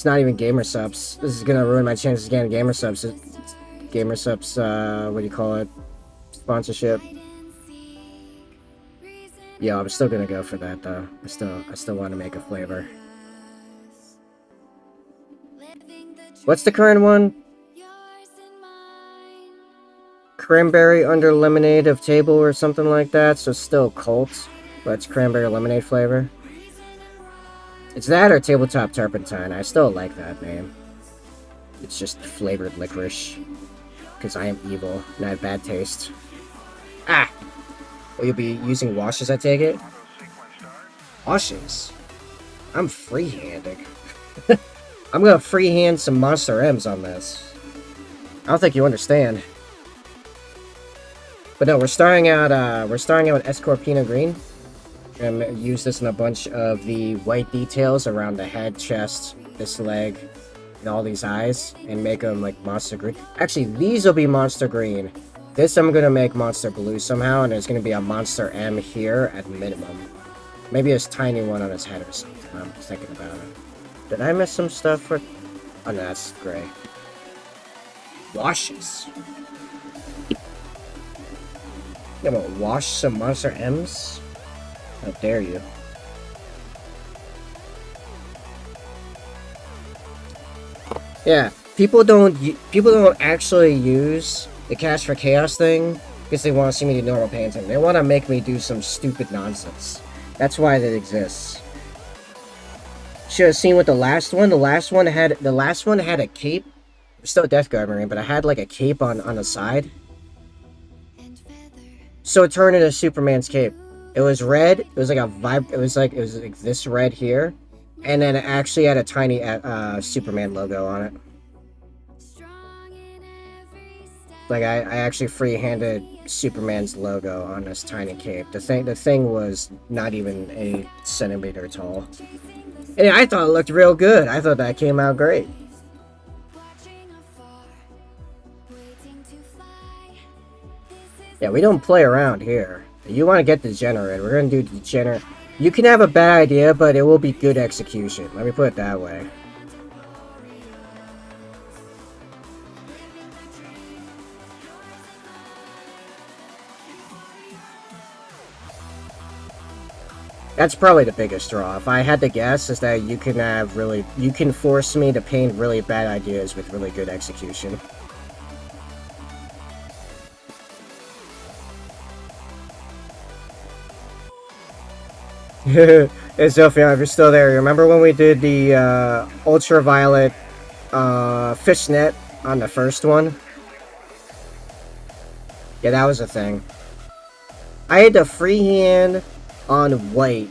It's not even gamer subs. This is gonna ruin my chances of getting gamer subs. Gamer subs, what do you call it? Sponsorship. Yeah, I'm still gonna go for that though. I still want to make a flavor. What's the current one? Cranberry under lemonade of table or something like that. So it's still cult, but it's cranberry lemonade flavor. It's that or tabletop turpentine. I still like that name. It's just flavored licorice. Because I am evil and I have bad taste. Ah! Will you be using washes, I take it? Washes? I'm freehanding. I'm gonna freehand some Monster M's on this. I don't think you understand. But no, we're starting out with Escorpino Green. And use this in a bunch of the white details around the head, chest, this leg, and all these eyes, and make them like Monster Green. Actually, these will be Monster Green. This I'm gonna make Monster Blue somehow, and there's gonna be a Monster M here at minimum. Maybe a tiny one on his head or something. I'm thinking about it. Did I miss some stuff for... Oh no, that's gray. Washes. You gonna wash some Monster M's? How dare you? Yeah, people don't actually use the Cash for Chaos thing because they want to see me do normal painting. They want to make me do some stupid nonsense. That's why that exists. Should have seen with the last one. The last one had a cape. Still Death Guard Marine, but I had like a cape on the side. So it turned into Superman's cape. It was red. It was like a vibe. It was like this red here, and then it actually had a tiny Superman logo on it. Like I actually free-handed Superman's logo on this tiny cape. The thing was not even a centimeter tall. And I thought it looked real good. I thought that came out great. Yeah, we don't play around here. You want to get degenerate. We're going to do degenerate. You can have a bad idea, but it will be good execution. Let me put it that way. That's probably the biggest draw. If I had to guess, is that you can force me to paint really bad ideas with really good execution. Hey Sophia, if you're still there, remember when we did the ultraviolet fishnet on the first one? Yeah, that was a thing. I had to freehand on white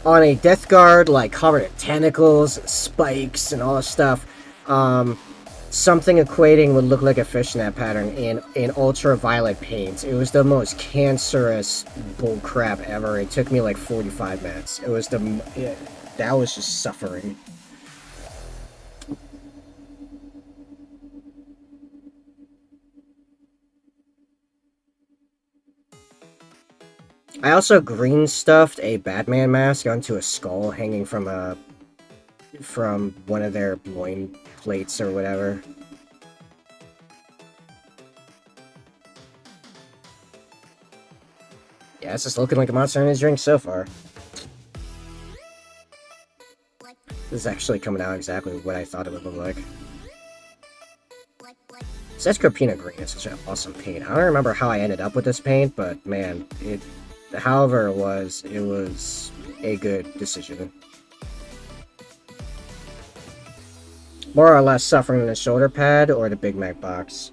on a Death Guard, like covered in tentacles, spikes, and all this stuff. Something equating would look like a fishnet pattern in ultraviolet paint. It was the most cancerous bullcrap ever. It took me like 45 minutes. It was that was just suffering. I also green stuffed a Batman mask onto a skull hanging from one of their loin plates or whatever. Yeah, it's just looking like a Monster Energy drink so far. This is actually coming out exactly what I thought it would look like. Escorpino Green is such an awesome paint. I don't remember how I ended up with this paint, but man, however it was a good decision. More or less suffering in the shoulder pad or the Big Mac box.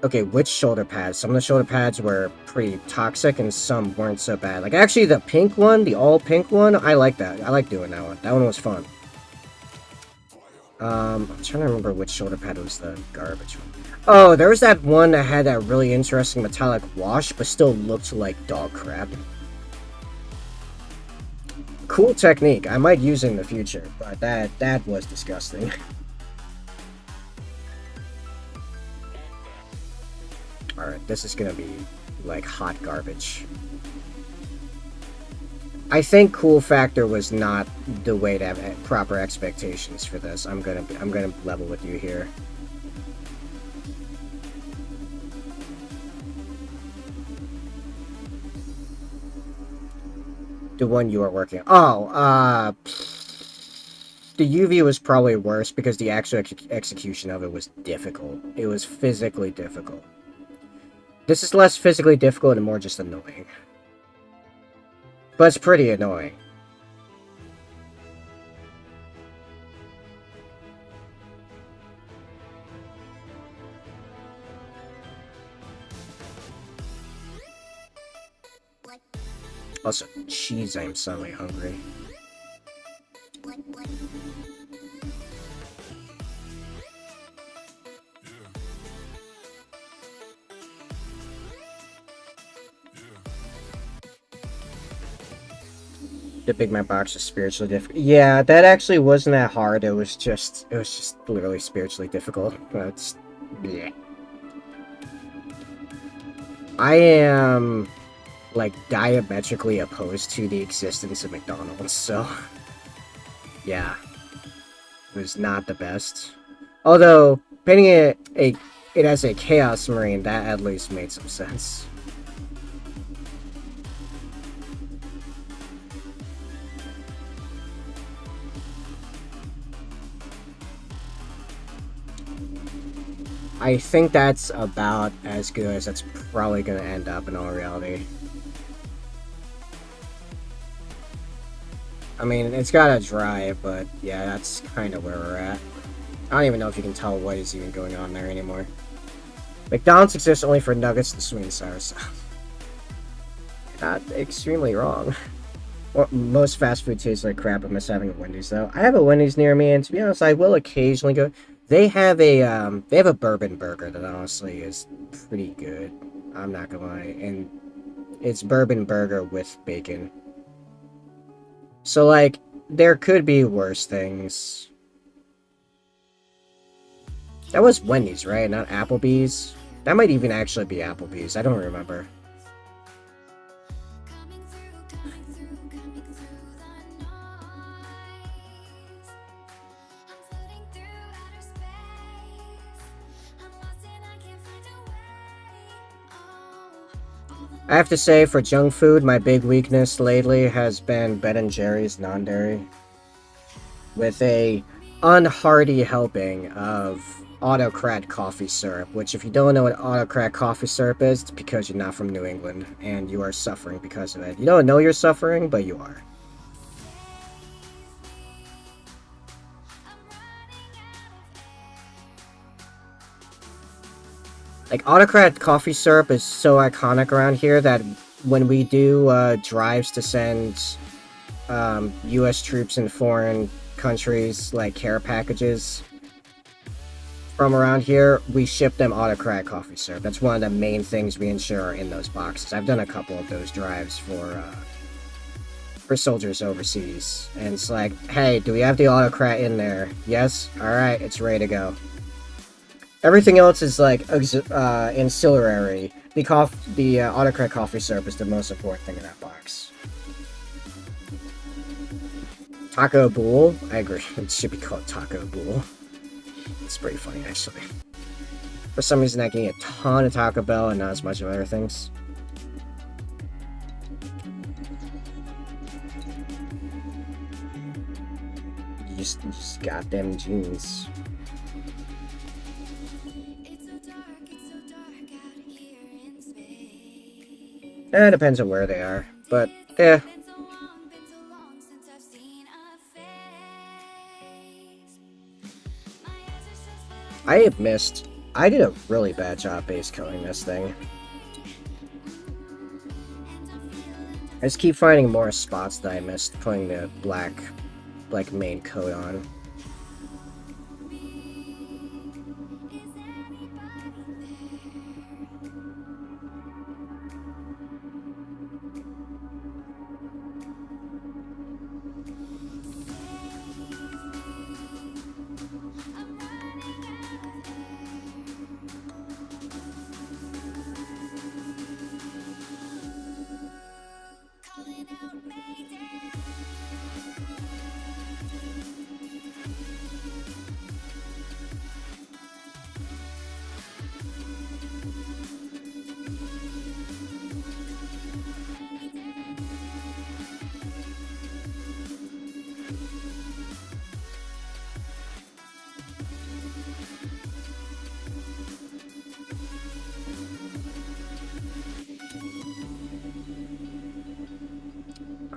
Okay, which shoulder pads? Some of the shoulder pads were pretty toxic and some weren't so bad. Like, actually, the pink one, the all-pink one, I like that. I like doing that one. That one was fun. I'm trying to remember which shoulder pad was the garbage one. Oh, there was that one that had that really interesting metallic wash, but still looked like dog crap. Cool technique. I might use it in the future, but that was disgusting. Alright, this is gonna be like hot garbage. I think cool factor was not the way to have proper expectations for this. I'm gonna level with you here. The one you are working. Oh, the UV was probably worse because the actual execution of it was difficult. It was physically difficult. This is less physically difficult and more just annoying. But it's pretty annoying. Also, jeez, I am suddenly hungry. The Big Mac box is spiritually difficult. Yeah, that actually wasn't that hard. It was just literally spiritually difficult. That's yeah. I am like diametrically opposed to the existence of McDonald's, so yeah, it was not the best. Although painting it as a Chaos Marine, that at least made some sense. I think that's about as good as that's probably going to end up in all reality. I mean, it's got to dry, but yeah, that's kind of where we're at. I don't even know if you can tell what is even going on there anymore. McDonald's exists only for nuggets and sweet and sour sauce. Not extremely wrong. Well, most fast food tastes like crap. I miss having a Wendy's though. I have a Wendy's near me, and to be honest, I will occasionally go. They have a bourbon burger that honestly is pretty good. I'm not gonna lie, and it's bourbon burger with bacon. So like, there could be worse things. That was Wendy's, right? Not Applebee's. That might even actually be Applebee's. I don't remember. I have to say, for junk food, my big weakness lately has been Ben & Jerry's non-dairy. With a unhearty helping of autocrat coffee syrup, which if you don't know what autocrat coffee syrup is, it's because you're not from New England, and you are suffering because of it. You don't know you're suffering, but you are. Like, autocrat coffee syrup is so iconic around here that when we do drives to send U.S. troops in foreign countries, like care packages from around here, we ship them autocrat coffee syrup. That's one of the main things we ensure are in those boxes. I've done a couple of those drives for soldiers overseas, and it's like, hey, do we have the autocrat in there? Yes? Alright, it's ready to go. Everything else is like ancillary. The autocrat coffee syrup is the most important thing in that box. Taco Bowl? I agree. It should be called Taco Bowl. It's pretty funny, actually. For some reason, I can eat a ton of Taco Bell and not as much of other things. You just got them jeans. It depends on where they are, but yeah. I have missed. I did a really bad job base coating this thing. I just keep finding more spots that I missed putting the black, like, main coat on. Calling out Mayday.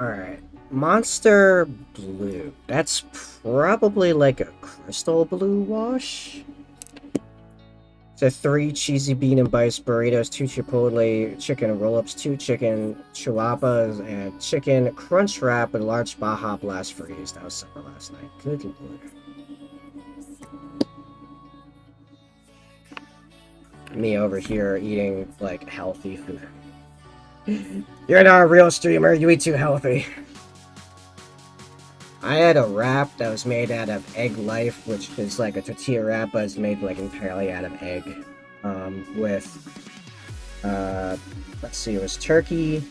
Alright. Monster Blue. That's probably like a crystal blue wash. So 3 cheesy bean and bice burritos, 2 chipotle chicken roll-ups, 2 chicken chulapas, and chicken crunch wrap with a large Baja Blast freeze. That was supper last night. Good lord. Me over here eating, like, healthy food. You're not a real streamer, you eat too healthy. I had a wrap that was made out of Egg Life, which is like a tortilla wrap, but it's made like entirely out of egg. With, let's see, it was turkey.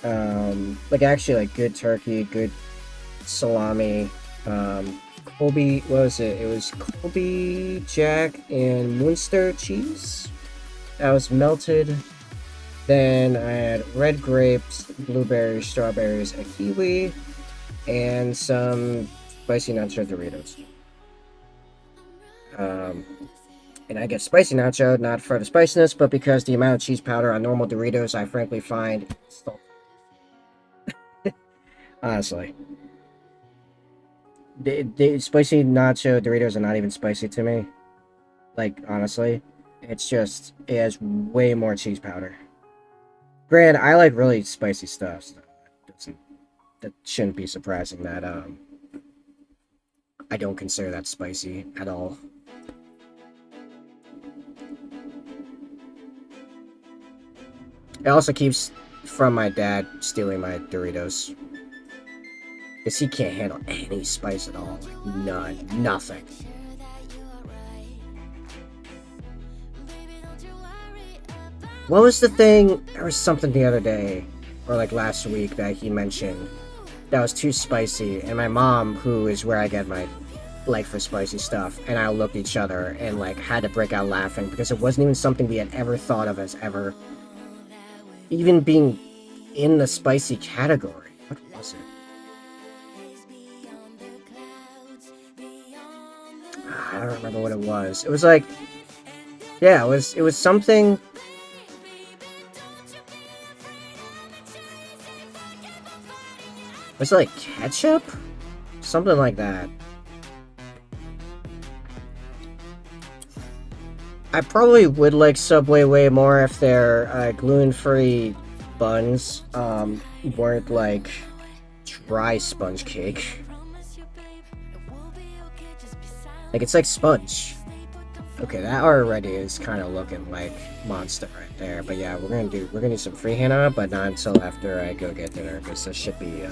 Like actually like good turkey, good salami. Colby, what was it? It was Colby, Jack, and Munster cheese. That was melted. Then I had red grapes, blueberries, strawberries, a kiwi, and some spicy nacho Doritos. And I get spicy nacho, not for the spiciness, but because the amount of cheese powder on normal Doritos, I frankly find salty. Honestly. The spicy nacho Doritos are not even spicy to me. Like, honestly. It's just, it has way more cheese powder. Granted, I like really spicy stuff, so that shouldn't be surprising that, I don't consider that spicy at all. It also keeps from my dad stealing my Doritos. Because he can't handle any spice at all. Like, none. Nothing. What was the thing? There was something the other day, or like last week, that he mentioned that was too spicy. And my mom, who is where I get my like for spicy stuff, and I looked at each other and like had to break out laughing because it wasn't even something we had ever thought of as ever even being in the spicy category. What was it? I don't remember what it was. It was like, yeah, it was something. Was it like ketchup? Something like that. I probably would like Subway way more if their gluten-free buns weren't like dry sponge cake. Like, it's like sponge. Okay, that already is kind of looking like Monster right there. But yeah, we're gonna do some freehand on it, but not until after I go get dinner, because this should be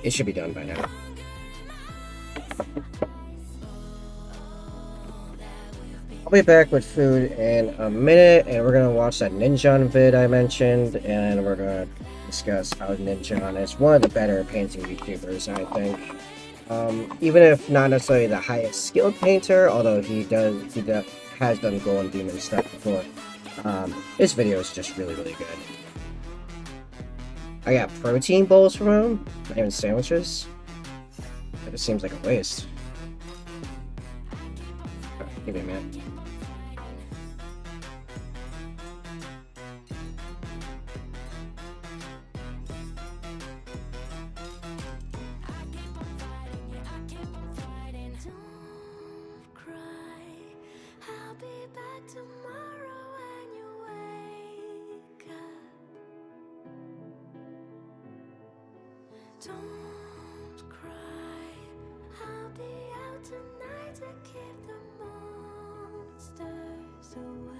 it should be done by now. I'll be back with food in a minute, and we're gonna watch that Ninjon vid I mentioned, and we're gonna discuss how Ninjon is one of the better painting YouTubers, I think. Even if not necessarily the highest skilled painter, although he has done Golden Demon stuff before. His video is just really, really good. I got protein bowls from him, not even sandwiches. That just seems like a waste. Give me a minute. Don't cry, I'll be out tonight to keep the monsters away.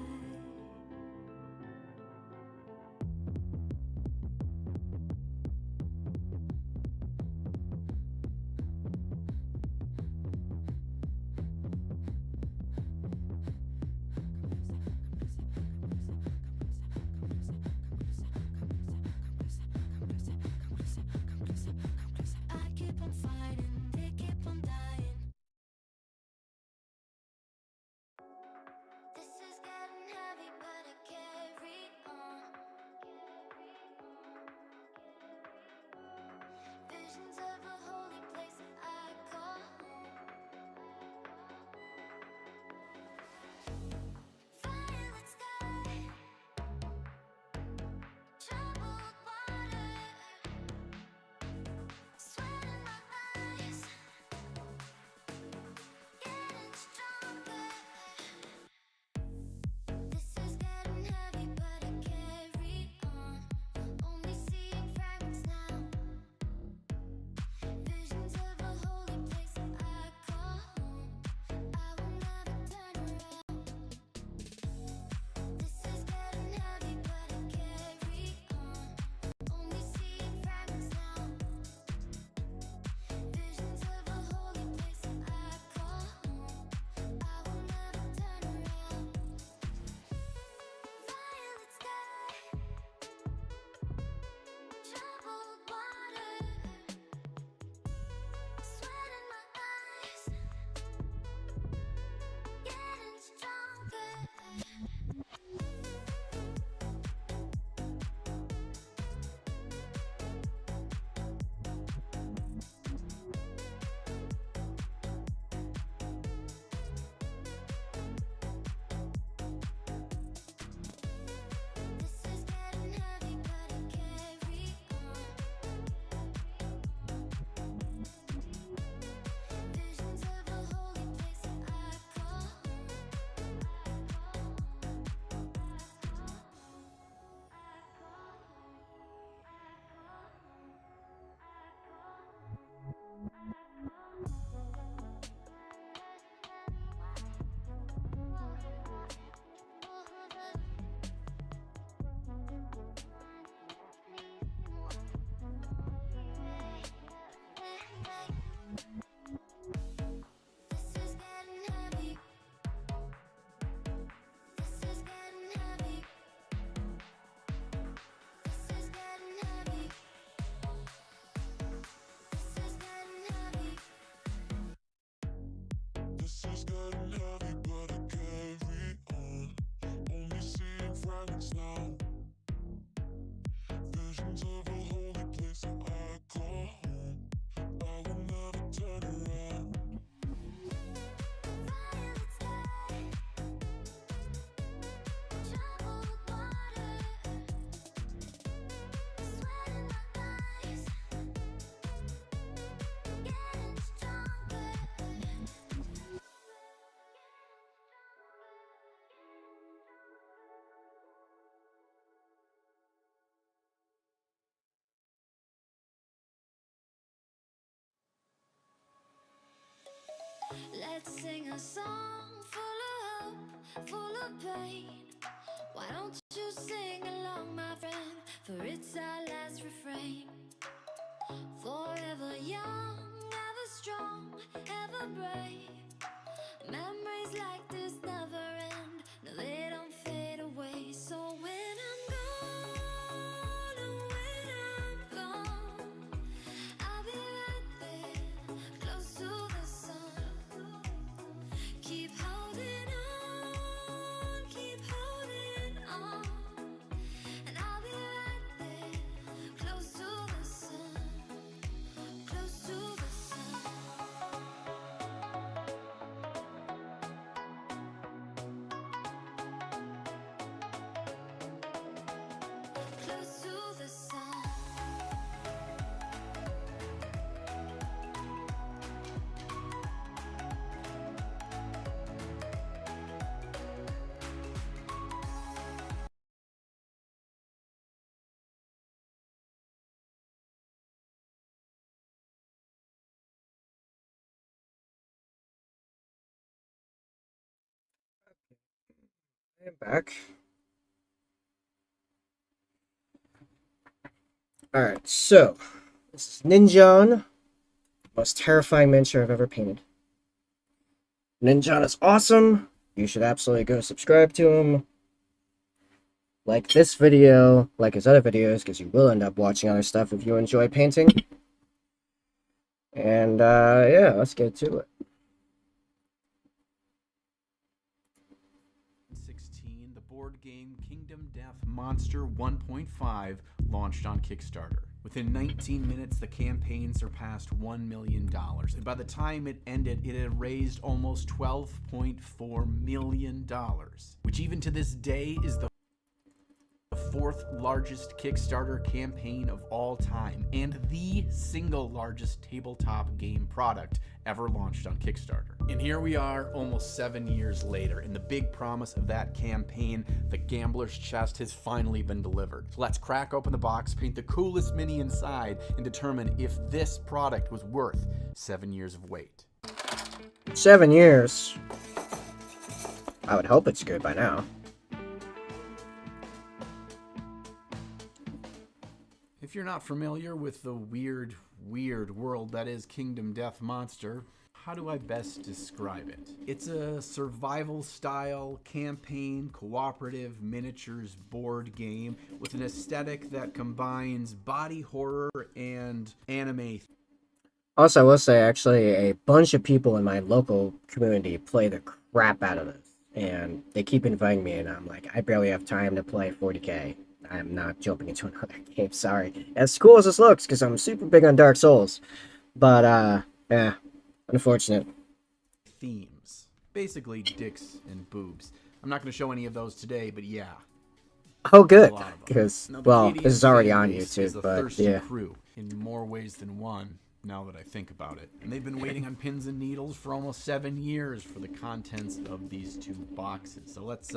Let's sing a song full of hope, full of pain. Why don't you sing along, my friend? For it's our last refrain. Forever young, ever strong, ever brave. Memories like this never end. No, they don't fade away. So when I'm gone, oh, when I'm gone, I'll be right there, close to the sun. Keep holding on, keep holding on. And I'll be right there, close to the sun, close to the sun. Close to the sun. I'm back. Alright, so this is Ninjon, most terrifying miniature I've ever painted. Ninjon is awesome. You should absolutely go subscribe to him. Like this video, like his other videos, because you will end up watching other stuff if you enjoy painting. And yeah, let's get to it. 2016, the board game Kingdom Death Monster 1.5 launched on Kickstarter. Within 19 minutes, the campaign surpassed $1 million, and by the time it ended, it had raised almost $12.4 million, which even to this day is the fourth largest Kickstarter campaign of all time, and the single largest tabletop game product ever launched on Kickstarter. And here we are almost 7 years later, and the big promise of that campaign, the Gambler's Chest, has finally been delivered. So let's crack open the box, paint the coolest mini inside, and determine if this product was worth 7 years of wait. 7 years. I would hope it's good by now. If you're not familiar with the weird world that is Kingdom Death Monster, how do I best describe it? It's a survival-style, campaign, cooperative, miniatures board game with an aesthetic that combines body horror and anime. Also, I will say, actually, a bunch of people in my local community play the crap out of this. And they keep inviting me, and I'm like, I barely have time to play 40k. I'm not jumping into another game, sorry. As cool as this looks, because I'm super big on Dark Souls. But, yeah, unfortunate. Themes. Basically, dicks and boobs. I'm not going to show any of those today, but yeah. Oh, good, A lot of them. because, Now, the well, KDM this is already fan on base is YouTube, a but, thirsty yeah. crew in more ways than one, now that I think about it. And they've been waiting on pins and needles for almost 7 years for the contents of these 2 boxes. So let's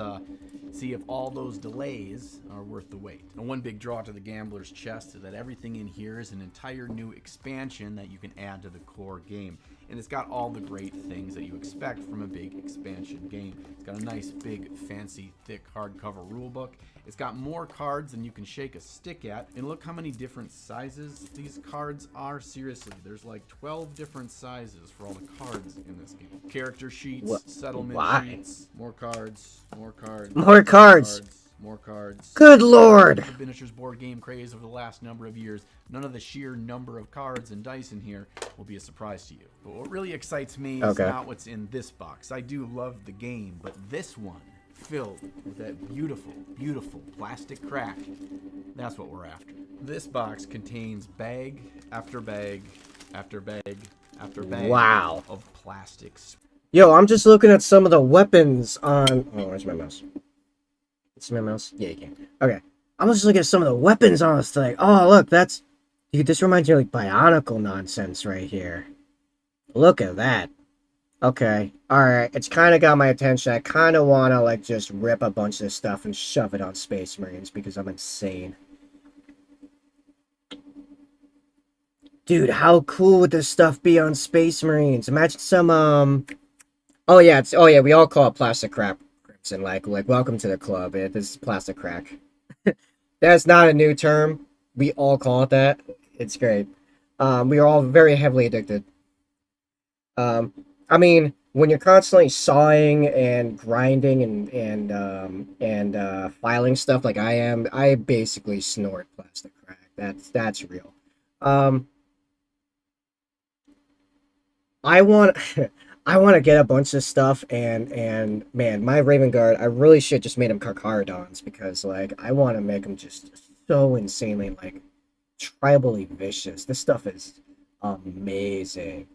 see if all those delays are worth the wait. And one big draw to the Gambler's Chest is that everything in here is an entire new expansion that you can add to the core game. And it's got all the great things that you expect from a big expansion game. It's got a nice, big, fancy, thick hardcover rulebook. It's got more cards than you can shake a stick at. And look how many different sizes these cards are. Seriously, there's like 12 different sizes for all the cards in this game. Character sheets, settlement Why? sheets, more cards, more cards. More cards! more cards. Good lord! The Finishers board game craze over the last number of years, none of the sheer number of cards and dice in here will be a surprise to you. But what really excites me is not what's in this box. I do love the game, but this one, filled with that beautiful, beautiful plastic crack, that's what we're after. This box contains bag after bag after bag after bag of plastics. Yo, I'm just looking at some of the weapons on... Oh, where's my mouse? See my mouse? Yeah, you can. Okay. I'm just looking at some of the weapons on this thing. Oh, look, that's... Dude, this reminds me of, like, Bionicle nonsense right here. Look at that. Okay. Alright, it's kind of got my attention. I kind of want to, like, just rip a bunch of this stuff and shove it on Space Marines because I'm insane. Dude, how cool would this stuff be on Space Marines? Imagine some, Oh yeah, we all call it plastic crap, Crimson. Like welcome to the club. This is plastic crack. That's not a new term. We all call it that. It's great. We are all very heavily addicted. I mean, when you're constantly sawing and grinding and filing stuff like I am, I basically snort plastic crack. That's real. I want to get a bunch of stuff and man, my Raven Guard, I really should just made them Carcharodons because like I want to make them just so insanely like tribally vicious. This stuff is amazing.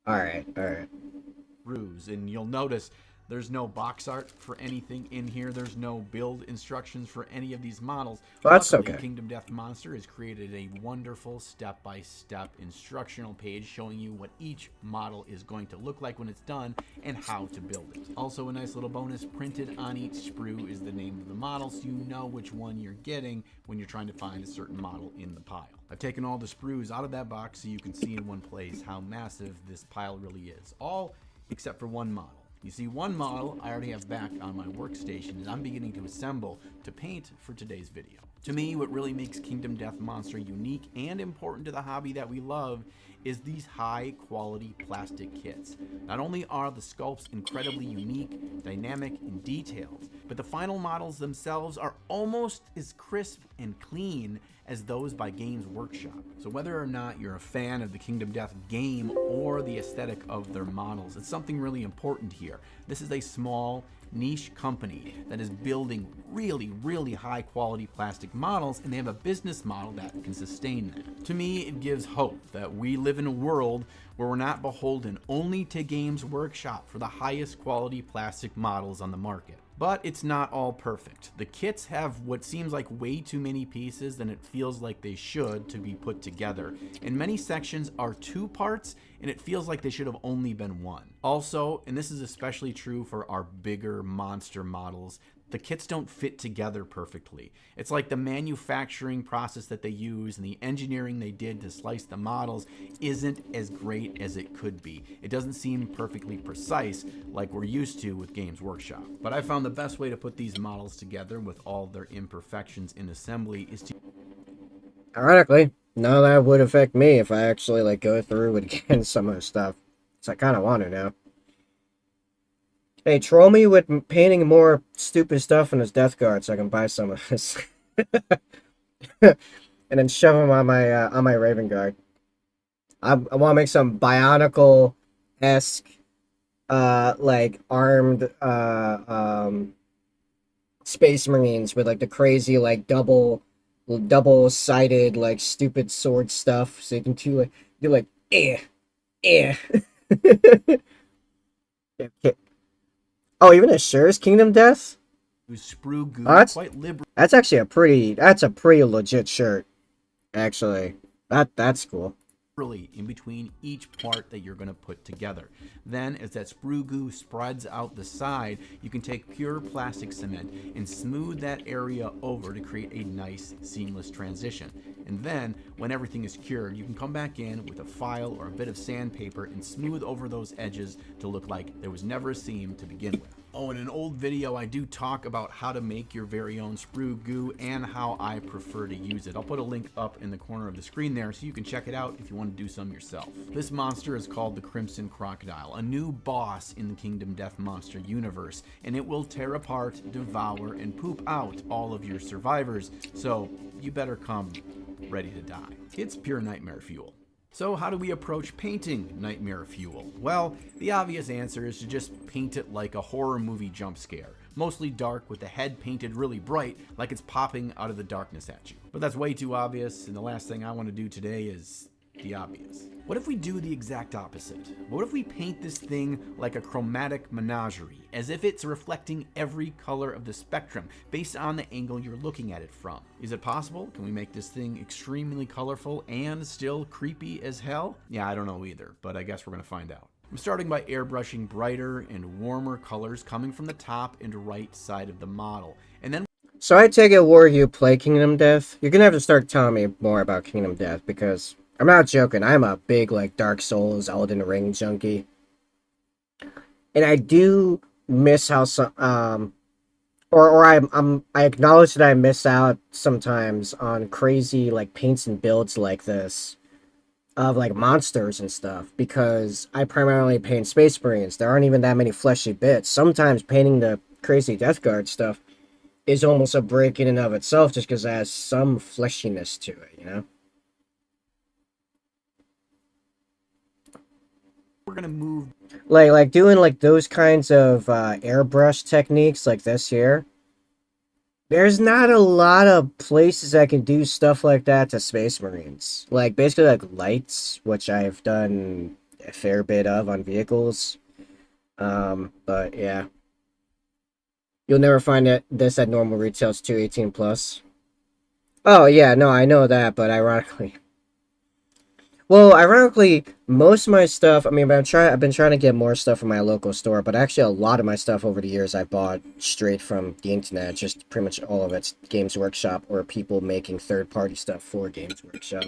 All right. And you'll notice there's no box art for anything in here. There's no build instructions for any of these models. Well, that's Luckily, okay. Kingdom Death Monster has created a wonderful step-by-step instructional page showing you what each model is going to look like when it's done and how to build it. Also, a nice little bonus, printed on each sprue is the name of the model, so you know which one you're getting when you're trying to find a certain model in the pile. I've taken all the sprues out of that box so you can see in one place how massive this pile really is. All except for one model. You see, one model I already have back on my workstation and I'm beginning to assemble to paint for today's video. To me, what really makes Kingdom Death Monster unique and important to the hobby that we love is these high quality plastic kits. Not only are the sculpts incredibly unique, dynamic, and detailed, but the final models themselves are almost as crisp and clean as those by Games Workshop. So whether or not you're a fan of the Kingdom Death game or the aesthetic of their models, it's something really important here. This is a small, niche company that is building really high quality plastic models, and they have a business model that can sustain that. To me, it gives hope that we live in a world where we're not beholden only to Games Workshop for the highest quality plastic models on the market. But it's not all perfect. The kits have what seems like way too many pieces than it feels like they should to be put together. And many sections are 2 parts, and it feels like they should have only been 1. Also, and this is especially true for our bigger monster models, the kits don't fit together perfectly. It's like the manufacturing process that they use and the engineering they did to slice the models isn't as great as it could be. It doesn't seem perfectly precise like we're used to with Games Workshop. But I found the best way to put these models together with all their imperfections in assembly is to... Ironically, none of that would affect me if I actually like go through again some of the stuff. So I kind of want to now. Hey, troll me with painting more stupid stuff in his Death Guard so I can buy some of this. And then shove them on my Raven Guard. I want to make some Bionicle-esque, like, armed, Space Marines with, like, the crazy, like, double-sided, like, stupid sword stuff. So you can do, like, Okay. Oh, even Assure's Kingdom Death? Sprue goo quite that's actually a pretty legit shirt. Actually. That's cool. in between each part that you're going to put together. Then, as that sprue goo spreads out the side, you can take pure plastic cement and smooth that area over to create a nice, seamless transition. And then, when everything is cured, you can come back in with a file or a bit of sandpaper and smooth over those edges to look like there was never a seam to begin with. Oh, in an old video, I do talk about how to make your very own sprue goo and how I prefer to use it. I'll put a link up in the corner of the screen there so you can check it out if you want to do some yourself. This monster is called the Crimson Crocodile, a new boss in the Kingdom Death Monster universe, and it will tear apart, devour, and poop out all of your survivors, so you better come ready to die. It's pure nightmare fuel. So how do we approach painting Nightmare Fuel? Well, the obvious answer is to just paint it like a horror movie jump scare. Mostly dark with the head painted really bright like it's popping out of the darkness at you. But that's way too obvious, and the last thing I want to do today is the obvious. What if we do the exact opposite? What if we paint this thing like a chromatic menagerie, as if it's reflecting every color of the spectrum based on the angle you're looking at it from? Is it possible? Can we make this thing extremely colorful and still creepy as hell? Yeah, I don't know either, but I guess we're gonna find out. I'm starting by airbrushing brighter and warmer colors coming from the top and right side of the model, and then So I take it, War, you play Kingdom Death? You're gonna have to start telling me more about Kingdom Death, because I'm not joking. I'm a big, like, Dark Souls, Elden Ring junkie. And I do miss how some, I acknowledge that I miss out sometimes on crazy, like, paints and builds like this of, like, monsters and stuff, because I primarily paint Space Marines. There aren't even that many fleshy bits. Sometimes painting the crazy Death Guard stuff is almost a break in and of itself, just because it has some fleshiness to it, you know? we're gonna move Like doing like those kinds of airbrush techniques like this here. There's not a lot of places I can do stuff like that to Space Marines. Like basically like lights, which I've done a fair bit of on vehicles. But yeah. You'll never find this at normal retails 218 plus. Oh yeah, no, I know that, but ironically. Well, ironically, most of my stuff, I mean, I've been trying to get more stuff from my local store, but actually a lot of my stuff over the years I bought straight from the internet, just pretty much all of it's Games Workshop or people making third-party stuff for Games Workshop.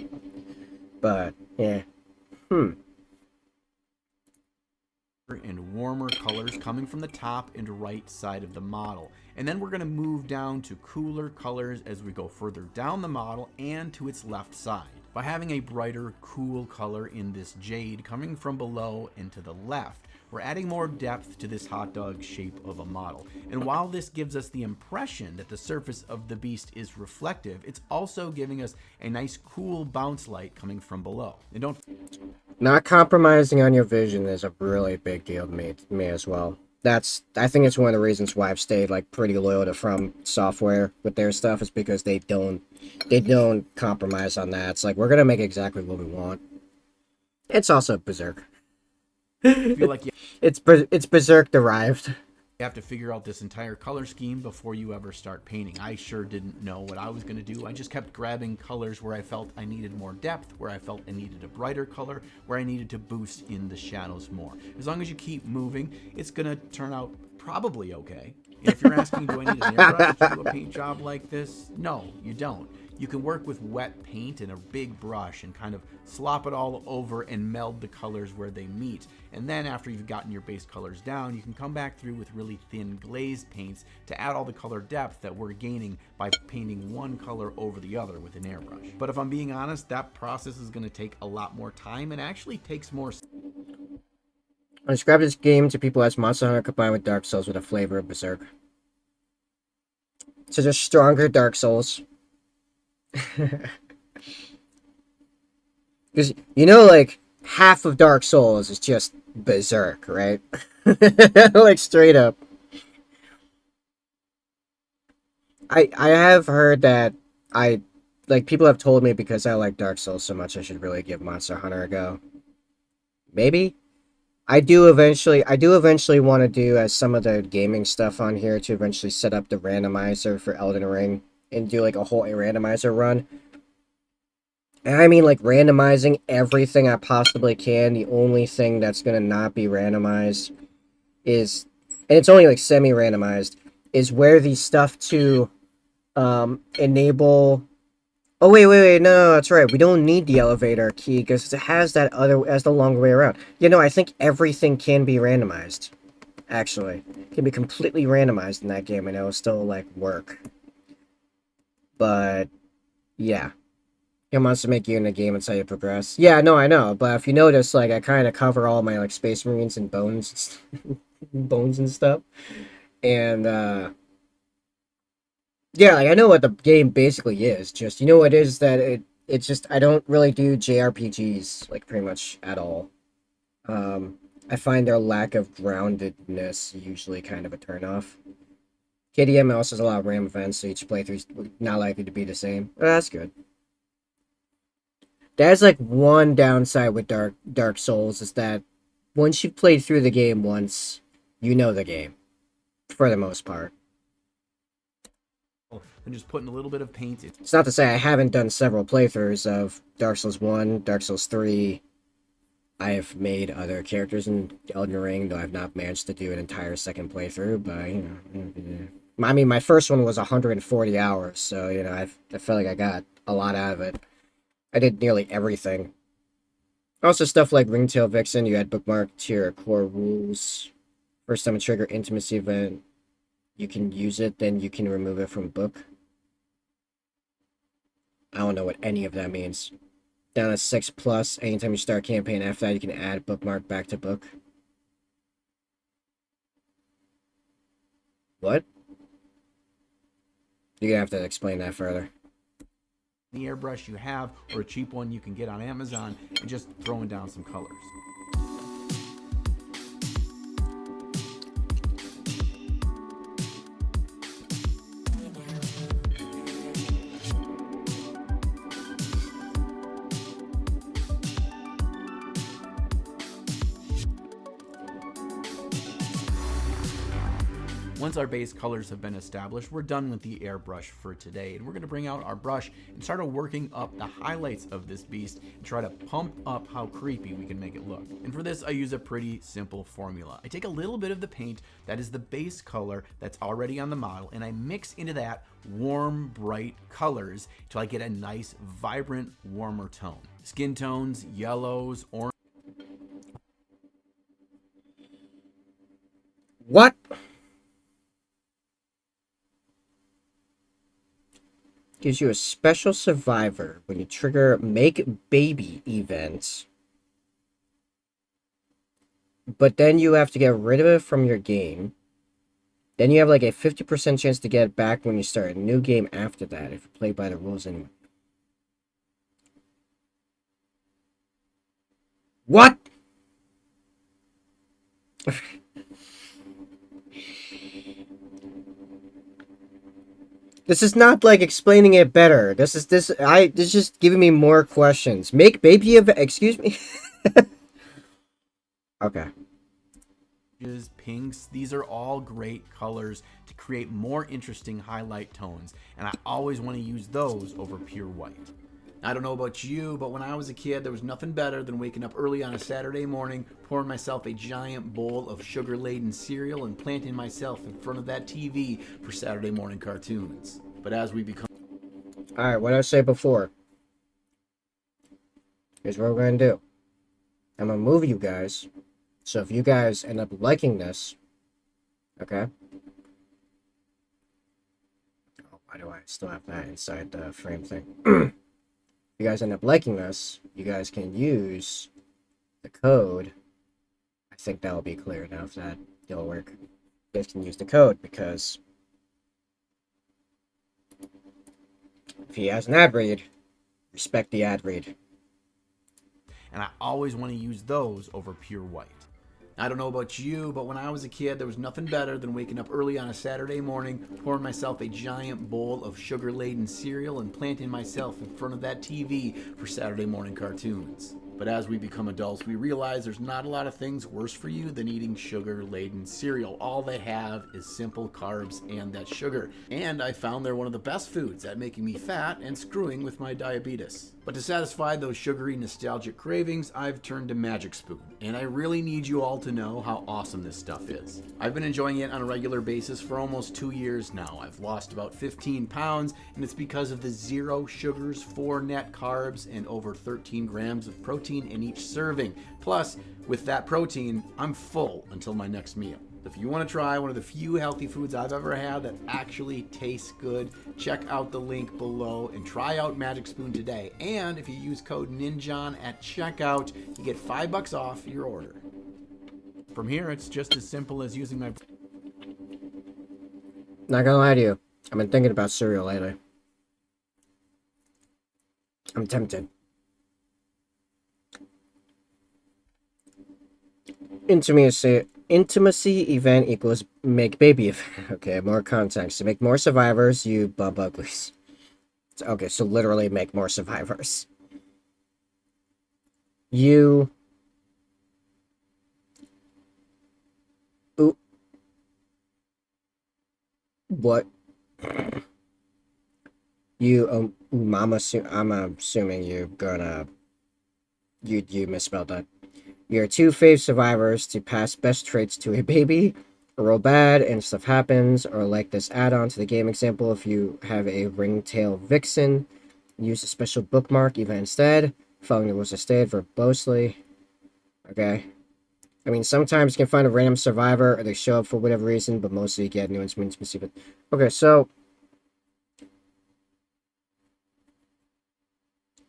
But, yeah. and warmer colors coming from the top and right side of the model. And then we're going to move down to cooler colors as we go further down the model and to its left side. By having a brighter, cool color in this jade coming from below and to the left, we're adding more depth to this hot dog shape of a model. And while this gives us the impression that the surface of the beast is reflective, it's also giving us a nice cool bounce light coming from below. And don't Not compromising on your vision is a really big deal to me as well. I think it's one of the reasons why I've stayed like pretty loyal to From Software with their stuff, is because they don't compromise on that. It's like, we're gonna make exactly what we want. It's also Berserk. feel like It's Berserk derived. you have to figure out this entire color scheme before you ever start painting. I sure didn't know what I was going to do. I just kept grabbing colors where I felt I needed more depth, where I felt I needed a brighter color, where I needed to boost in the shadows more. As long as you keep moving, it's going to turn out probably okay. And if you're asking, do I need an airbrush to do a paint job like this? No, you don't. You can work with wet paint and a big brush and kind of slop it all over and meld the colors where they meet. And then after you've gotten your base colors down, you can come back through with really thin glazed paints to add all the color depth that we're gaining by painting one color over the other with an airbrush. But if I'm being honest, that process is going to take a lot more time and actually takes more. I describe this game to people as Monster Hunter combined with Dark Souls with a flavor of Berserk. So just stronger Dark Souls. Because, you know, like, half of Dark Souls is just Berserk, right? Like, straight up. I have heard that people have told me because I like Dark Souls so much I should really give Monster Hunter a go. Maybe? I do eventually want to do, as some of the gaming stuff on here, to eventually set up the randomizer for Elden Ring and do like a whole randomizer run. And I mean like randomizing everything I possibly can. The only thing that's gonna not be randomized is, and it's only like semi-randomized, is where the stuff to enable. Oh wait, no, that's right. We don't need the elevator key because it has that other, as the longer way around. You know, I think everything can be randomized. actually. It can be completely randomized in that game and it'll still, like, work. But, yeah. It wants to make you in the game and how you progress. Yeah, no, I know. But if you notice, like, I kind of cover all my, like, Space Marines and bones, bones and stuff. And, yeah, like, I know what the game basically is. Just, you know what it is that it's just, I don't really do JRPGs, like, pretty much at all. I find their lack of groundedness usually kind of a turnoff. KDM also has a lot of RAM events, so each playthrough's not likely to be the same. Oh, that's good. That's like one downside with Dark Souls is that once you've played through the game once, you know the game. For the most part. And just putting a little bit of paint. It's not to say I haven't done several playthroughs of Dark Souls 1, Dark Souls 3. I have made other characters in Elden Ring, though I've not managed to do an entire second playthrough, but, you know. I mean, my first one was 140 hours, so, you know, I feel like I got a lot out of it. I did nearly everything. Also, stuff like Ringtail Vixen, you had bookmarked your core rules. First time a trigger intimacy event, you can use it, then you can remove it from book. I don't know what any of that means. Down at 6+, anytime you start a campaign after that, you can add bookmark back to book. What? You're gonna have to explain that further. The airbrush you have, or a cheap one you can get on Amazon, and just throwing down some colors. Once our base colors have been established, we're done with the airbrush for today, and we're going to bring out our brush and start working up the highlights of this beast and try to pump up how creepy we can make it look. And for this, I use a pretty simple formula. I take a little bit of the paint that is the base color that's already on the model, and I mix into that warm, bright colors until I get a nice, vibrant, warmer tone. Skin tones, yellows, orange. What? Gives you a special survivor when you trigger Make Baby events. But then you have to get rid of it from your game. Then you have like a 50% chance to get it back when you start a new game after that, if you play by the rules anyway. What? This is not like explaining it better. This is just giving me more questions. Make baby of excuse me. Okay. Pinks, these are all great colors to create more interesting highlight tones, and I always want to use those over pure white. I don't know about you, but when I was a kid, there was nothing better than waking up early on a Saturday morning, pouring myself a giant bowl of sugar-laden cereal, and planting myself in front of that TV for Saturday morning cartoons. But as we become... Alright, what did I say before? Here's what we're going to do. I'm going to move you guys. So if you guys end up liking this, okay? Oh, why do I still have that inside the frame thing? If you guys end up liking this, you guys can use the code. I think that will be clear enough that it'll work. You guys can use the code because if he has an ad read, respect the ad read. And I always want to use those over pure white. I don't know about you, but when I was a kid, there was nothing better than waking up early on a Saturday morning, pouring myself a giant bowl of sugar-laden cereal, and planting myself in front of that TV for Saturday morning cartoons. But as we become adults, we realize there's not a lot of things worse for you than eating sugar-laden cereal. All they have is simple carbs and that sugar. And I found they're one of the best foods at making me fat and screwing with my diabetes. But to satisfy those sugary, nostalgic cravings, I've turned to Magic Spoon. And I really need you all to know how awesome this stuff is. I've been enjoying it on a regular basis for almost 2 years now. I've lost about 15 pounds, and it's because of the 0 sugars, 4 net carbs, and over 13 grams of protein in each serving. Plus, with that protein, I'm full until my next meal. If you want to try one of the few healthy foods I've ever had that actually tastes good, check out the link below and try out Magic Spoon today. And if you use code NINJON at checkout, you get $5 off your order. From here, it's just as simple as using my... Not gonna lie to you, I've been thinking about cereal lately. I'm tempted. Intimacy event equals make baby event. Okay, more context. To make more survivors, you bump uglies. Okay, so literally make more survivors. You... Ooh. What? You, I'm assuming you're gonna... You misspelled that. Your 2 fave survivors to pass best traits to a baby, or roll bad and stuff happens, or like this add-on to the game example, if you have a ringtail vixen, use a special bookmark event instead, following the rules of stayed verbosely. Okay. I mean, sometimes you can find a random survivor, or they show up for whatever reason, but mostly you get new intimacy. But okay, so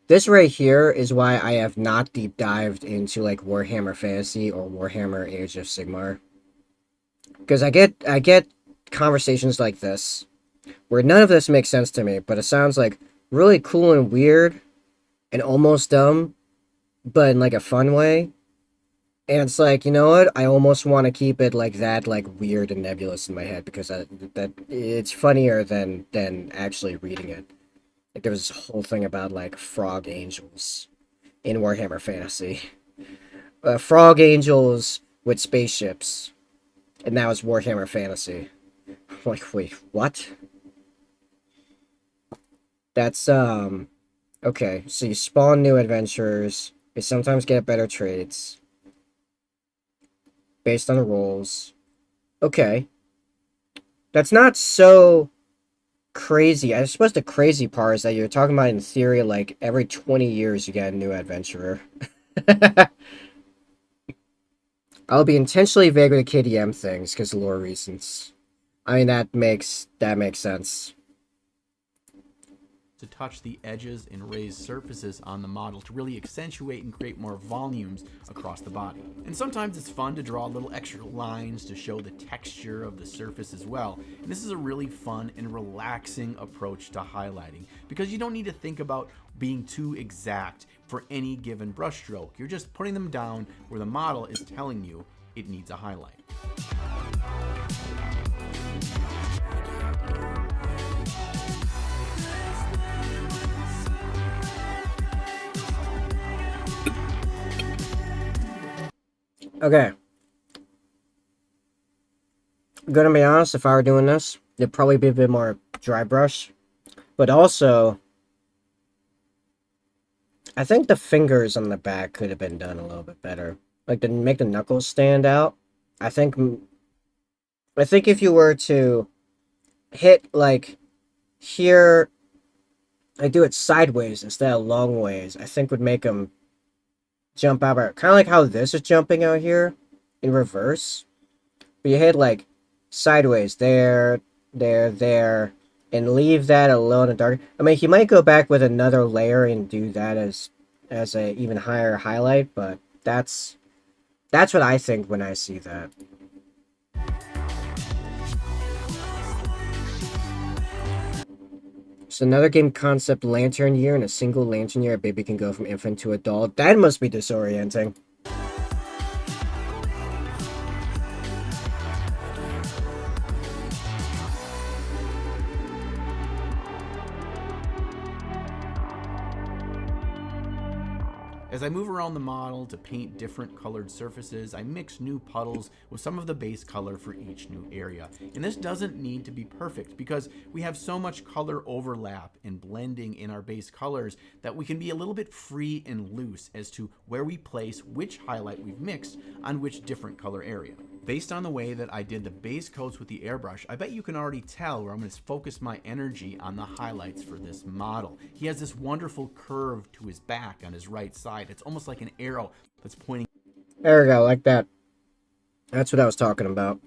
this right here is why I have not deep dived into like Warhammer Fantasy or Warhammer Age of Sigmar. Because I get conversations like this where none of this makes sense to me, but it sounds like really cool and weird and almost dumb, but in like a fun way. And it's like, you know what? I almost want to keep it like that, like weird and nebulous in my head, because that it's funnier than actually reading it. Like, there was this whole thing about, like, frog angels in Warhammer Fantasy. Frog angels with spaceships. And that was Warhammer Fantasy. I'm like, wait, what? That's, okay, so you spawn new adventurers. You sometimes get better traits. Based on the rolls. Okay. That's not so... crazy. I suppose the crazy part is that you're talking about, in theory, like every 20 years you get a new adventurer. I'll be intentionally vague with the KDM things because of lore reasons. I mean, that makes sense. To touch the edges and raise surfaces on the model to really accentuate and create more volumes across the body. And sometimes it's fun to draw little extra lines to show the texture of the surface as well. And this is a really fun and relaxing approach to highlighting, because you don't need to think about being too exact for any given brushstroke. You're just putting them down where the model is telling you it needs a highlight. Okay. I'm gonna be honest, if I were doing this, it'd probably be a bit more dry brush. But also, I think the fingers on the back could have been done a little bit better. Like, to make the knuckles stand out. I think if you were to hit, like, here, I do it sideways instead of long ways, I think would make them jump out. Kind of like how this is jumping out here in reverse. But you hit, like, sideways, there, and leave that alone in dark. I mean, he might go back with another layer and do that as a even higher highlight, but that's what I think when I see that. So another game concept, lantern year. In a single lantern year, a baby can go from infant to adult. That must be disorienting. As I move around the model to paint different colored surfaces, I mix new puddles with some of the base color for each new area. And this doesn't need to be perfect because we have so much color overlap and blending in our base colors that we can be a little bit free and loose as to where we place which highlight we've mixed on which different color area. Based on the way that I did the base coats with the airbrush, I bet you can already tell where I'm going to focus my energy on the highlights for this model. He has this wonderful curve to his back on his right side. It's almost like an arrow that's pointing. There we go, like that. That's what I was talking about.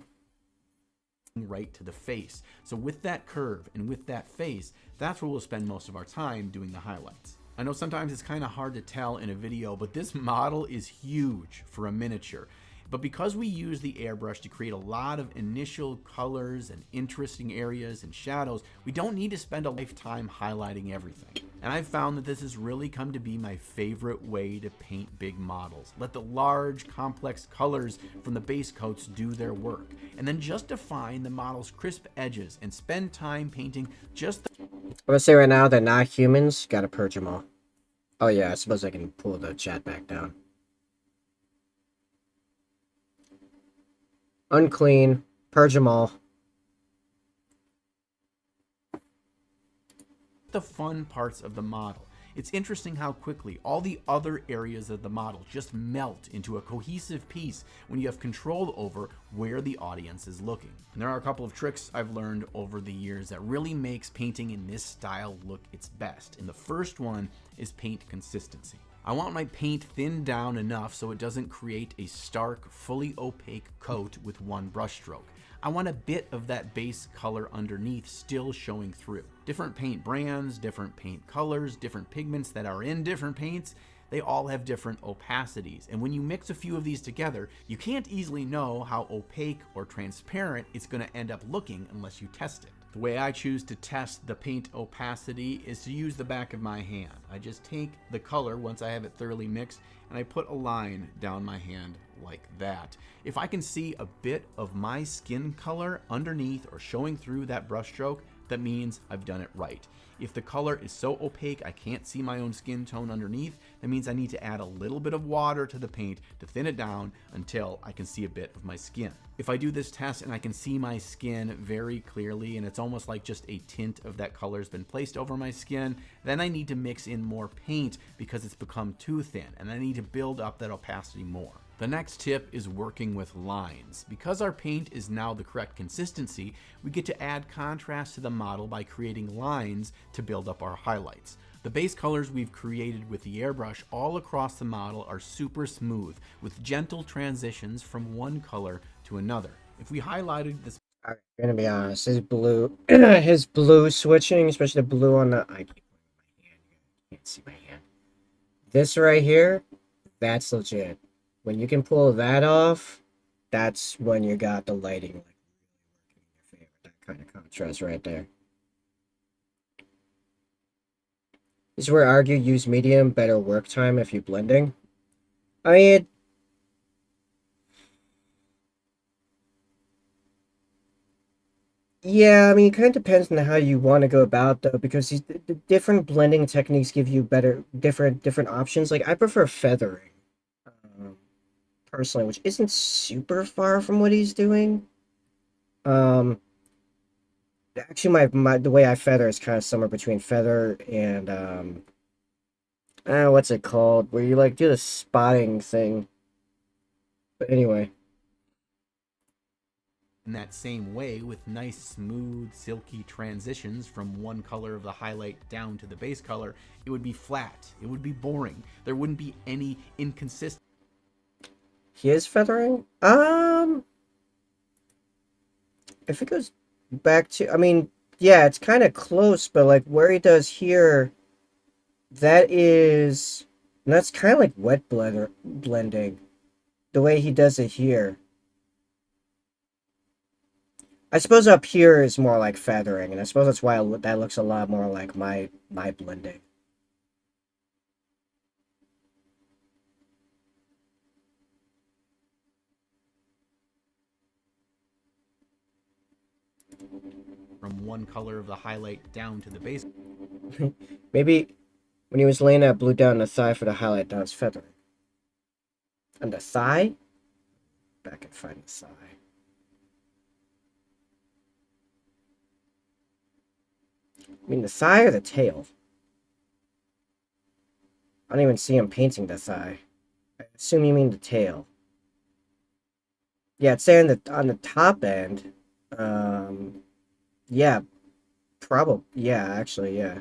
right to the face. So with that curve and with that face, that's where we'll spend most of our time doing the highlights. I know sometimes it's kind of hard to tell in a video, but this model is huge for a miniature. But because we use the airbrush to create a lot of initial colors and interesting areas and shadows, we don't need to spend a lifetime highlighting everything. And I've found that this has really come to be my favorite way to paint big models. Let the large, complex colors from the base coats do their work, and then just define the model's crisp edges and spend time painting just the... I'm gonna say right now, they're not humans. Gotta purge them all. Oh yeah, I suppose I can pull the chat back down. Unclean. Purge them all. the fun parts of the model. It's interesting how quickly all the other areas of the model just melt into a cohesive piece when you have control over where the audience is looking. And there are a couple of tricks I've learned over the years that really makes painting in this style look its best. And the first one is paint consistency. I want my paint thinned down enough so it doesn't create a stark, fully opaque coat with one brushstroke. I want a bit of that base color underneath still showing through. Different paint brands, different paint colors, different pigments that are in different paints, they all have different opacities. And when you mix a few of these together, you can't easily know how opaque or transparent it's going to end up looking unless you test it. The way I choose to test the paint opacity is to use the back of my hand. I just take the color once I have it thoroughly mixed and I put a line down my hand like that. If I can see a bit of my skin color underneath or showing through that brush stroke, that means I've done it right. If the color is so opaque I can't see my own skin tone underneath, that means I need to add a little bit of water to the paint to thin it down until I can see a bit of my skin. If I do this test and I can see my skin very clearly and it's almost like just a tint of that color has been placed over my skin, then I need to mix in more paint because it's become too thin and I need to build up that opacity more. The next tip is working with lines. Because our paint is now the correct consistency, we get to add contrast to the model by creating lines to build up our highlights. The base colors we've created with the airbrush all across the model are super smooth, with gentle transitions from one color to another. If we highlighted this... I'm gonna be honest, his blue, his blue switching, especially the blue on the... I keep my hand, you can't see my hand. This right here, that's legit. When you can pull that off, that's when you got the lighting like working in your favor. That kind of contrast right there. This is where I argue use medium, better work time if you're blending. I mean, yeah, I mean, it kind of depends on how you want to go about though, because the different blending techniques give you better, different options. Like I prefer feathering. Personally, which isn't super far from what he's doing. Actually, the way I feather is kind of somewhere between feather and what's it called? Where you like do the spotting thing. But anyway, in that same way, with nice, smooth, silky transitions from one color of the highlight down to the base color, it would be flat. It would be boring. There wouldn't be any inconsistency. he is feathering. If it goes back to, I mean, yeah, it's kind of close, but like where he does here, that's kind of like wet blending. The way he does it here. I suppose up here is more like feathering, and I suppose that's why that looks a lot more like my blending. From one color of the highlight down to the base. Maybe when he was laying that blue down the thigh for the highlight, that was feathering. On the thigh? Back and find the thigh. I mean the thigh or the tail? I don't even see him painting the thigh. I assume you mean the tail. Yeah, it's saying that on the top end. Yeah, probably. Yeah, actually, yeah.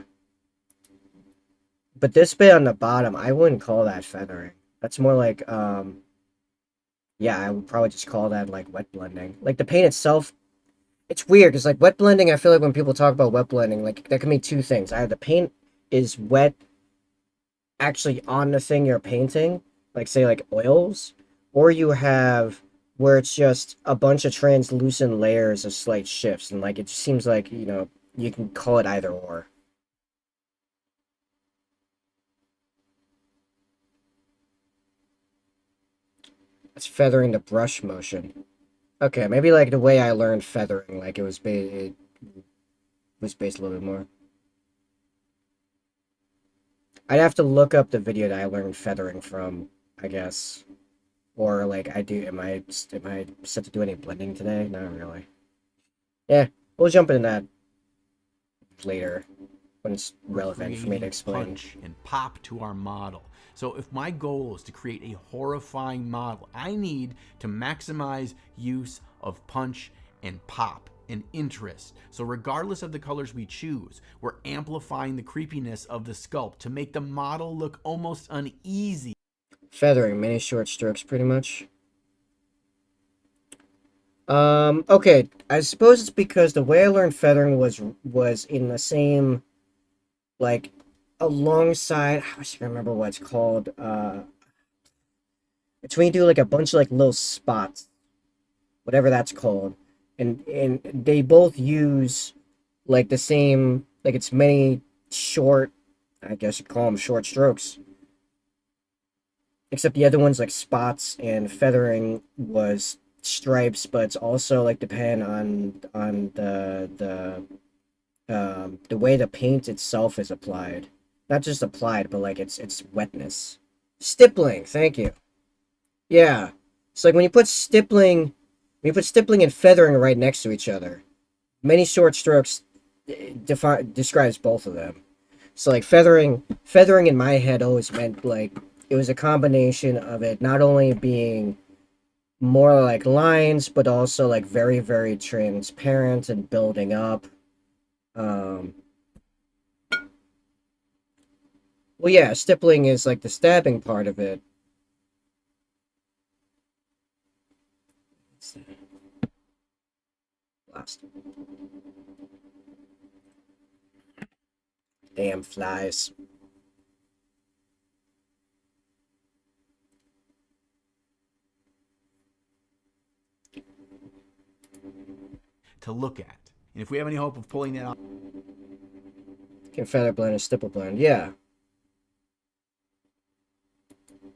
But this bit on the bottom, I wouldn't call that feathering. That's more like, yeah, I would probably just call that like wet blending. Like the paint itself, It's weird because like wet blending, I feel like when people talk about wet blending, like that can mean two things. Either the paint is wet actually on the thing you're painting, like say like oils, or you have where it's just a bunch of translucent layers of slight shifts, and like it just seems like, you know, you can call it either or. It's feathering the brush motion. Okay, maybe like the way I learned feathering, like it was based a little bit more. I'd have to look up the video that I learned feathering from, I guess. Or like I do, am I set to do any blending today? Not really. Yeah, we'll jump into that later when it's relevant for me to Creating explain. punch and pop to our model. So if my goal is to create a horrifying model, I need to maximize use of punch and pop and interest. So regardless of the colors we choose, we're amplifying the creepiness of the sculpt to make the model look almost uneasy. Feathering, many short strokes, pretty much. Okay, I suppose it's because the way I learned feathering was in the same, like, alongside, I wish I could remember what it's called, it's when you do, like, a bunch of, like, little spots, whatever that's called, and they both use, like, the same, like, it's many short, I guess you call them short strokes. Except the other one's like spots, and feathering was stripes, but it's also like depend on the way the paint itself is applied. Not just applied, but like its wetness. Stippling, thank you. Yeah. It's like when you put stippling and feathering right next to each other. Many short strokes describes both of them. So like feathering in my head always meant like it was a combination of it not only being more like lines, but also like very, very transparent and building up. Um, well, yeah, stippling is like the stabbing part of it. Last. Damn flies. To look at. And if we have any hope of pulling that off, Can feather blend and stipple blend, yeah.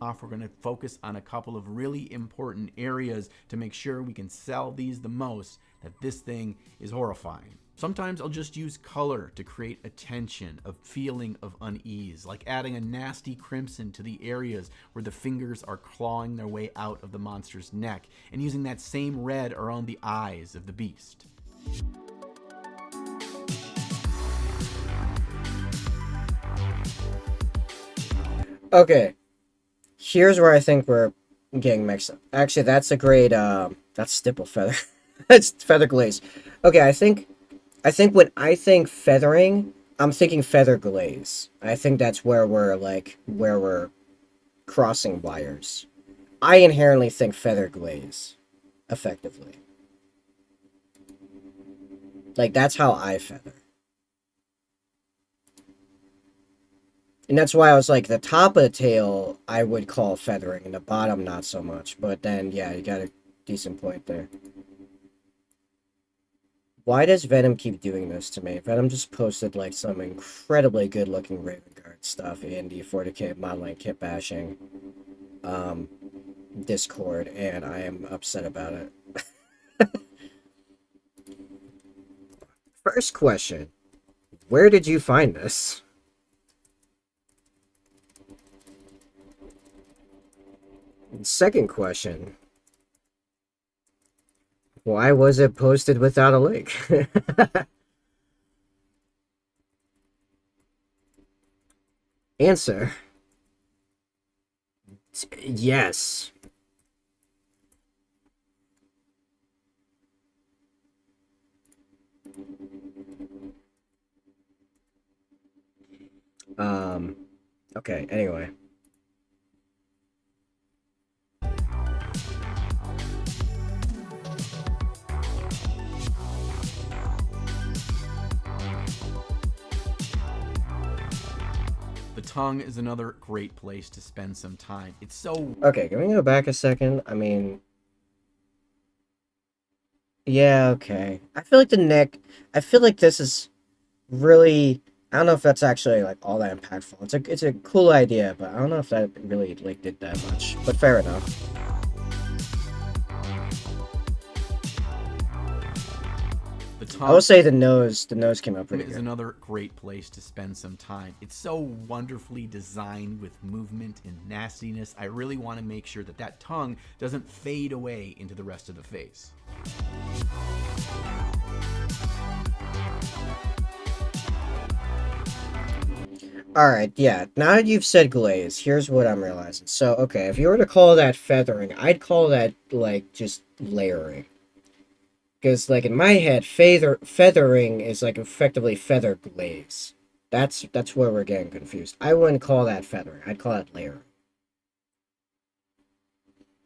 we're going to focus on a couple of really important areas to make sure we can sell these the most, that this thing is horrifying. Sometimes I'll just use color to create a tension, a feeling of unease, like adding a nasty crimson to the areas where the fingers are clawing their way out of the monster's neck, and using that same red around the eyes of the beast. Okay. Here's where I think we're getting mixed up. Actually, that's a great that's stipple feather. That's feather glaze. Okay, I think when I think feathering, I'm thinking feather glaze. I think that's where we're crossing wires. I inherently think feather glaze, effectively. Like that's how I feather. And that's why I was like, the top of the tail, I would call feathering, and the bottom, not so much. But then, yeah, you got a decent point there. Why does Venom keep doing this to me? Venom just posted, like, some incredibly good-looking Raven Guard stuff in the 40k modeling kit bashing Discord, and I am upset about it. First question, where did you find this? Second question, why was it posted without a link? Answer, yes. Okay, anyway. The tongue is another great place to spend some time. It's so... Okay, can we go back a second? I mean... Yeah, okay. I feel like the neck... I feel like this is really... I don't know if that's actually, like, all that impactful. It's a cool idea, but I don't know if that really, like, did that much. But fair enough. The tongue... I will say the nose came out pretty is good. another great place to spend some time. It's so wonderfully designed with movement and nastiness. I really want to make sure that that tongue doesn't fade away into the rest of the face. Alright, yeah. Now that you've said glaze, here's what I'm realizing. So, okay, if you were to call that feathering, I'd call that, like, just layering. Because, like, in my head, feathering is, like, effectively feather glaze. That's where we're getting confused. I wouldn't call that feathering. I'd call it layering.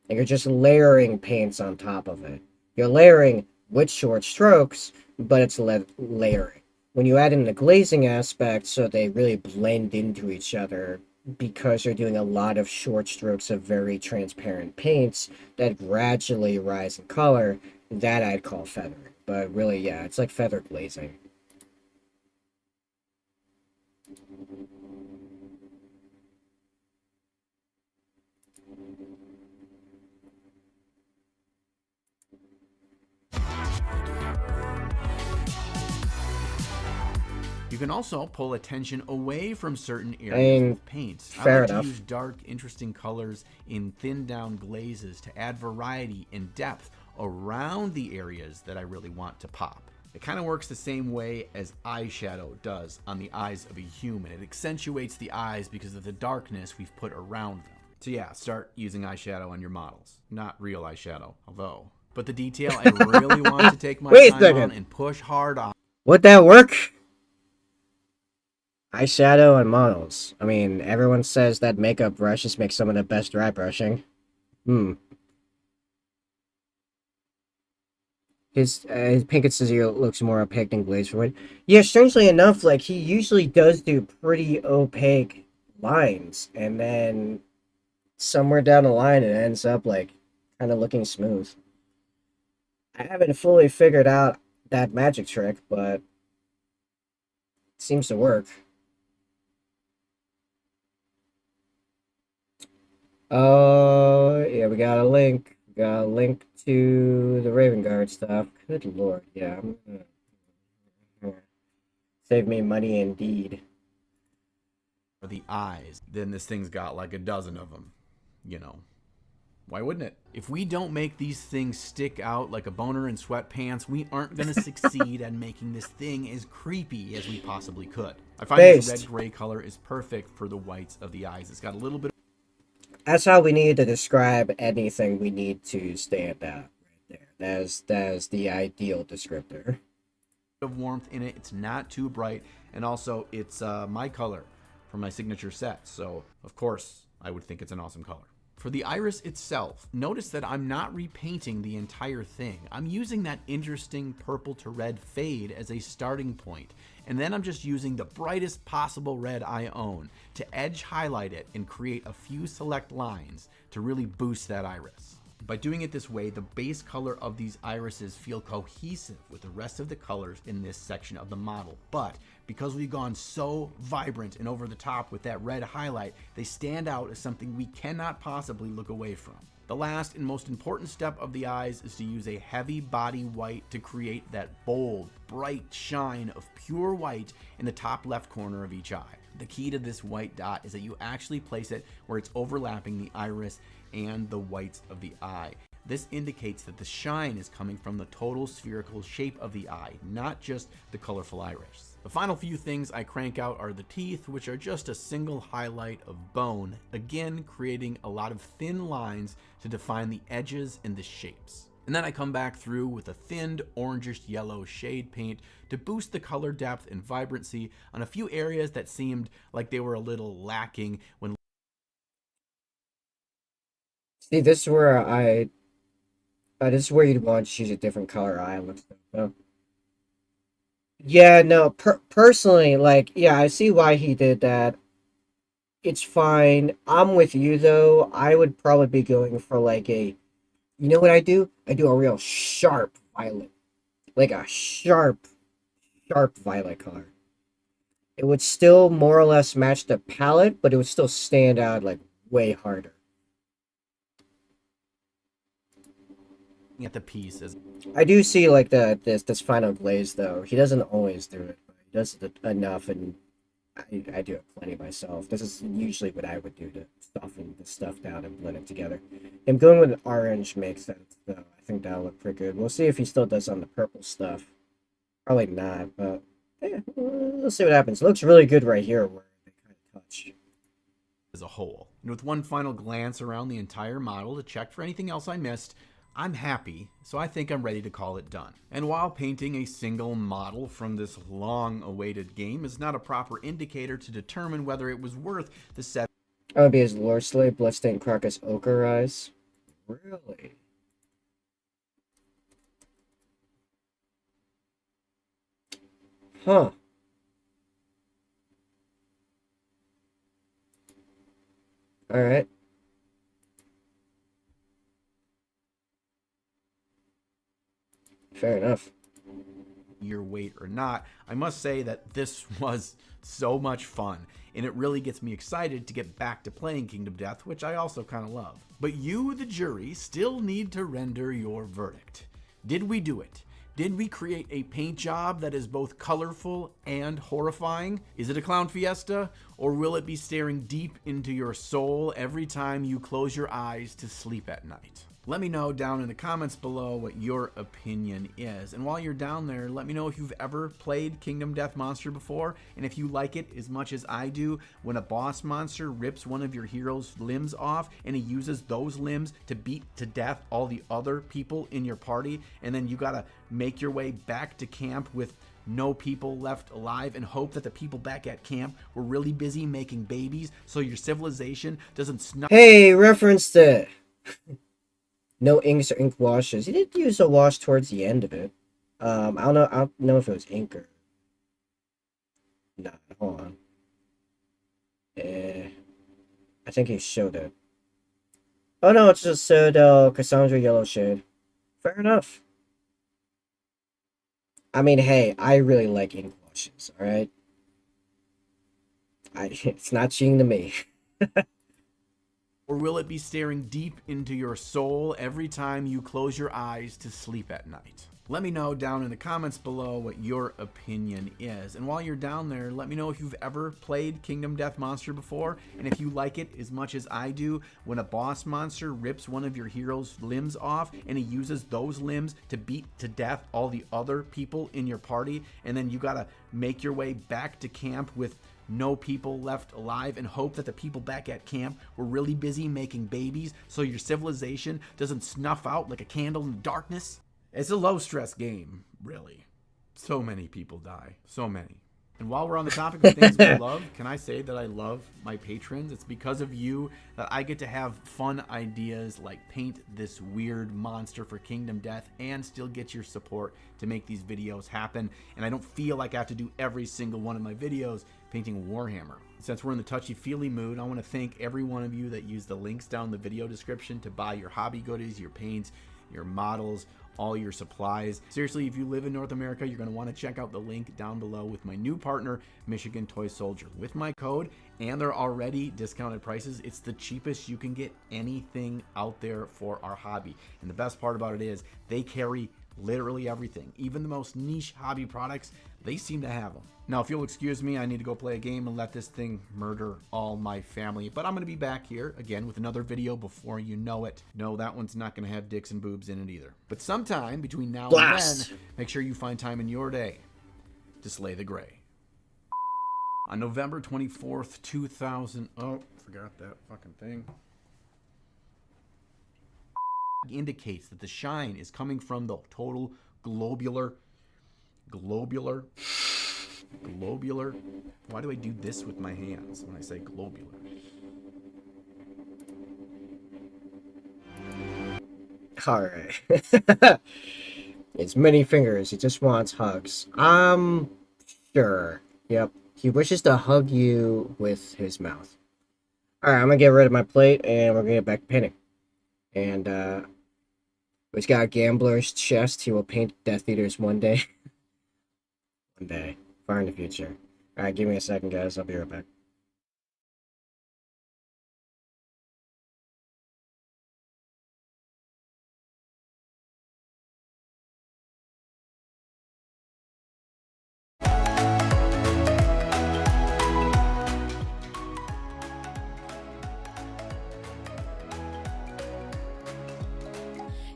And you're just layering paints on top of it. You're layering with short strokes, but it's layering. When you add in the glazing aspect, so they really blend into each other, because you're doing a lot of short strokes of very transparent paints that gradually rise in color, that I'd call feathering. But really, yeah, it's like feather glazing. You can also pull attention away from certain areas I mean, with paints. fair I like enough. to use dark, interesting colors in thinned down glazes to add variety and depth around the areas that I really want to pop. It kind of works the same way as eyeshadow does on the eyes of a human. It accentuates the eyes because of the darkness we've put around them. So yeah, start using eyeshadow on your models. Not real eyeshadow, although. But the detail I really want to take my Wait a time second. on and push hard on. Would that work? Eyeshadow and models. I mean, everyone says that makeup brushes make some of the best dry brushing. His Pinkett says he looks more opaque than glazed for wood. Yeah, strangely enough, like, he usually does do pretty opaque lines, and then somewhere down the line it ends up, like, kind of looking smooth. I haven't fully figured out that magic trick, but it seems to work. Oh, yeah, we got a link. We got a link to the Raven Guard stuff. Good lord, yeah. Save me money indeed. The eyes, then this thing's got like a dozen of them. You know, why wouldn't it? If we don't make these things stick out like a boner in sweatpants, we aren't going to succeed at making this thing as creepy as we possibly could. I find this red-gray color is perfect for the whites of the eyes. It's got a little bit... That's how we need to describe anything we need to stand out right there. That's the ideal descriptor. of warmth in it. It's not too bright, and also it's my color for my signature set, so of course I would think it's an awesome color. For the iris itself, notice that I'm not repainting the entire thing. I'm using that interesting purple to red fade as a starting point, and then I'm just using the brightest possible red I own to edge highlight it and create a few select lines to really boost that iris. By doing it this way, the base color of these irises feel cohesive with the rest of the colors in this section of the model. But because we've gone so vibrant and over the top with that red highlight, they stand out as something we cannot possibly look away from. The last and most important step of the eyes is to use a heavy body white to create that bold, bright shine of pure white in the top left corner of each eye. The key to this white dot is that you actually place it where it's overlapping the iris and the whites of the eye. This indicates that the shine is coming from the total spherical shape of the eye, not just the colorful iris. The final few things I crank out are the teeth, which are just a single highlight of bone, again creating a lot of thin lines to define the edges and the shapes. And then I come back through with a thinned orangish yellow shade paint to boost the color depth and vibrancy on a few areas that seemed like they were a little lacking when... See, this is where this is where you'd want to choose a different color eye. So. Yeah, no, personally, like, yeah, I see why he did that. it's fine. I'm with you though. I would probably be going for like a, you know what I do? I do a real sharp violet, like a sharp violet color. It would still more or less match the palette, but it would still stand out like way harder. At the pieces. I do see like this final glaze though. He doesn't always do it, but he does it enough, and I do it plenty myself. This is usually what I would do to soften the stuff down and blend it together. Him going with an orange makes sense though. I think that'll look pretty good. We'll see if he still does on the purple stuff. Probably not, but yeah, we'll see what happens. It looks really good right here where they kind of touch. As a whole. And with one final glance around the entire model to check for anything else I missed, I'm happy, so I think I'm ready to call it done. And while painting a single model from this long-awaited game is not a proper indicator to determine whether it was worth the $7 That would be his lore slave, Bloodstained Crocus Ochre Eyes. Really? Huh. Alright. Fair enough. year wait or not, I must say that this was so much fun, and it really gets me excited to get back to playing Kingdom Death, which I also kind of love. But you, the jury, still need to render your verdict. Did we do it? Did we create a paint job that is both colorful and horrifying? Is it a clown fiesta, or will it be staring deep into your soul every time you close your eyes to sleep at night? Let me know down in the comments below what your opinion is. And while you're down there, let me know if you've ever played Kingdom Death Monster before, and if you like it as much as I do when a boss monster rips one of your hero's limbs off and he uses those limbs to beat to death all the other people in your party, and then you gotta make your way back to camp with no people left alive and hope that the people back at camp were really busy making babies so your civilization doesn't snuff. Hey, referenced it. No inks or ink washes. He did use a wash towards the end of it. I don't know if it was ink or... Nah, hold on. I think he showed it. Oh no, it's just Cassandra yellow shade. Fair enough. I mean, hey, I really like ink washes, alright? It's not cheating to me. Or will it be staring deep into your soul every time you close your eyes to sleep at night? Let me know down in the comments below what your opinion is. And while you're down there, let me know if you've ever played Kingdom Death Monster before, and if you like it as much as I do when a boss monster rips one of your hero's limbs off and he uses those limbs to beat to death all the other people in your party, and then you gotta make your way back to camp with no people left alive and hope that the people back at camp were really busy making babies so your civilization doesn't snuff out like a candle in the darkness. It's a low stress game, really. So many people die. So many. And while we're on the topic of things we love, can I say that I love my patrons? It's because of you that I get to have fun ideas like paint this weird monster for Kingdom Death and still get your support to make these videos happen. And I don't feel like I have to do every single one of my videos painting Warhammer. Since we're in the touchy-feely mood, I want to thank every one of you that used the links down in the video description to buy your hobby goodies, your paints, your models, all your supplies. Seriously, if you live in North America, you're going to want to check out the link down below with my new partner, Michigan Toy Soldier. With my code and their already discounted prices, it's the cheapest you can get anything out there for our hobby. And the best part about it is they carry literally everything. Even the most niche hobby products, they seem to have them. Now, if you'll excuse me, I need to go play a game and let this thing murder all my family. But I'm going to be back here again with another video before you know it. No, that one's not going to have dicks and boobs in it either. But sometime between now and then, make sure you find time in your day to slay the gray. On November 24th, 2000... Oh, forgot that fucking thing. Indicates that the shine is coming from the total globular. Why do I do this with my hands when I say globular? Alright. It's many fingers. He just wants hugs. Sure. Yep. He wishes to hug you with his mouth. Alright, I'm gonna get rid of my plate and we're gonna get back to painting. And he's got a gambler's chest. He will paint Death Eaters one day. One day. Far in the future. Alright, give me a second, guys. I'll be right back.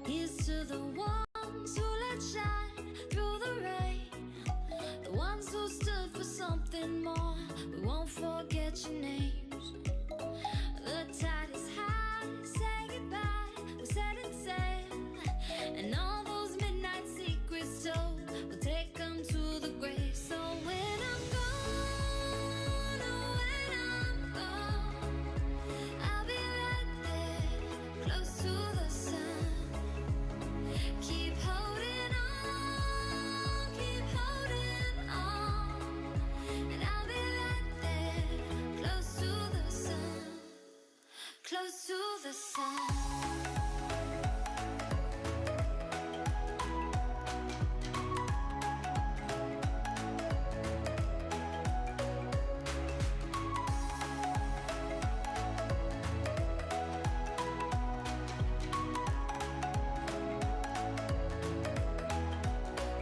Here's to the ones who let shine through the rain, the ones who stood for something more. We won't forget your names. The tide is high, say goodbye, we're setting sail, and all those midnight secrets told, we'll take them to the grave. So when I'm gone, oh, when I'm gone, I'll be right there, close to the sun. Keep holding on, and I'll be right there, close to the sun, close to the sun.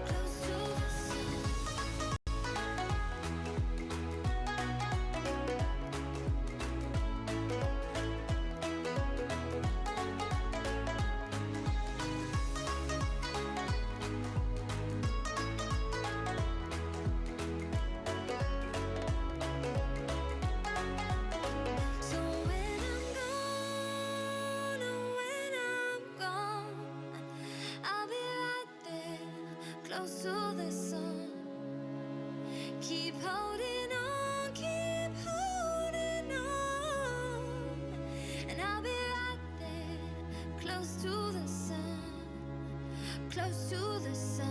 Close to the sun. So when I'm gone, oh, when I'm gone, I'll be right there, close to the sun. Keep holding on, and I'll be right there, close to the sun, close to the sun.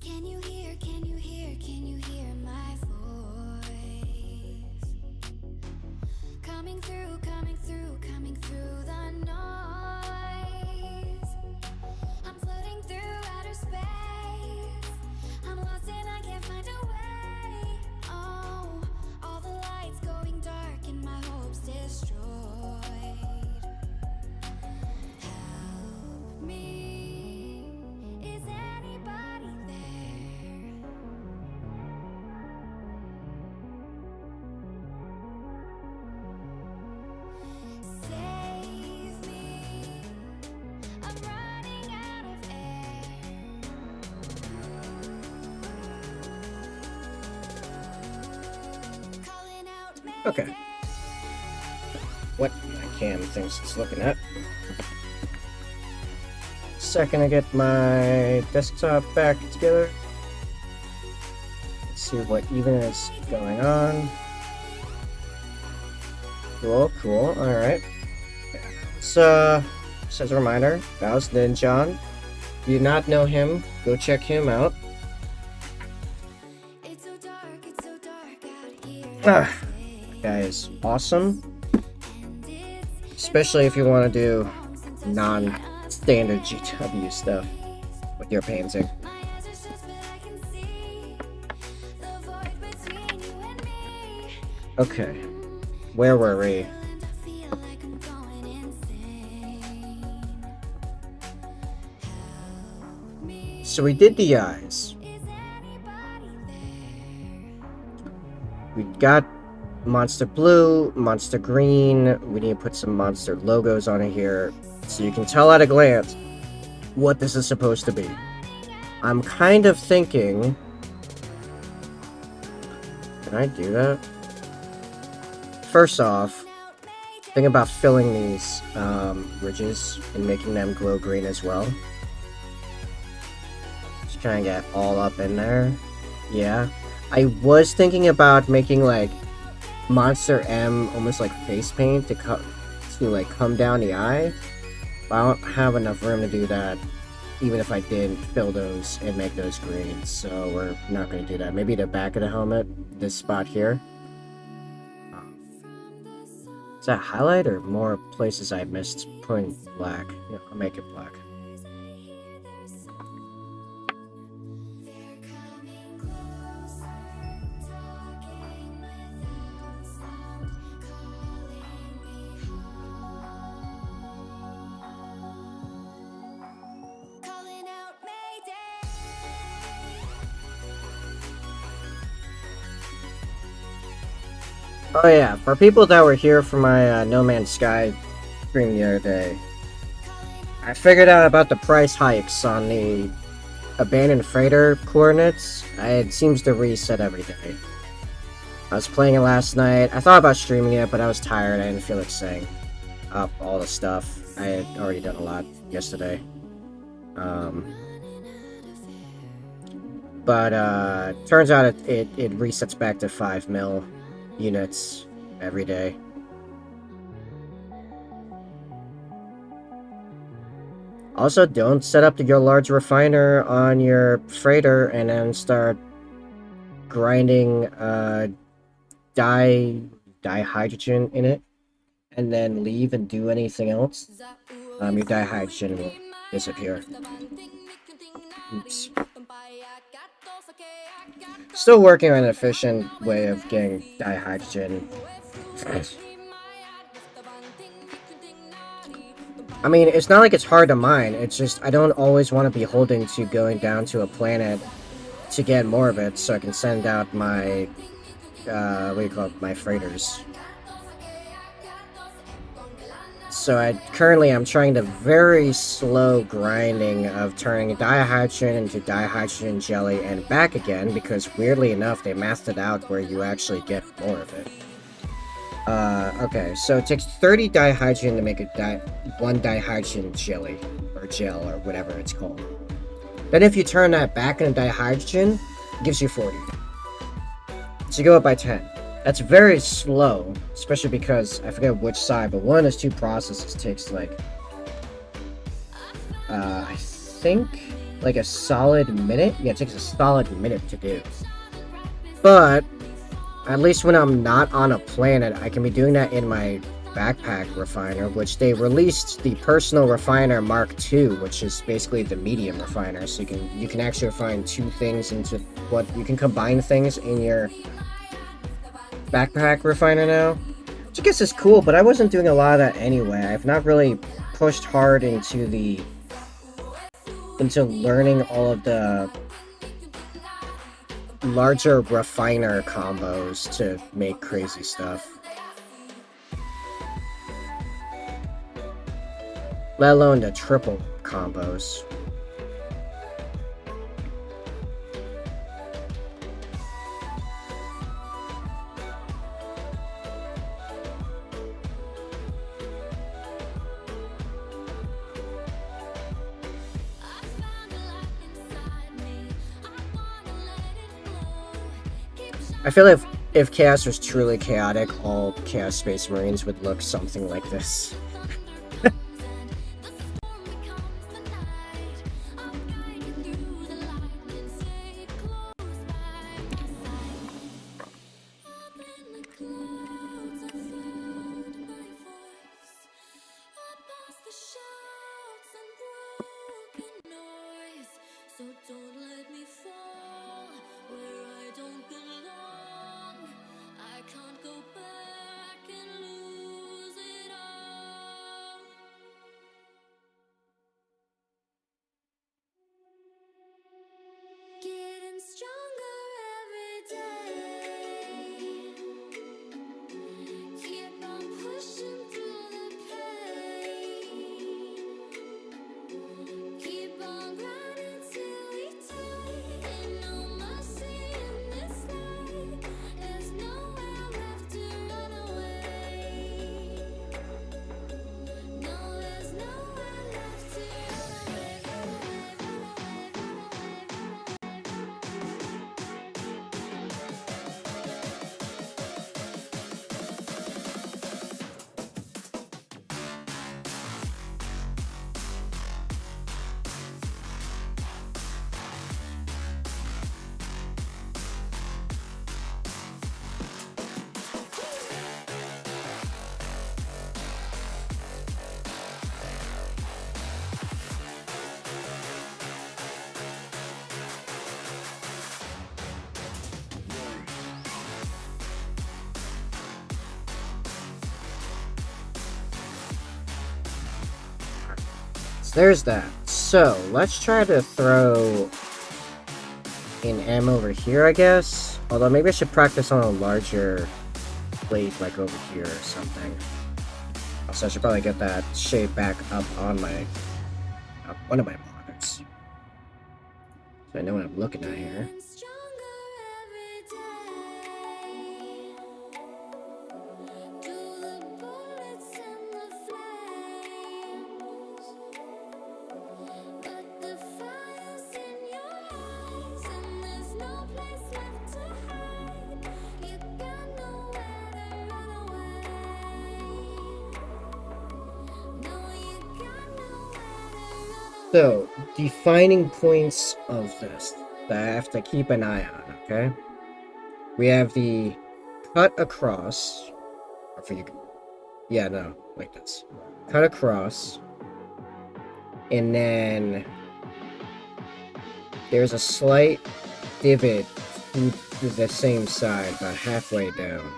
Can you hear, can you hear, can you hear my voice? Coming through, coming through, coming through the noise. I'm floating through outer space. I'm lost and I can't find a way. Oh, all the lights going dark and my hopes destroyed. Help me. Is anybody there? Save me. I'm running out of air. Calling out Okay. mayday. What my cam thinks it's looking at. Second to get my desktop back together. Let's see what even is going on. Cool, cool, alright. So, just as a reminder, that was Ninjon. If you do not know him, go check him out. It's so dark out here. Ah, that guy is awesome. Especially if you want to do non-standard GW stuff with your painting. My eyes are shut, but I can see the void between you and me. Okay, where were we? And I feel like I'm going insane. Help me. So we did the eyes. Is anybody there? We got Monster Blue, Monster Green. We need to put some monster logos on it here so you can tell at a glance what this is supposed to be. I'm kind of thinking... Can I do that? First off, think about filling these ridges and making them glow green as well. Just try and get all up in there. Yeah. I was thinking about making like Monster M almost like face paint to like come down the eye. But I don't have enough room to do that, even if I did fill those and make those green. So we're not going to do that. Maybe the back of the helmet, this spot here. Is that highlight or more places I missed putting black? Yeah, I'll make it black. Oh yeah, for people that were here for my No Man's Sky stream the other day, I figured out about the price hikes on the abandoned freighter coordinates. It seems to reset every day. I was playing it last night. I thought about streaming it, but I was tired. I didn't feel like setting up all the stuff. I had already done a lot yesterday. But turns out it resets back to 5 mil units every day. Also, don't set up your large refiner on your freighter and then start grinding dihydrogen in it, and then leave and do anything else. Your dihydrogen will disappear. Oops. Still working on an efficient way of getting dihydrogen. I mean, it's not like it's hard to mine, it's just I don't always want to be holding to going down to a planet to get more of it so I can send out my, what do you call it, my freighters. So currently I'm trying the very slow grinding of turning dihydrogen into dihydrogen jelly and back again, because weirdly enough they mathed it out where you actually get more of it. Okay, so it takes 30 dihydrogen to make one dihydrogen jelly, or gel, or whatever it's called. Then if you turn that back into dihydrogen, it gives you 40. So you go up by 10. That's very slow, especially because, I forget which side, but one of those two processes takes like, I think, like a solid minute? Yeah, it takes a solid minute to do. But, at least when I'm not on a planet, I can be doing that in my backpack refiner, which they released the personal refiner Mark II, which is basically the medium refiner, so you can actually refine two things into what you can combine things in your backpack refiner now, which I guess is cool, but I wasn't doing a lot of that anyway. I've not really pushed hard into learning all of the larger refiner combos to make crazy stuff. Let alone the triple combos. I feel like if Chaos was truly chaotic, all Chaos Space Marines would look something like this. Getting stronger every day. Keep on pushing through the pain. Keep on grinding till we take So there's that. So let's try to throw an M over here, I guess. Although maybe I should practice on a larger plate, like over here or something. Also, I should probably get that shape back up on my one of my monitors, so I know what I'm looking at here. Getting stronger every day. To the bullets and the flames. But the fire's in your eyes, and there's no place left to hide. You got nowhere to run away. No, you got nowhere to run away. So, defining points of this that I have to keep an eye on, okay? We have the cut across. Or for you. Yeah, no, like this. Cut across. And then there's a slight divot to the same side, about halfway down.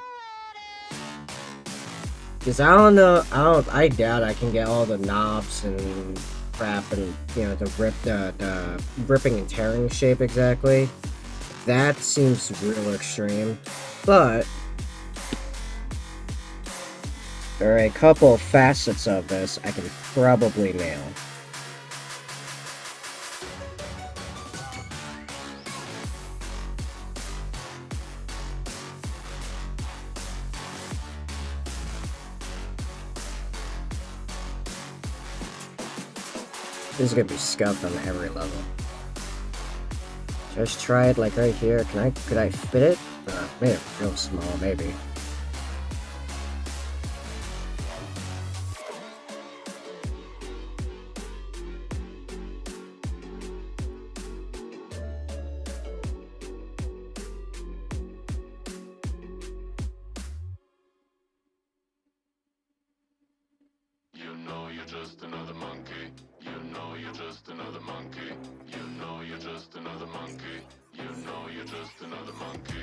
Because I don't know, I doubt I can get all the knobs and crap and, you know, the ripping and tearing shape exactly. That seems real extreme. But there are a couple facets of this I can probably nail. This is gonna be scuffed on every level. Just try it like right here. Could I fit it? Maybe real small, maybe. You know you're just another monkey. You know you're just another monkey. You know you're just another monkey. You know you're just another monkey.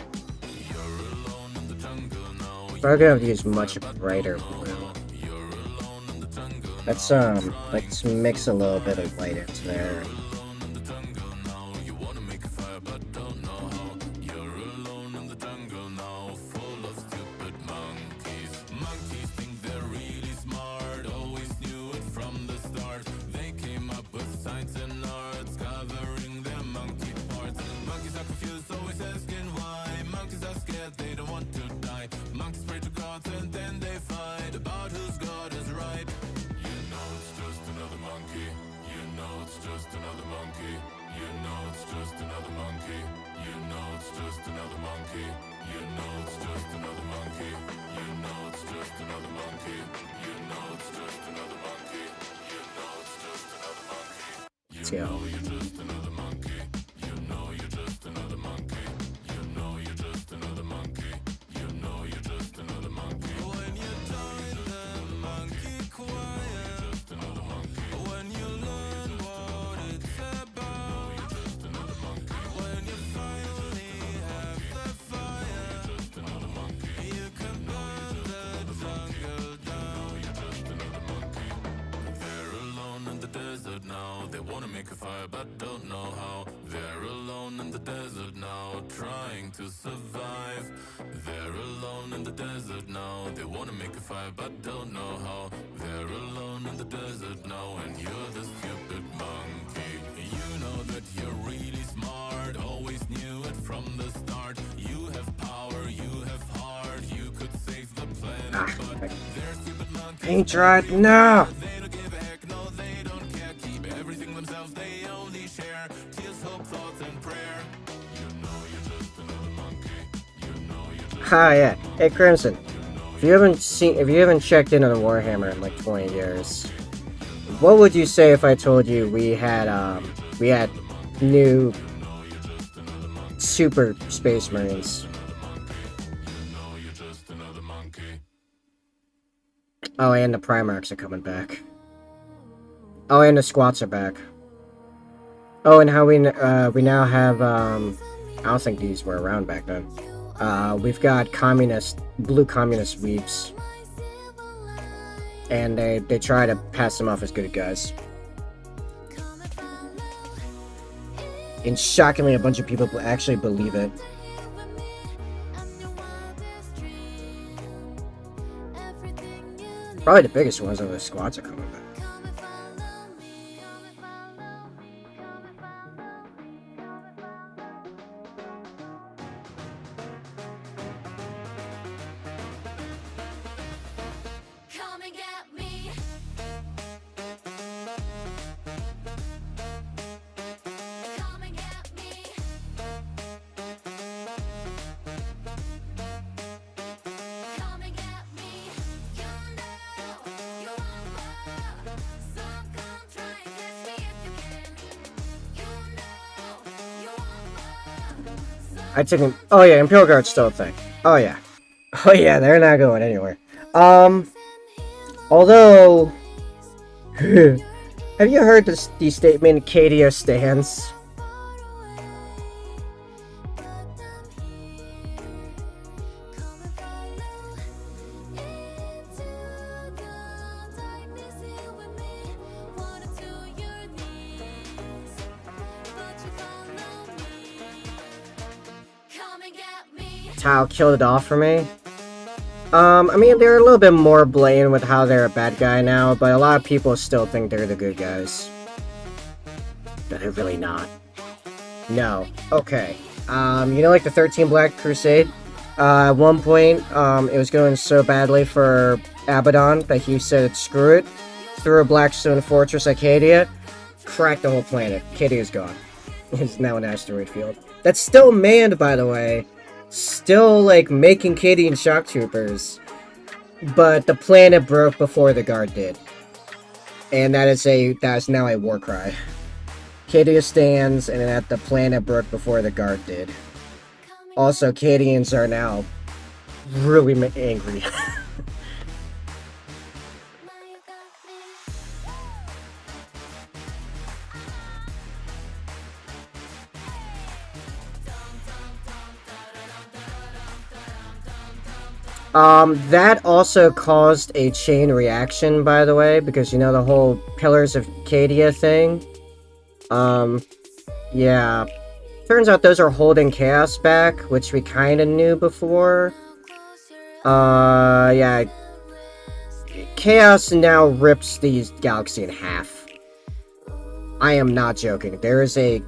You're alone in the jungle now. Probably gonna have to use much brighter blue. You're alone in the jungle now. Let's mix a little bit of light into there. Alone in the jungle now. You wanna make a fire but don't know how. You're alone in the jungle now, full of stupid monkeys. Monkeys think they're really smart, always knew it from the start. They came up with science and arts, covering their monkey parts. Monkeys are confused, always asking why. Monkeys are scared, they don't want to die. Monkeys pray to gods and then they fight about whose god is right. You know it's just another monkey. You know it's just another monkey. You know it's just another monkey. You know it's just another monkey. You know it's just another monkey. You know it's just another monkey. You know it's just another monkey. You know it's just another monkey. Let's go. You're just another monkey. You know you're just another monkey. You know you're just another monkey. You know you're just another monkey. When you join the monkey choir, just another monkey. When you learn what it's about, you're just another monkey. When you finally have the fire, just another monkey. You can burn the jungle down. You're just another monkey. They're alone in the desert now. They wanna make a fire but don't know how. They're alone in the desert now, trying to survive. They're alone in the desert now. They wanna make a fire but don't know how. They're alone in the desert now, and you're the stupid monkey. You know that you're really smart, always knew it from the start. You have power, you have heart, you could save the planet, but they're stupid monkeys. Paint right now. They don't give a heck, no, they don't care. Keep everything themselves, they only share tears, hope, thoughts, and prayer. You know you're just another monkey. You know you're just Ah, yeah. Hey, Crimson. If you haven't checked in on Warhammer in like 20 years, what would you say if I told you we had new super space marines? you're just another monkey. Oh, and the Primarchs are coming back. Oh, and the squats are back. Oh, and how we now have I don't think these were around back then. We've got blue communist weeps, and they try to pass them off as good guys. And shockingly, a bunch of people actually believe it. Probably the biggest ones are the squads are coming back. Come and get me. Come and get me. Come and get me. You know you want more, so come try and catch me if you can. You know you want more, so I took him. Oh yeah, Imperial Guard's still a thing. Oh yeah. Oh yeah, they're not going anywhere. Although, have you heard the statement Cadia stands? Tao killed it off for me. I mean, they're a little bit more blatant with how they're a bad guy now, but a lot of people still think they're the good guys. But they're really not. No. Okay. You know, like the 13 Black Crusade? At one point, it was going so badly for Abaddon that he said, screw it, threw a Blackstone Fortress at Cadia, cracked the whole planet. Cadia's gone. It's now an asteroid field. That's still manned, by the way. Still, like, making Cadian shock troopers. But the planet broke before the guard did. And that is now a war cry. Cadia stands, and that the planet broke before the guard did. Also, Cadians are now really angry. That also caused a chain reaction, by the way, because, you know, the whole Pillars of Cadia thing. Yeah. Turns out those are holding Chaos back, which we kinda knew before. Yeah. Chaos now rips the galaxy in half. I am not joking. There is the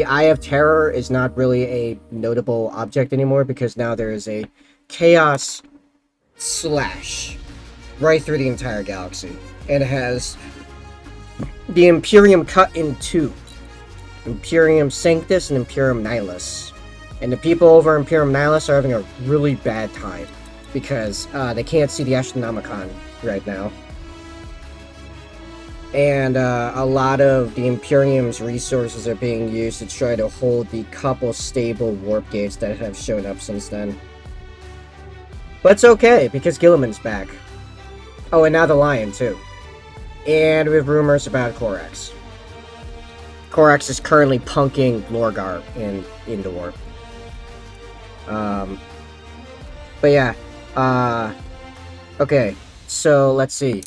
Eye of Terror is not really a notable object anymore, because now there is a Chaos slash right through the entire galaxy. And it has the Imperium cut in two. Imperium Sanctus and Imperium Nihilus. And the people over Imperium Nihilus are having a really bad time, because they can't see the Astronomicon right now. And a lot of the Imperium's resources are being used to try to hold the couple stable warp gates that have shown up since then. But it's okay, because Gilliman's back. Oh, and now the Lion, too. And we have rumors about Korax. Korax is currently punking Lorgar in the warp. But yeah. Okay, so let's see.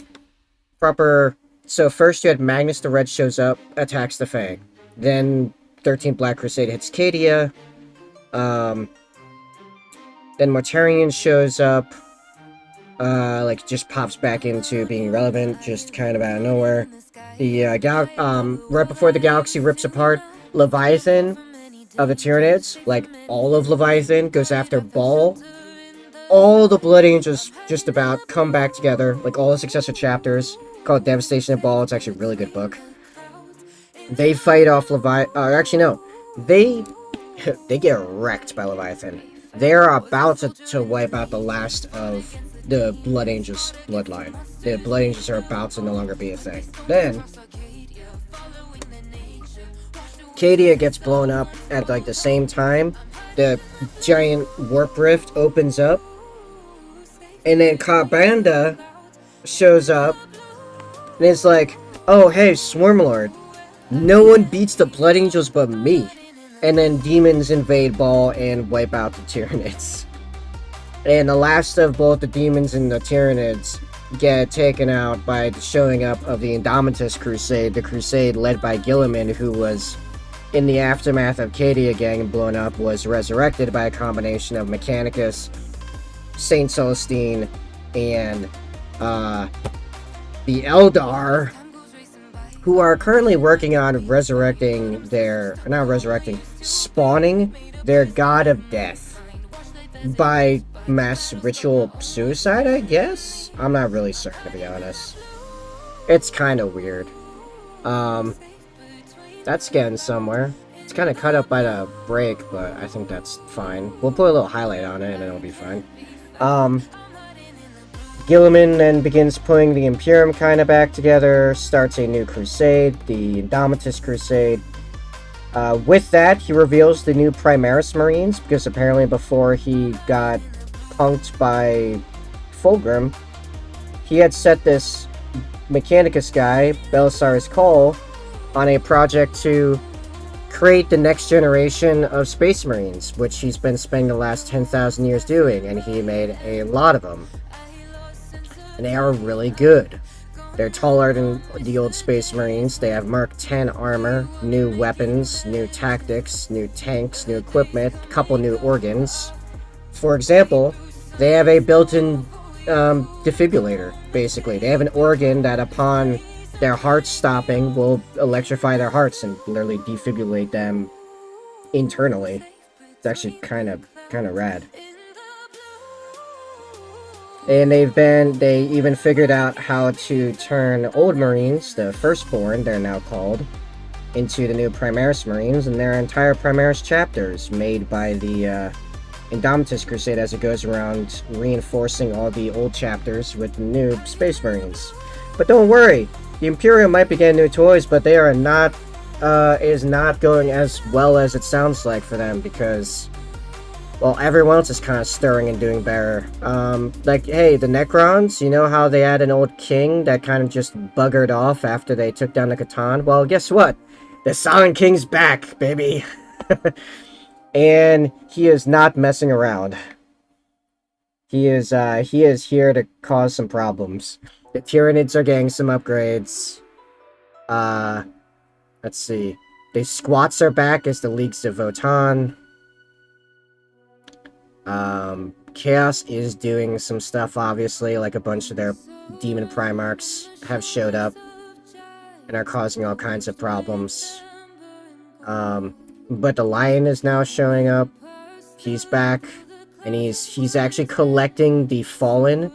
So first you had Magnus the Red shows up, attacks the Fang. Then 13 Black Crusade hits Cadia. Then Mortarion shows up, like, just pops back into being relevant, just kind of out of nowhere. The, right before the galaxy rips apart, Leviathan of the Tyranids, like, all of Leviathan, goes after Baal. All the Blood Angels just about come back together, like, all the successive chapters, called Devastation of Baal. It's actually a really good book. They fight off Leviathan, actually, no. They get wrecked by Leviathan. They're about to wipe out the last of the Blood Angels bloodline. The Blood Angels are about to no longer be a thing. Then Cadia gets blown up at, like, the same time. The giant warp rift opens up. And then Kabanda shows up. And it's like, oh hey, Swarmlord. No one beats the Blood Angels but me. And then demons invade Baal and wipe out the Tyranids. And the last of both the demons and the Tyranids get taken out by the showing up of the Indomitus Crusade, the crusade led by Gilliman, who was in the aftermath of Cadia getting blown up, was resurrected by a combination of Mechanicus, Saint Celestine, and the Eldar, who are currently working on spawning their god of death by mass ritual suicide, I guess? I'm not really certain, to be honest. It's kind of weird. That's getting somewhere. It's kind of cut up by the break, but I think that's fine. We'll put a little highlight on it and it'll be fine. Gilliman then begins putting the Imperium kind of back together, starts a new crusade, the Indomitus Crusade. With that, he reveals the new Primaris Marines, because apparently before he got punked by Fulgrim, he had set this Mechanicus guy, Belisarius Cole, on a project to create the next generation of Space Marines, which he's been spending the last 10,000 years doing, and he made a lot of them. And they are really good. They're taller than the old Space Marines. They have Mark 10 armor, new weapons, new tactics, new tanks, new equipment, a couple new organs. For example, they have a built-in defibrillator, basically. They have an organ that upon their hearts stopping will electrify their hearts and literally defibrillate them internally. It's actually kind of rad. And they even figured out how to turn old Marines, the Firstborn, they're now called, into the new Primaris Marines, and their entire Primaris chapters made by the Indomitus Crusade as it goes around reinforcing all the old chapters with the new Space Marines. But don't worry, the Imperium might be getting new toys, but they are not, is not going as well as it sounds like for them, because, well, everyone else is kind of stirring and doing better. Like, hey, the Necrons, you know how they had an old king that kind of just buggered off after they took down the Catan? Well, guess what? The Silent King's back, baby! And he is not messing around. He is here to cause some problems. The Tyranids are getting some upgrades. Let's see. The Squats are back as the Leagues of Votan. Chaos is doing some stuff, obviously, like a bunch of their Demon Primarchs have showed up and are causing all kinds of problems. But the Lion is now showing up. He's back, and he's actually collecting the Fallen,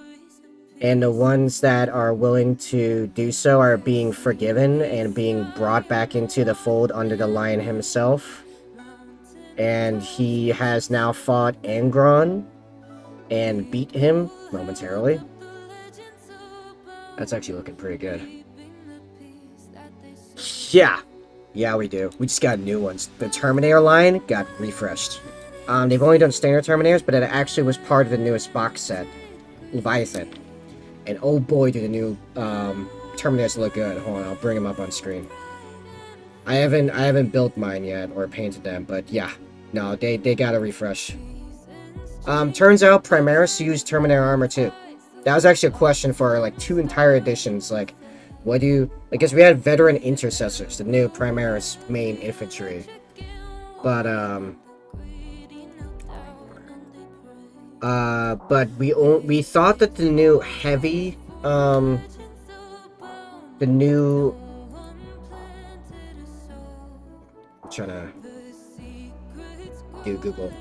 and the ones that are willing to do so are being forgiven and being brought back into the fold under the Lion himself. And he has now fought Angron and beat him momentarily. That's actually looking pretty good. Yeah, we do. We just got new ones. The Terminator line got refreshed. They've only done standard Terminators, but it actually was part of the newest box set, Leviathan. And oh boy, do the new Terminators look good. Hold on, I'll bring them up on screen. I haven't built mine yet or painted them, but yeah, no, they got a refresh. Turns out Primaris used Terminator armor too. That was actually a question for like 2 entire editions. Like, what do you? Because we had Veteran Intercessors, the new Primaris main infantry, but we thought that the new heavy, the new. I'm trying to do Google.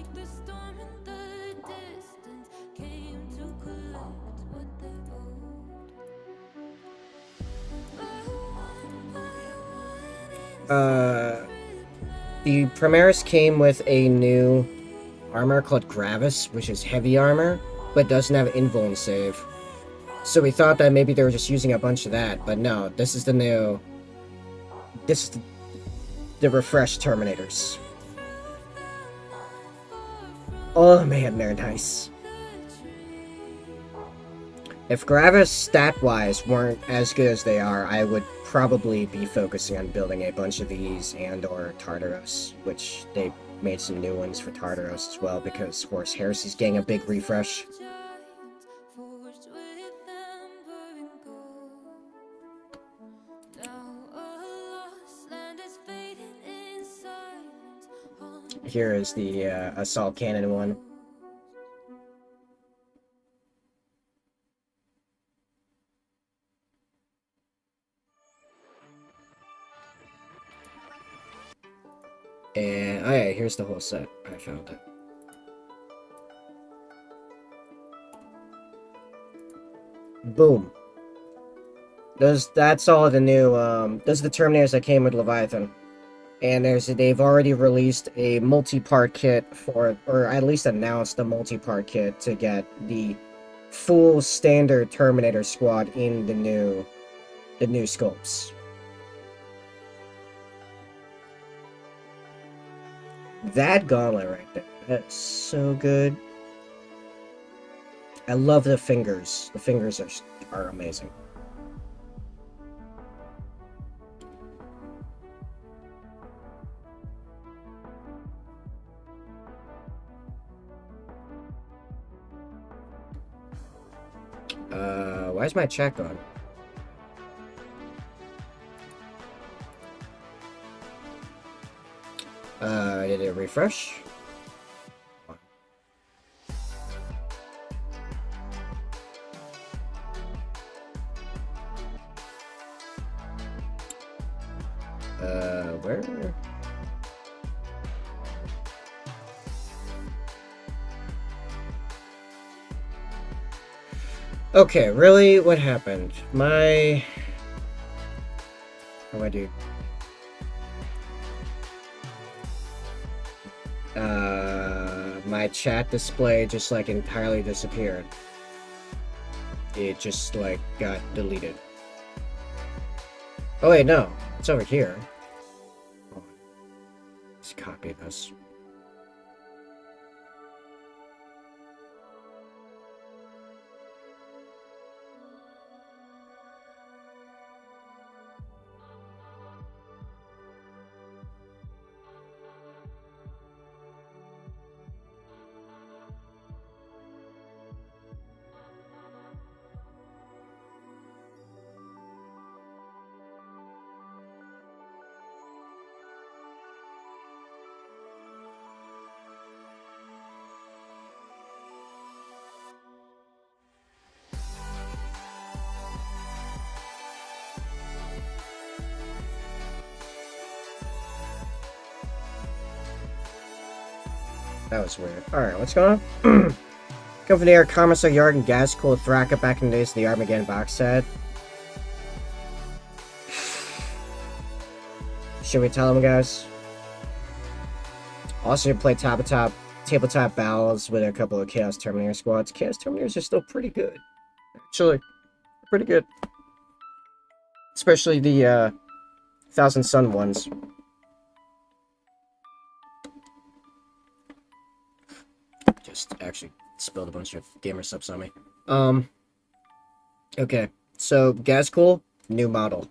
The Primaris came with a new armor called Gravis, which is heavy armor, but doesn't have invuln save. So we thought that maybe they were just using a bunch of that, but no, this is the new... This is the refreshed Terminators. Oh man, they're nice. If Gravis stat-wise weren't as good as they are, I would probably be focusing on building a bunch of these and or Tartaros, which they made some new ones for Tartaros as well, because Horus Heresy's getting a big refresh. here is the assault cannon one. And oh yeah, here's the whole set. I found it. Boom. That's all the new those are the Terminators that came with Leviathan. And they've already released a multi-part kit for, or at least announced a multi-part kit to get the full standard Terminator squad in the new scopes. That gauntlet right there, that's so good. I love the fingers. The fingers are amazing. Why is my chat gone? Did it refresh? Where? Okay, really? What happened? What do I do? My chat display just like entirely disappeared. It just like got deleted. Oh wait, no. It's over here. Let's copy this. That was weird. Alright, what's going on? Come from the air, Commissar Yard and Gas Cool Thraka back in the days of the Armageddon box set. Should we tell them, guys? Also, play tabletop battles with a couple of Chaos Terminator squads. Chaos Terminators are still pretty good. Actually, pretty good. Especially the Thousand Sun ones. Just actually spilled a bunch of gamer subs on me. Okay, so Gazcool, new model.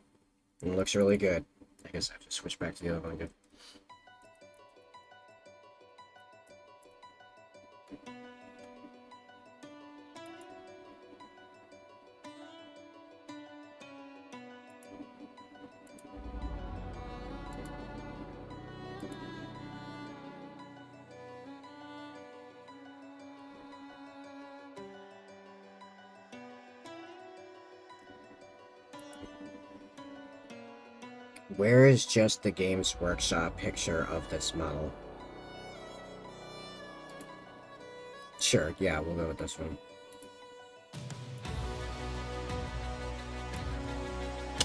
It looks really good. I guess I have to switch back to the other one. Good. Where is just the Games Workshop picture of this model? Sure, yeah, we'll go with this one.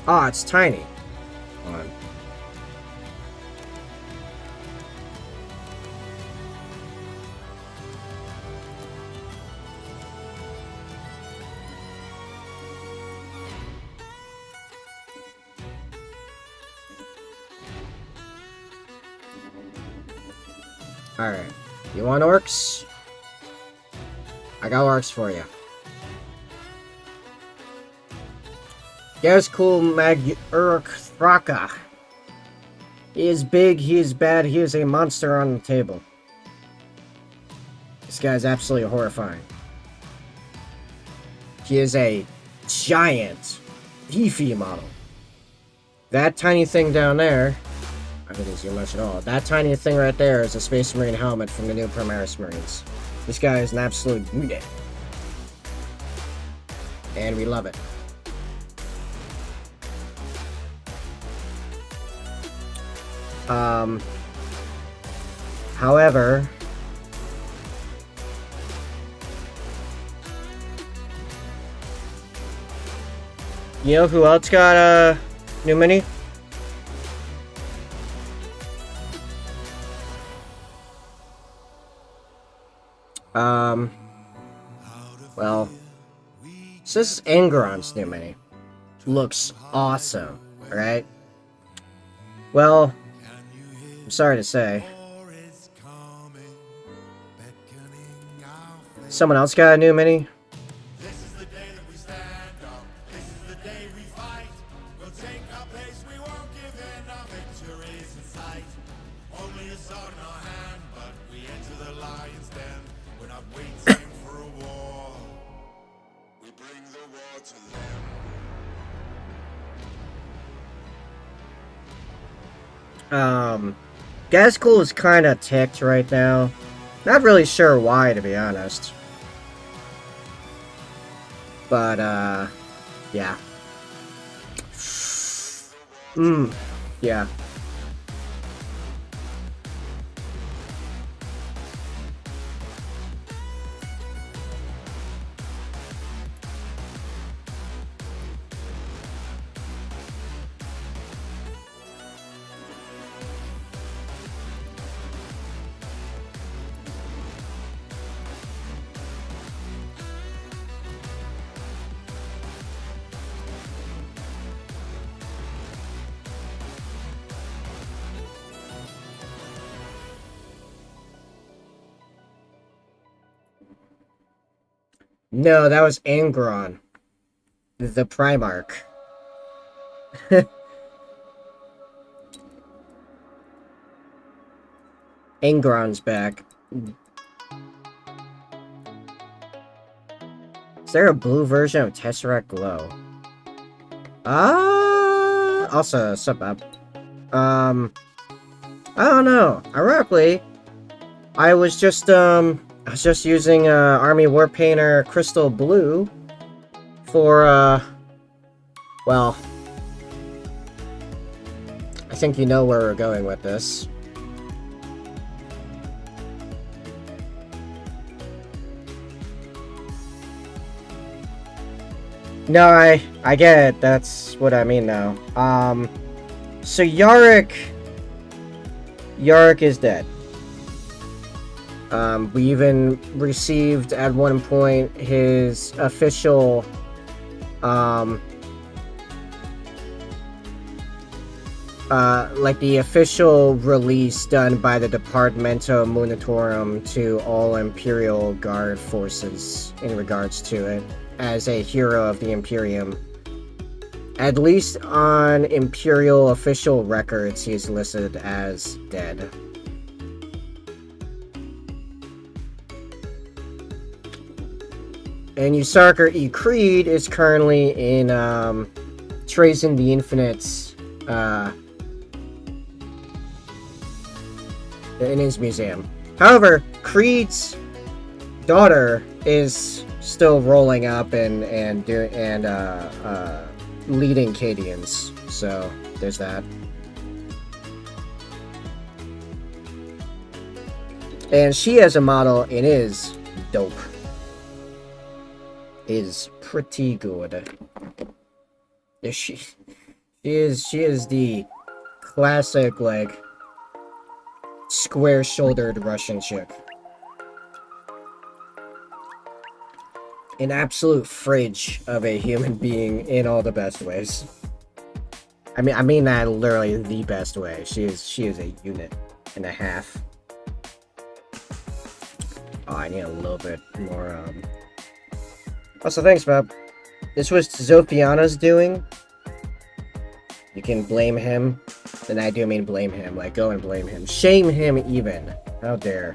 Ah, it's tiny. Hold on. Alright. You want orcs? I got orcs for you. Gazcool Mag-Urk Thraka. He is big, he is bad, he is a monster on the table. This guy's absolutely horrifying. He is a giant, beefy model. That tiny thing down there, I didn't see much at all. That tiny thing right there is a Space Marine helmet from the new Primaris Marines. This guy is an absolute unit. And we love it. However, you know who else got a new mini? Well, so this is Angron's new mini. Looks awesome, right? Well, I'm sorry to say, someone else got a new mini. This is the day that we stand up. This is the day we fight. We'll take our place. We won't give in. Our victory is in sight. Only a sword in our hand, but we enter the lion's den. We're not waiting for a war. We bring the war to them. Gaskell is kind of ticked right now. Not really sure why, to be honest. But, yeah. Yeah. No, that was Angron. The Primarch. Angron's back. Is there a blue version of Tesseract Glow? Also, sup up. I don't know. Ironically, I was just using Army War Painter Crystal Blue for, well, I think you know where we're going with this. No, I get it. That's what I mean now. So Yarick is dead. We even received at one point his official, like the official release done by the Departamento Munitorum to all Imperial Guard forces in regards to it as a hero of the Imperium. At least on Imperial official records, he is listed as dead. And Usarker E. Creed is currently in Trazen the Infinite's in his museum. However, Creed's daughter is still rolling up and leading Cadians. So there's that. And she as a model, it is dope. Is pretty good. She is the classic, like, square-shouldered Russian chick. An absolute fridge of a human being in all the best ways. I mean that literally the best way. She is a unit and a half. Oh, I need a little bit more, Also, thanks, Bob. This was Zofiana's doing. You can blame him. And I do mean blame him. Like, go and blame him. Shame him, even. How dare.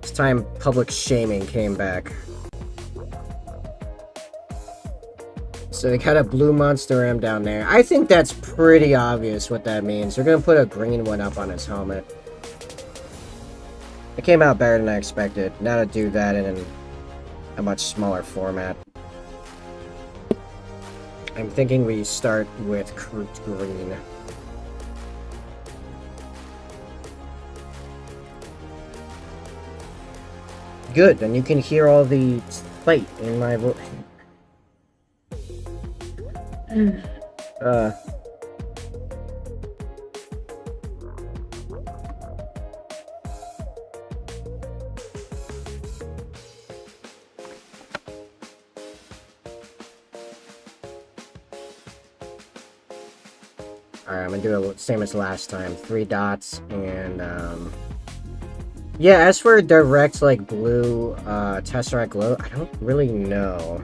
This time, public shaming came back. So they got a blue monster ram down there. I think that's pretty obvious what that means. They're gonna put a green one up on his helmet. It came out better than I expected. Now to do that in a much smaller format. I'm thinking we start with green. Good, then you can hear all the fight in my voice. Alright, I'm gonna do the same as last time. 3 dots, and, yeah, as for direct, like, blue, Tesseract glow, I don't really know.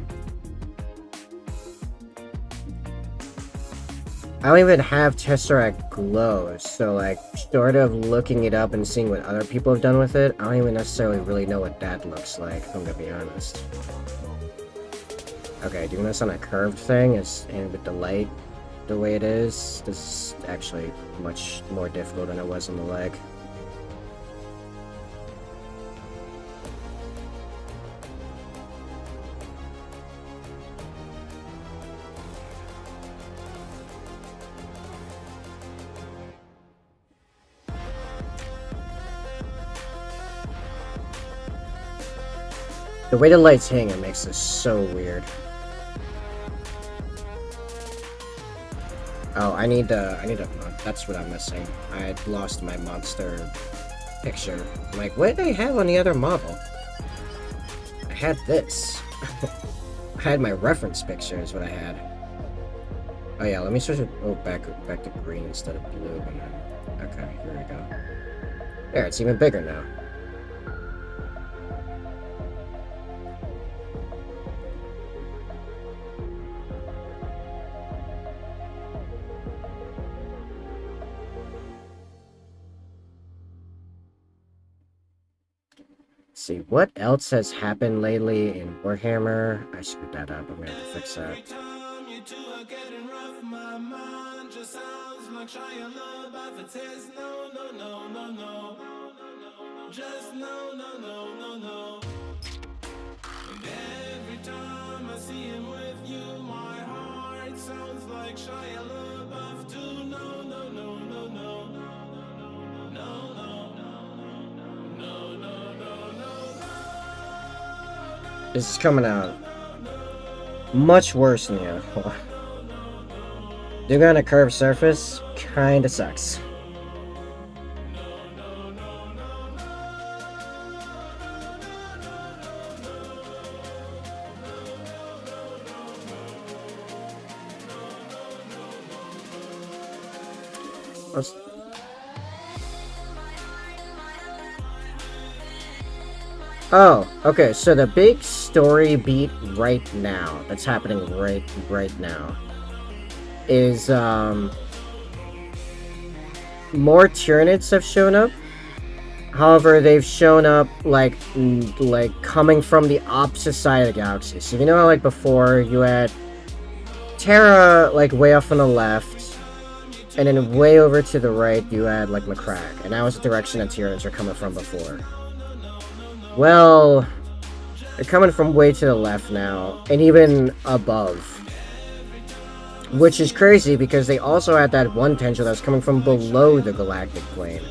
I don't even have Tesseract glow, so, like, sort of looking it up and seeing what other people have done with it, I don't even necessarily really know what that looks like, if I'm gonna be honest. Okay, doing this on a curved thing, and with the light the way it is, this is actually much more difficult than it was on the leg. The way the light's hitting it makes this so weird. Oh, I need a, that's what I'm missing. I had lost my monster picture. I'm like, what did I have on the other model? I had this. I had my reference picture is what I had. Oh yeah, let me switch it, back to green instead of blue. And then, okay, here we go. There, it's even bigger now. See, what else has happened lately in Warhammer? I screwed that up. I'm gonna have to fix that. Every time I see him with you, my heart sounds like Shia LaBeouf too. No, no, no, no, no, no, no, no, no, no, no. This is coming out much worse than the other one. Doing on a curved surface kinda sucks. Oh, okay, so the big story beat right now, that's happening right now, is, more Tyranids have shown up. However, they've shown up, like, coming from the opposite side of the galaxy. So you know how, like, before, you had Terra, like, way off on the left, and then way over to the right, you had, like, Macrack. And that was the direction that Tyranids were coming from before. Well, they're coming from way to the left now, and even above. Which is crazy, because they also had that one tendril that was coming from below the galactic plane.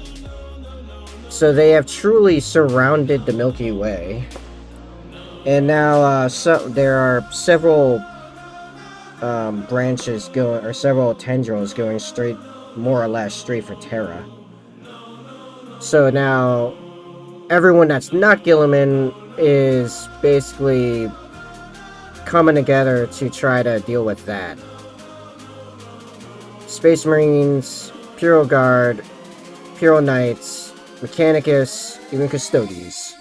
So they have truly surrounded the Milky Way. And now, there are several branches going, or several tendrils going straight, more or less straight for Terra. So now, everyone that's not Gilliman is basically coming together to try to deal with that. Space Marines, Imperial Guard, Imperial Knights, Mechanicus, even Custodes,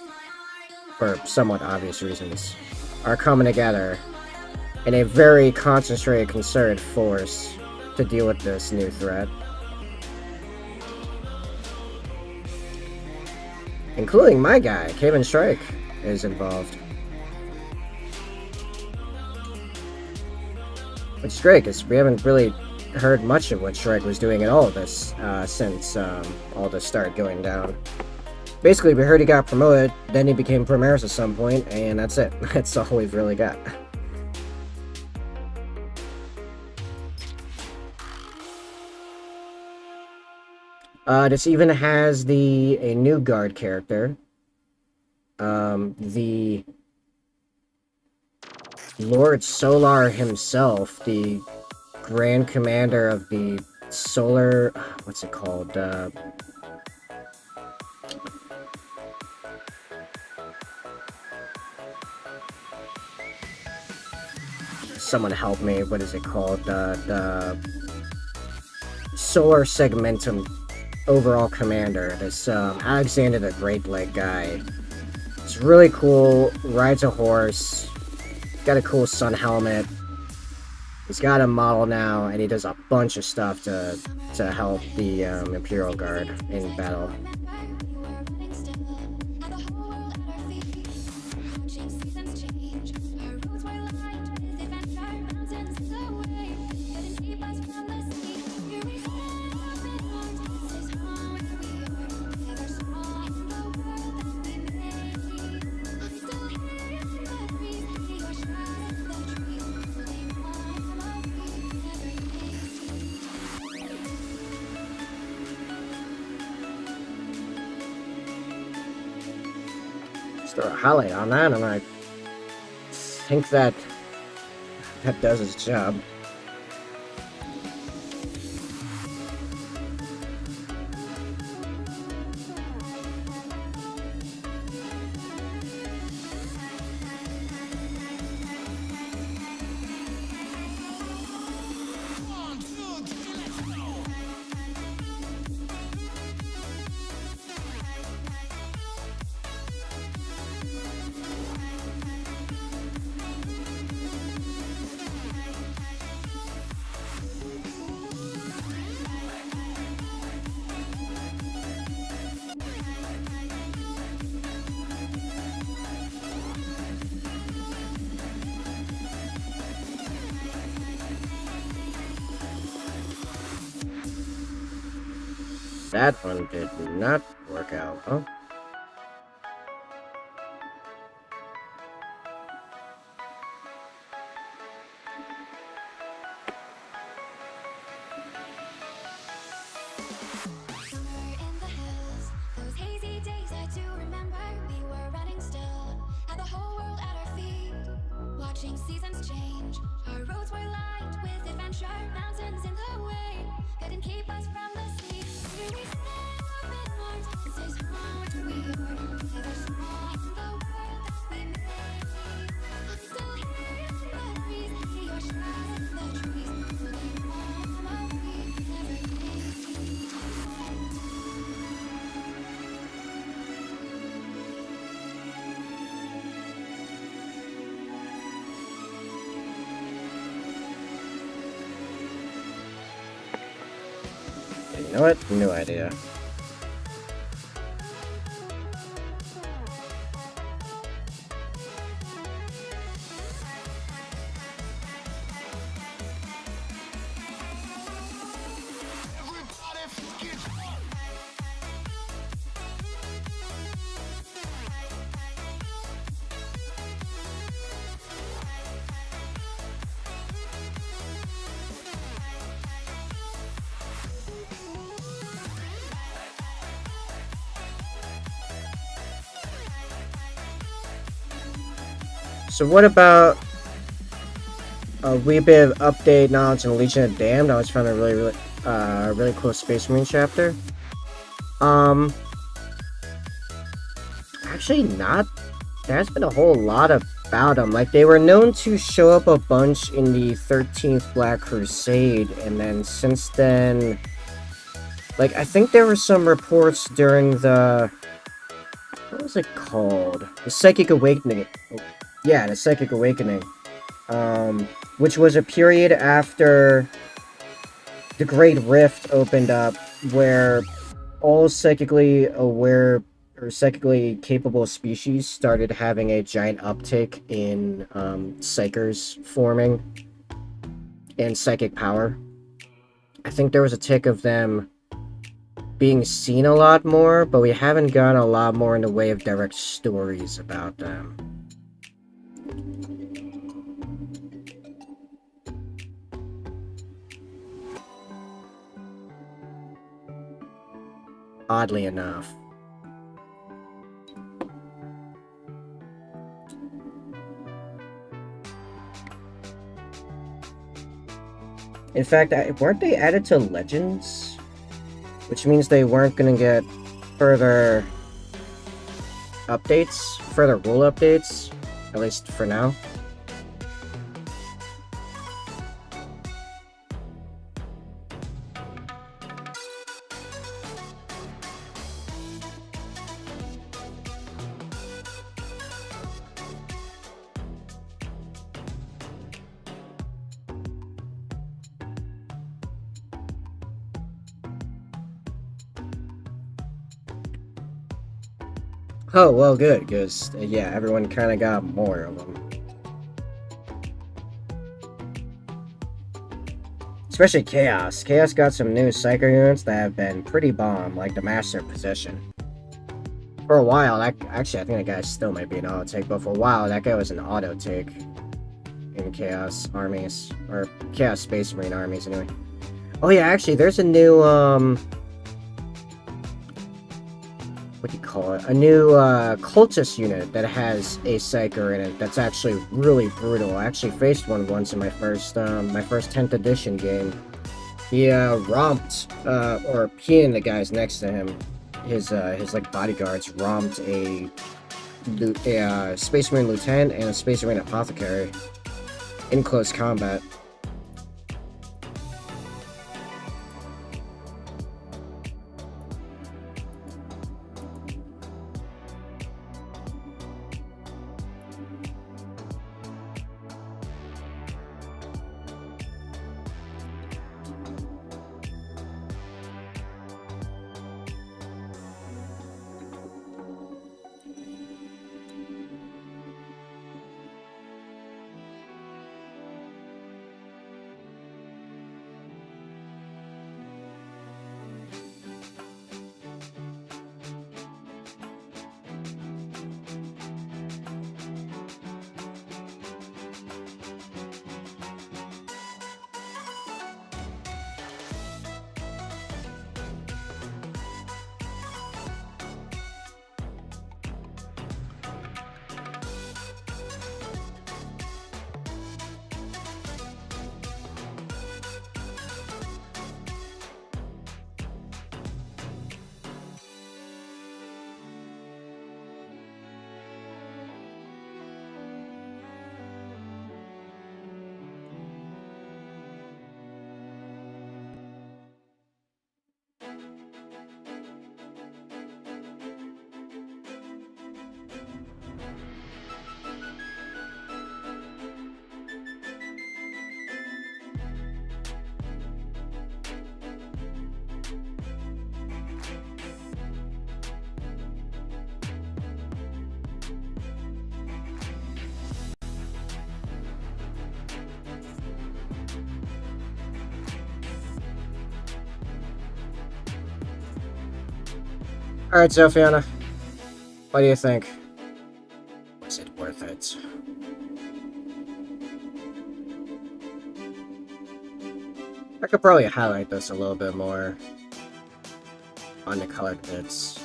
for somewhat obvious reasons, are coming together in a very concentrated, concerted force to deal with this new threat. Including my guy, Kevin Strike, is involved. which is great, because we haven't really heard much of what Shrek was doing in all of this, since, all this started going down. Basically, we heard he got promoted, then he became Primaris at some point, and that's it. That's all we've really got. This even has a new guard character. The Lord Solar himself, the Grand Commander of the Solar... what's it called? Someone help me, what is it called? The Solar Segmentum overall commander, this Alexander the Great Leg guy. It's really cool, rides a horse, got a cool sun helmet, he's got a model now, and he does a bunch of stuff to help the Imperial Guard in battle. Throw a highlight on that, and I think that does its job. That one did not work out, huh? Seasons change, our roads were lined with adventure, mountains in the way, couldn't keep us from the sea. Here we stand up in arms, this is home we are, together strong in the world that we made. I'm still here in the breeze, see your shadows in the trees, looking home, I'll be everything. You know what? No idea. So what about a wee bit of update knowledge in Legion of Damned? I always found a really cool Space Marine chapter. Actually not. There's been a whole lot about them. Like, they were known to show up a bunch in the 13th Black Crusade, and then since then, like, I think there were some reports during the... what was it called? The Psychic Awakening. Yeah, the Psychic Awakening, which was a period after the Great Rift opened up, where all psychically aware or psychically capable species started having a giant uptick in psychers forming. in psychic power. I think there was a tick of them being seen a lot more, but we haven't gotten a lot more in the way of direct stories about them. Oddly enough. In fact, weren't they added to Legends? Which means they weren't going to get further updates, further rule updates, at least for now. Oh, well, good, because, yeah, everyone kind of got more of them. Especially Chaos. Chaos got some new Psycho units that have been pretty bomb, like the Master Position. For a while, actually, I think that guy still might be an auto-take, but for a while, that guy was an auto-take in Chaos armies, or Chaos Space Marine armies, anyway. Oh, yeah, actually, there's a new, what do you call it? A new cultist unit that has a Psyker in it that's actually really brutal. I actually faced one once in my first 10th edition game. He romped, or he and the guys next to him, his like bodyguards romped a Space Marine Lieutenant and a Space Marine Apothecary in close combat. Alright, Sophiana. What do you think? Was it worth it? I could probably highlight this a little bit more on the colored bits.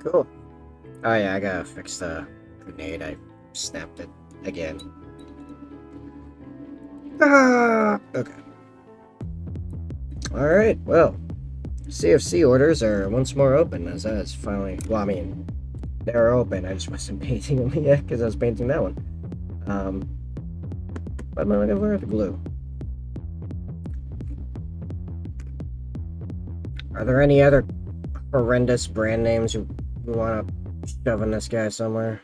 Cool. Oh yeah, I gotta fix the grenade. I snapped it again. Ah! Okay. Alright, well. CFC orders are once more open, as that is finally... Well, I mean, they're open. I just wasn't painting them yet, because I was painting that one. But I'm looking for the glue. Are there any other horrendous brand names you want to shove in this guy somewhere?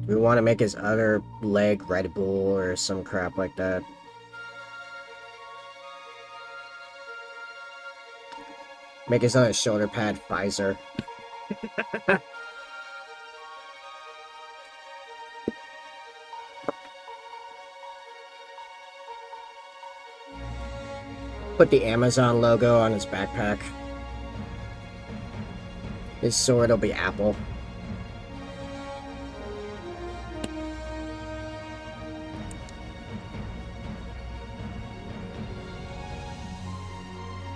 Do we want to make his other leg Red Bull or some crap like that? Make his other shoulder pad Pfizer. Put the Amazon logo on his backpack. His sword will be Apple.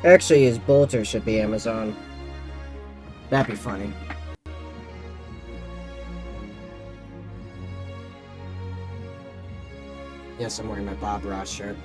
Actually, his bolter should be Amazon. That'd be funny. Yes, I'm wearing my Bob Ross shirt.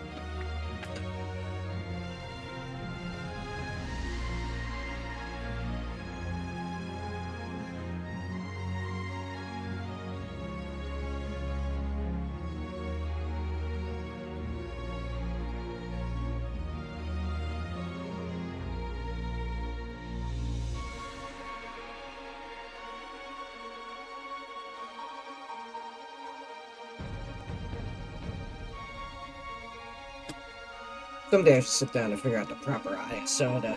Someday I should sit down and figure out the proper ISO to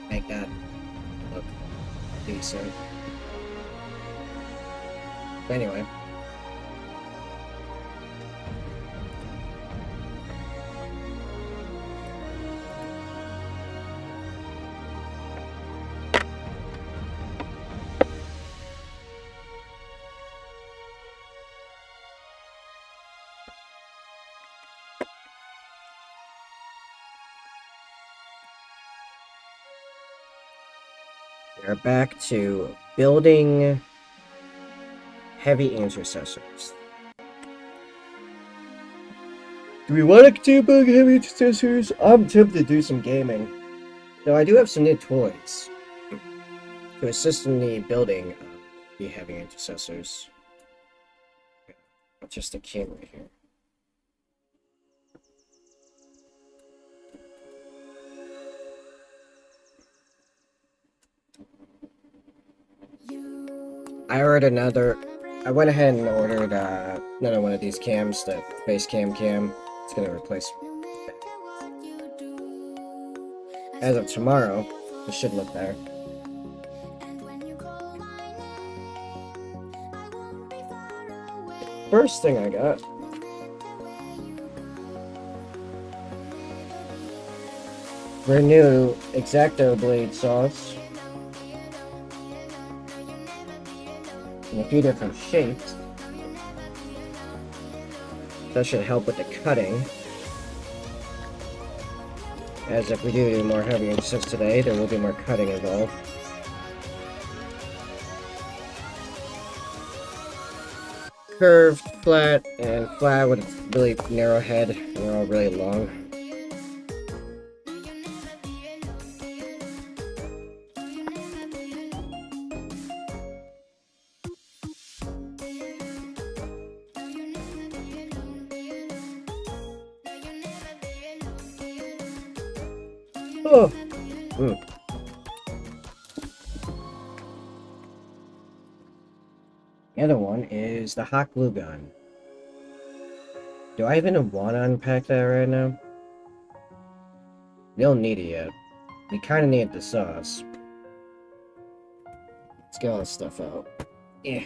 make that look decent. But anyway. We're back to building Heavy Intercessors. Do we want to build Heavy Intercessors? I'm tempted to do some gaming. Though I do have some new toys to assist in the building of the Heavy Intercessors. Just a camera here. I went ahead and ordered another one of these cams, the face cam. It's gonna replace. As of tomorrow, it should look better. First thing I got. Renew X-Acto blade saws. In a few different shapes. That should help with the cutting. As if we do more heavy inserts today, there will be more cutting involved. Curved, flat, and flat with a really narrow head, and they're all really long. Oh! The other one is the hot glue gun. Do I even want to unpack that right now? We don't need it yet. We kind of need the sauce. Let's get all this stuff out. Yeah.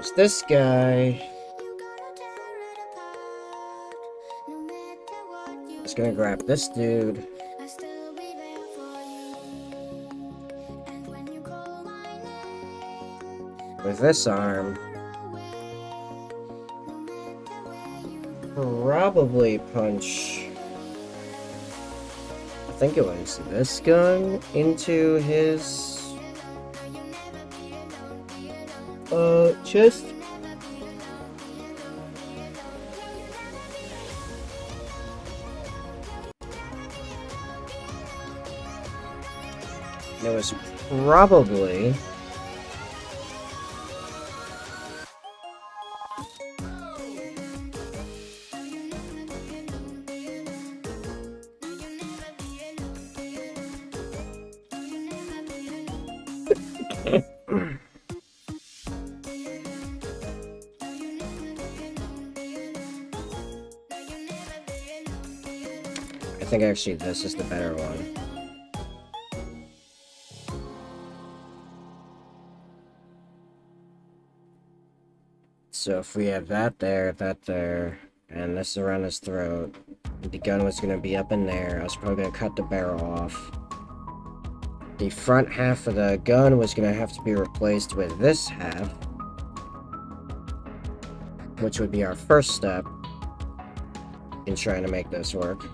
There's this guy. Just gonna grab this dude. With this arm. Probably punch. I think it was this gun into his chest. It was probably I think actually this is the better one. So if we have that there, and this around his throat, the gun was gonna be up in there. I was probably gonna cut the barrel off. The front half of the gun was gonna have to be replaced with this half, which would be our first step in trying to make this work.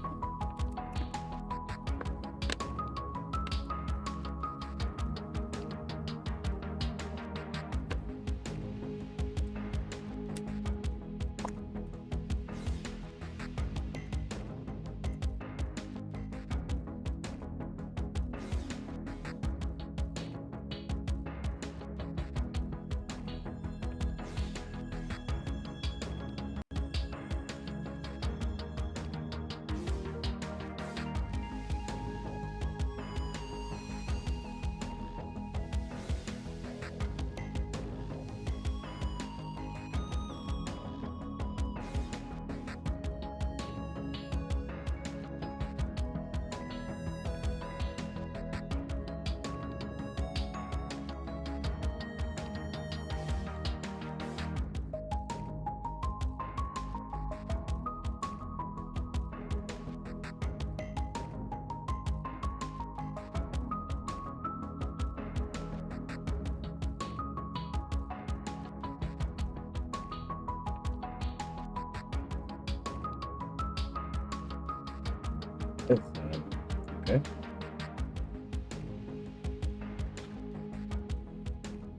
Okay.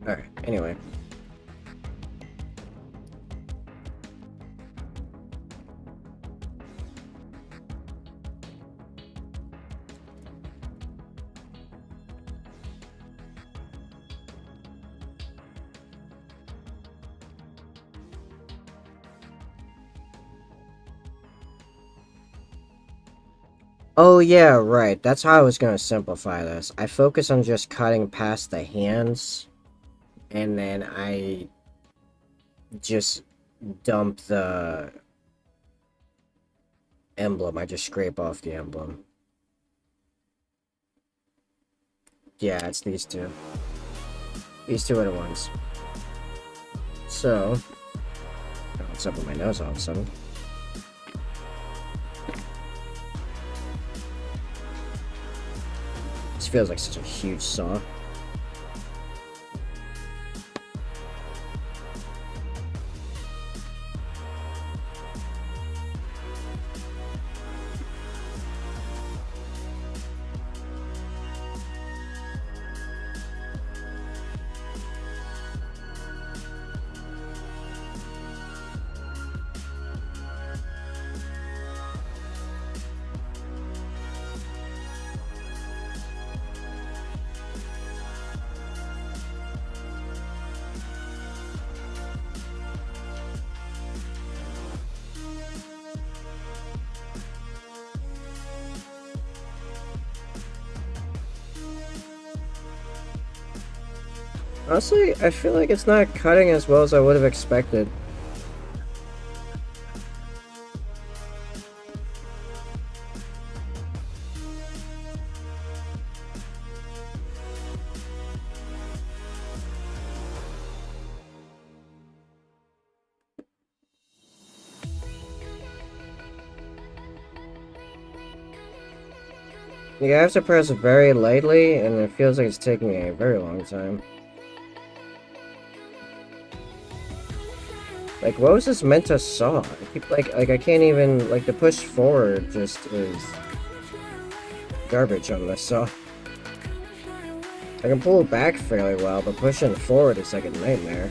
Alright, anyway. Oh yeah, right. That's how I was gonna simplify this. I focus on just cutting past the hands, and then I just dump the emblem. I just scrape off the emblem. Yeah, it's these two. These two are the ones. So, oh, what's up with my nose all of a sudden? This feels like such a huge saw. Honestly, I feel like it's not cutting as well as I would have expected. You have to press very lightly, and it feels like it's taking me a very long time. Like, what was this meant to saw? I keep, like I can't even, like, the push forward just is garbage on this saw. I can pull it back fairly well, but pushing forward is like a nightmare.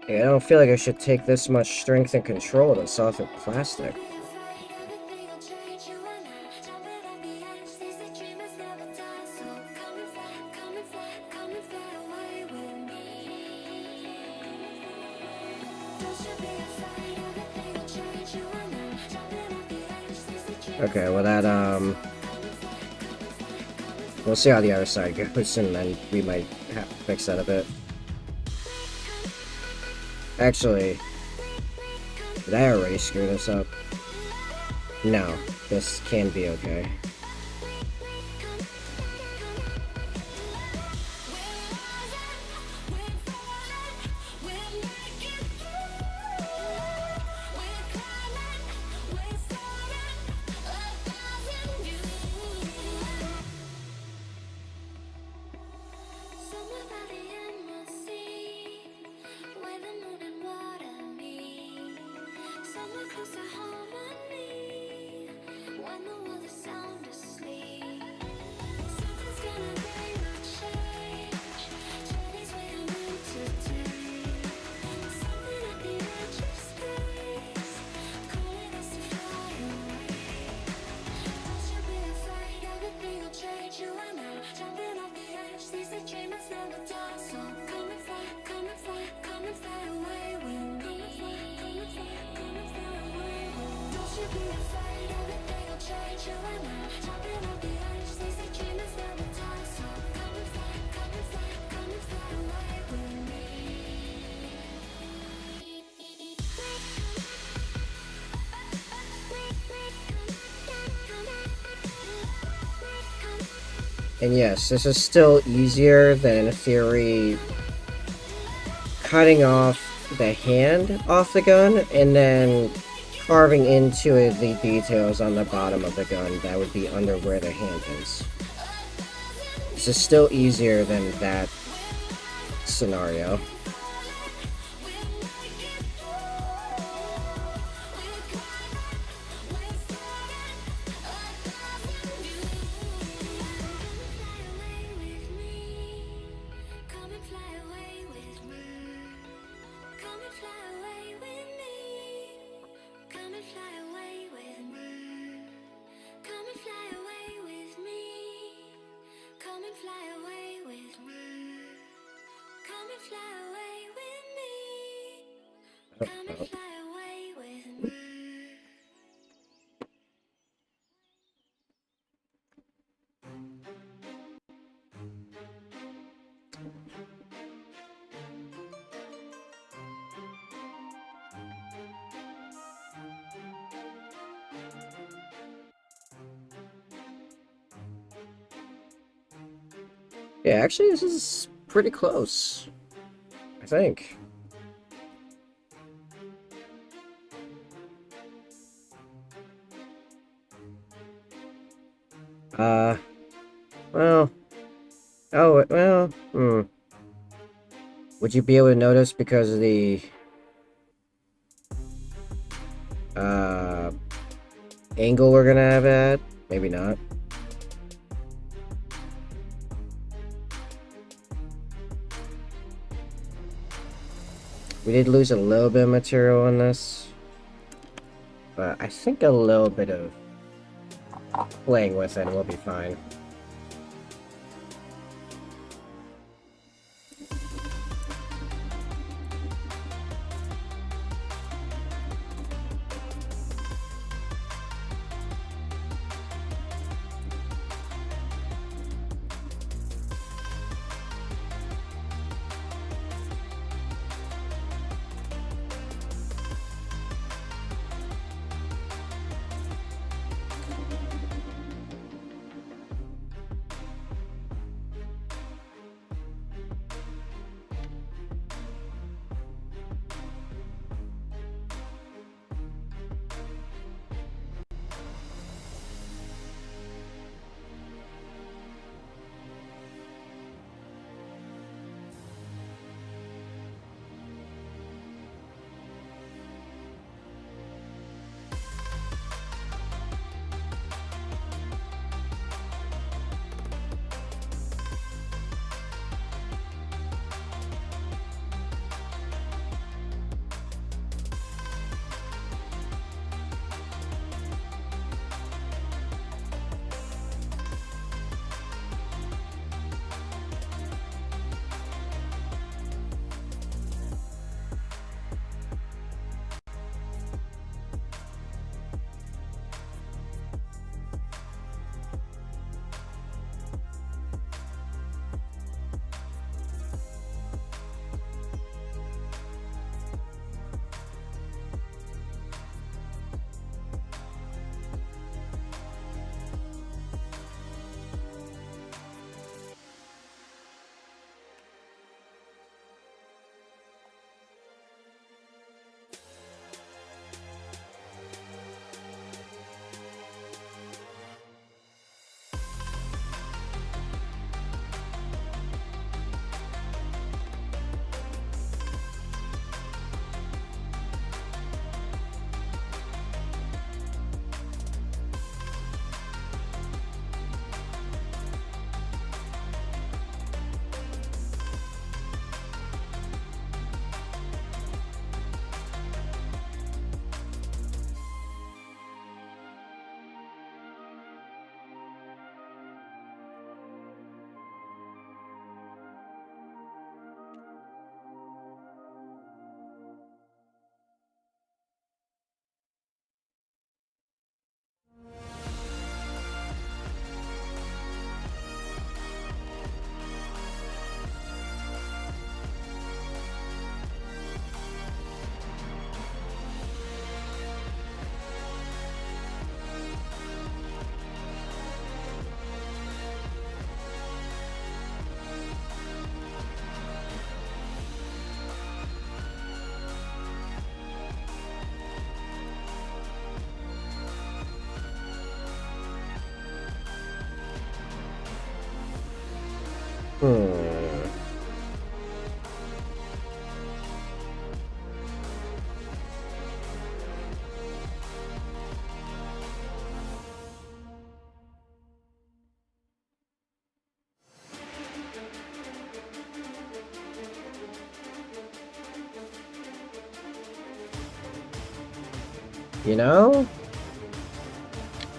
Yeah, I don't feel like I should take this much strength and control to saw through plastic. Okay, well that, we'll see how the other side goes, and then we might have to fix that a bit. Actually, did I already screw this up? No, this can be okay. And yes, this is still easier than, in theory, cutting off the hand off the gun and then carving into the details on the bottom of the gun that would be under where the hand is. This is still easier than that scenario. Yeah, actually, this is pretty close, I think. Well, oh, well, Would you be able to notice because of the, angle we're gonna have it at? Maybe not. We did lose a little bit of material on this, but I think a little bit of playing with it will be fine. Hmm. You know?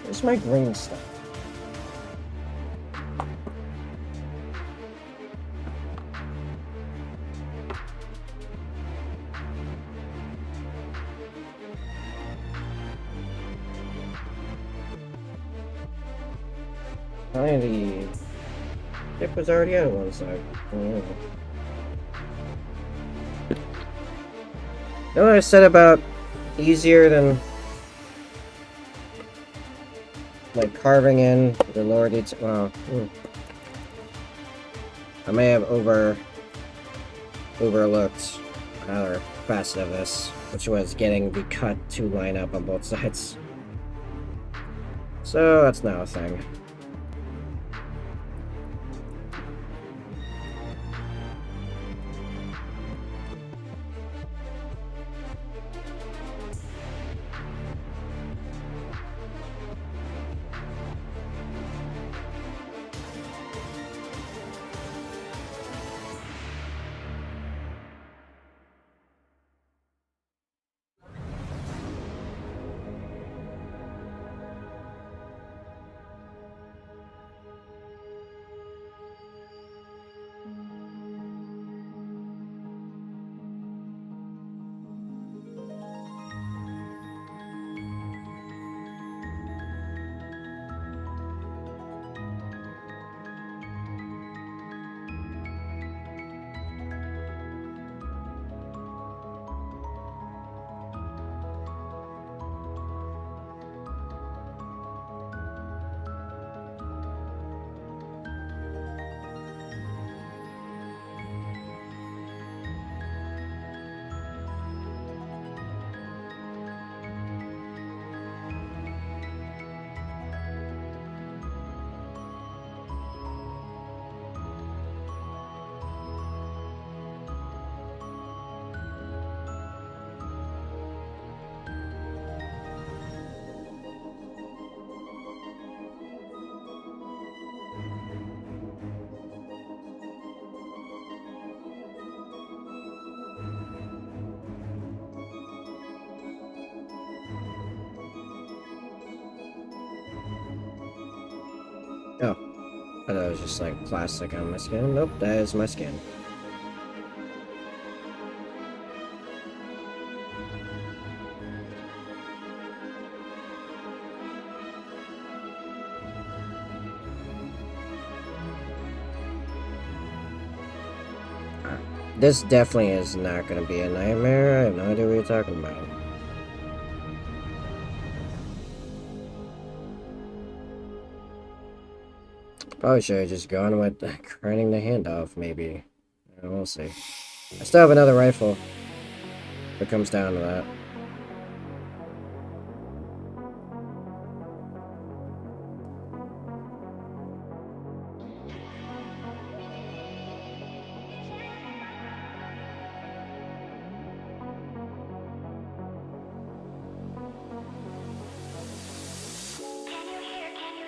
Where's my green stuff? The ship was already out of one side. Oh. You know what I said about easier than like carving in the lower detail? Well, I may have overlooked another facet of this, which was getting the cut to line up on both sides. So that's now a thing. Oh, I thought it was just like plastic on my skin. Nope, that is my skin. This definitely is not going to be a nightmare. I have no idea what you're talking about. Probably should have just gone with grinding the hand off, maybe. We'll see. I still have another rifle. If it comes down to that.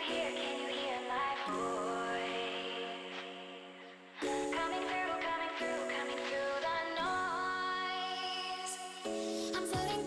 Can you hear my voice? Coming through the noise. I'm floating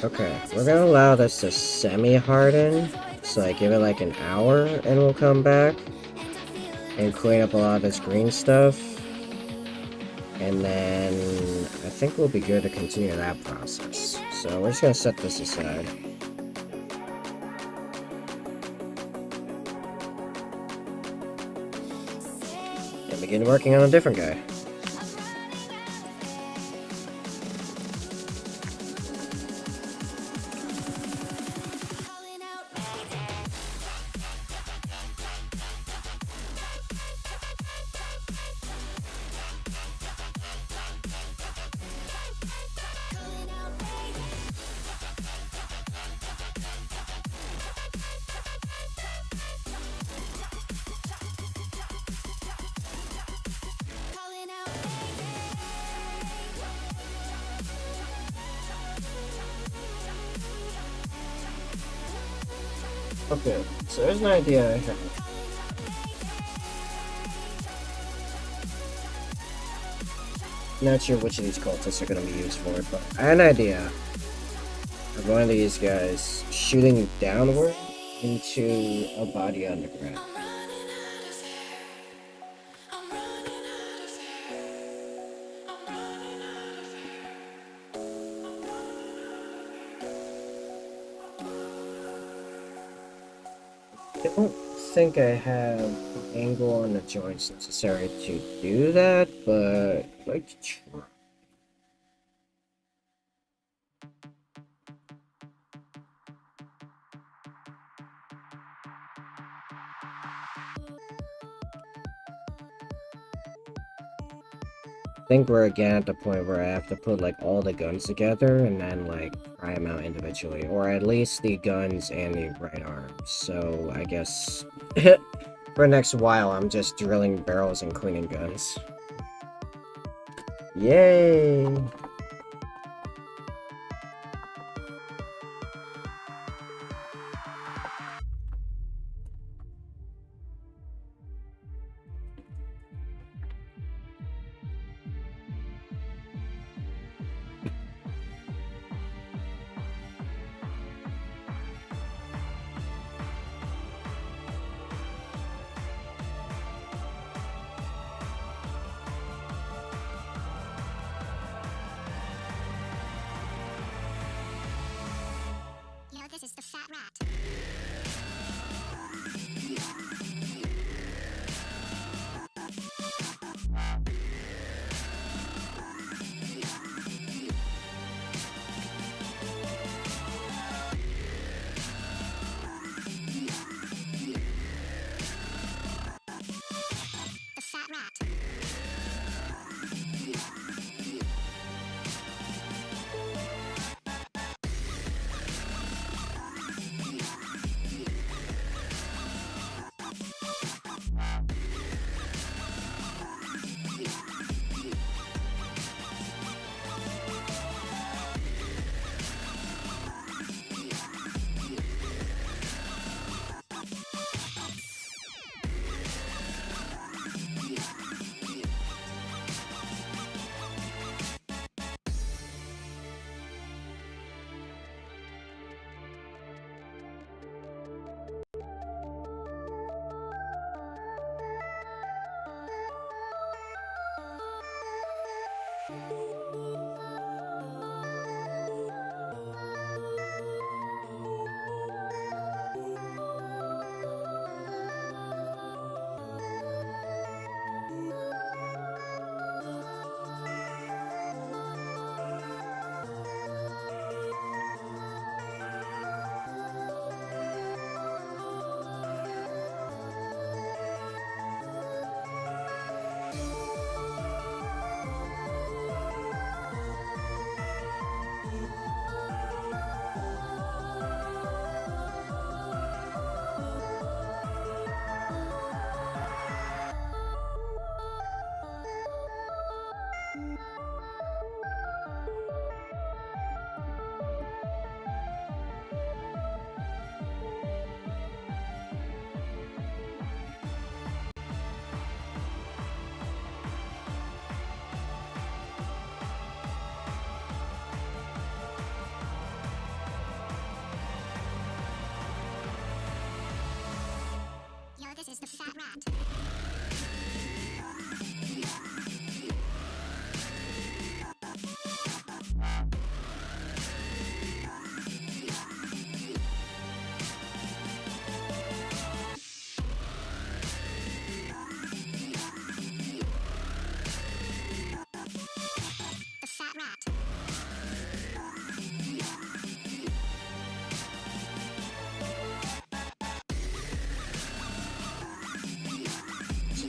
Okay, we're gonna allow this to semi-harden. So I give it like an hour and we'll come back and clean up a lot of this green stuff. And then I think we'll be good to continue that process. So we're just gonna set this aside. And begin working on a different guy. Okay, so there's an idea I have. Not sure which of these cultists are going to be used for it, but I had an idea of one of these guys shooting downward into a body underground. I don't think I have the angle on the joints necessary to do that, but I'd like to try. I think we're again at the point where I have to put like all the guns together and then like try them out individually, or at least the guns and the right arms. So I guess for the next while I'm just drilling barrels and cleaning guns. Yay! You know, this is the fat rat. The fat rat.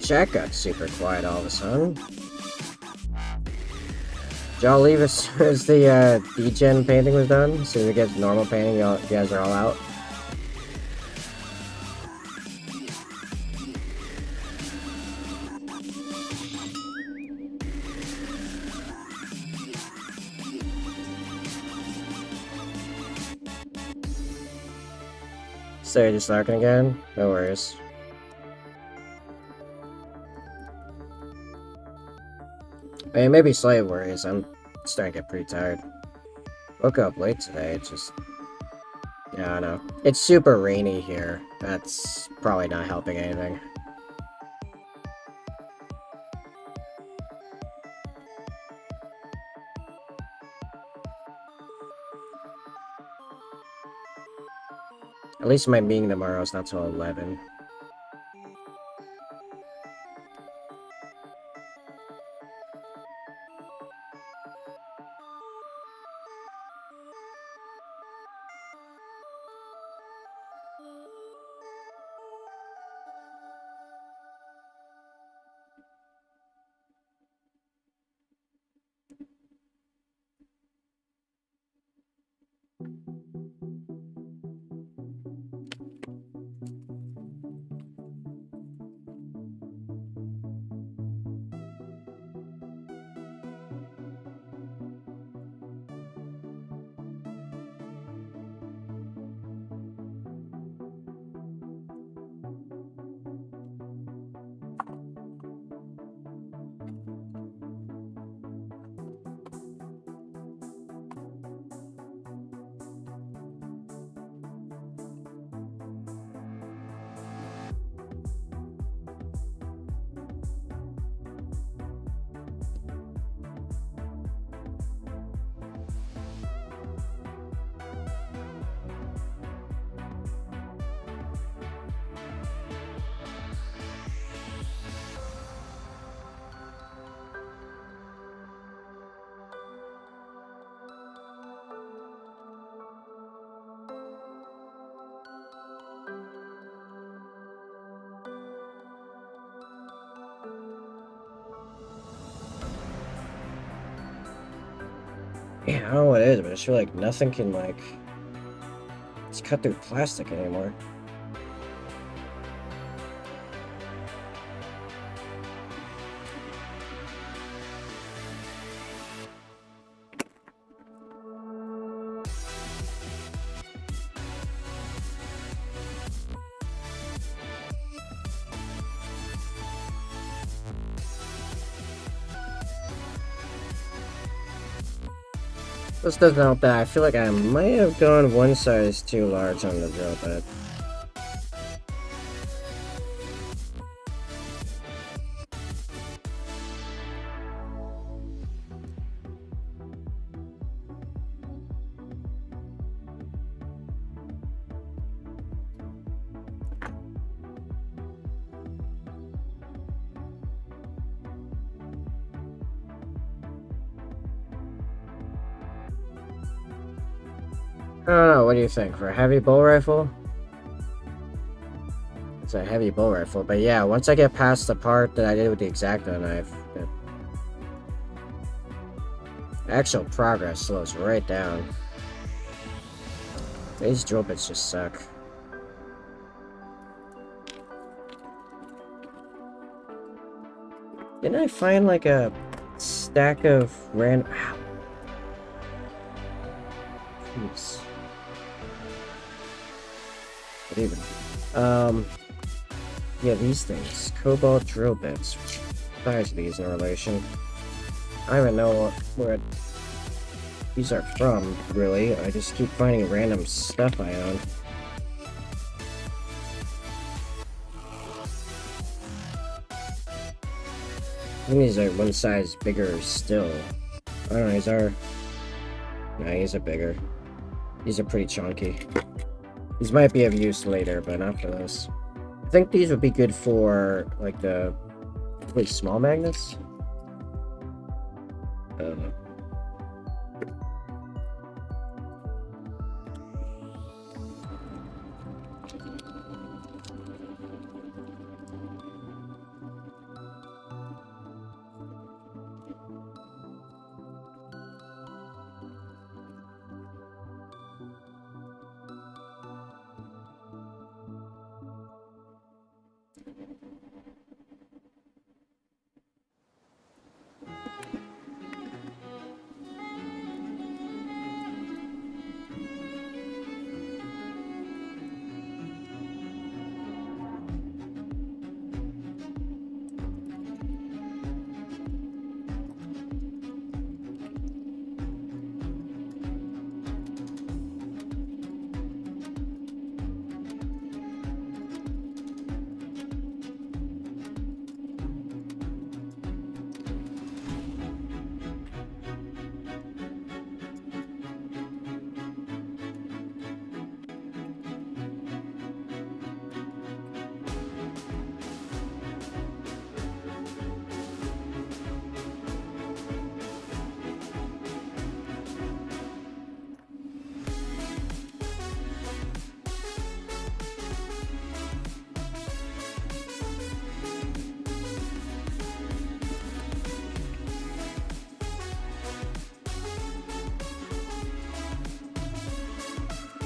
Chat got super quiet all of a sudden. Did y'all leave as soon as the degen painting was done? As soon as we get to normal painting, you guys are all out? So you're just lurking again? No worries. I mean, maybe slight worries. I'm starting to get pretty tired. Woke up late today. It's just... yeah, I know. It's super rainy here. That's probably not helping anything. At least my meeting tomorrow is not till 11. Yeah, I don't know what it is, but I just feel like nothing can, like... just cut through plastic anymore. This doesn't help that I feel like I might have gone one size too large on the drill bit. I don't know, what do you think? For a heavy bow rifle? It's a heavy bow rifle, but yeah, once I get past the part that I did with the X-Acto knife, actual progress slows right down. These drill bits just suck. Didn't I find like a stack of random... Ow. Jeez. What even? Yeah, these things. Cobalt drill bits. Which size are these in relation? I don't even know where these are from, really. I just keep finding random stuff I own. think he's like one size bigger still. I don't know, these are... Nah, these are bigger. These are pretty chunky. These might be of use later, but not for this. I think these would be good for, like, the really small magnets. I don't know.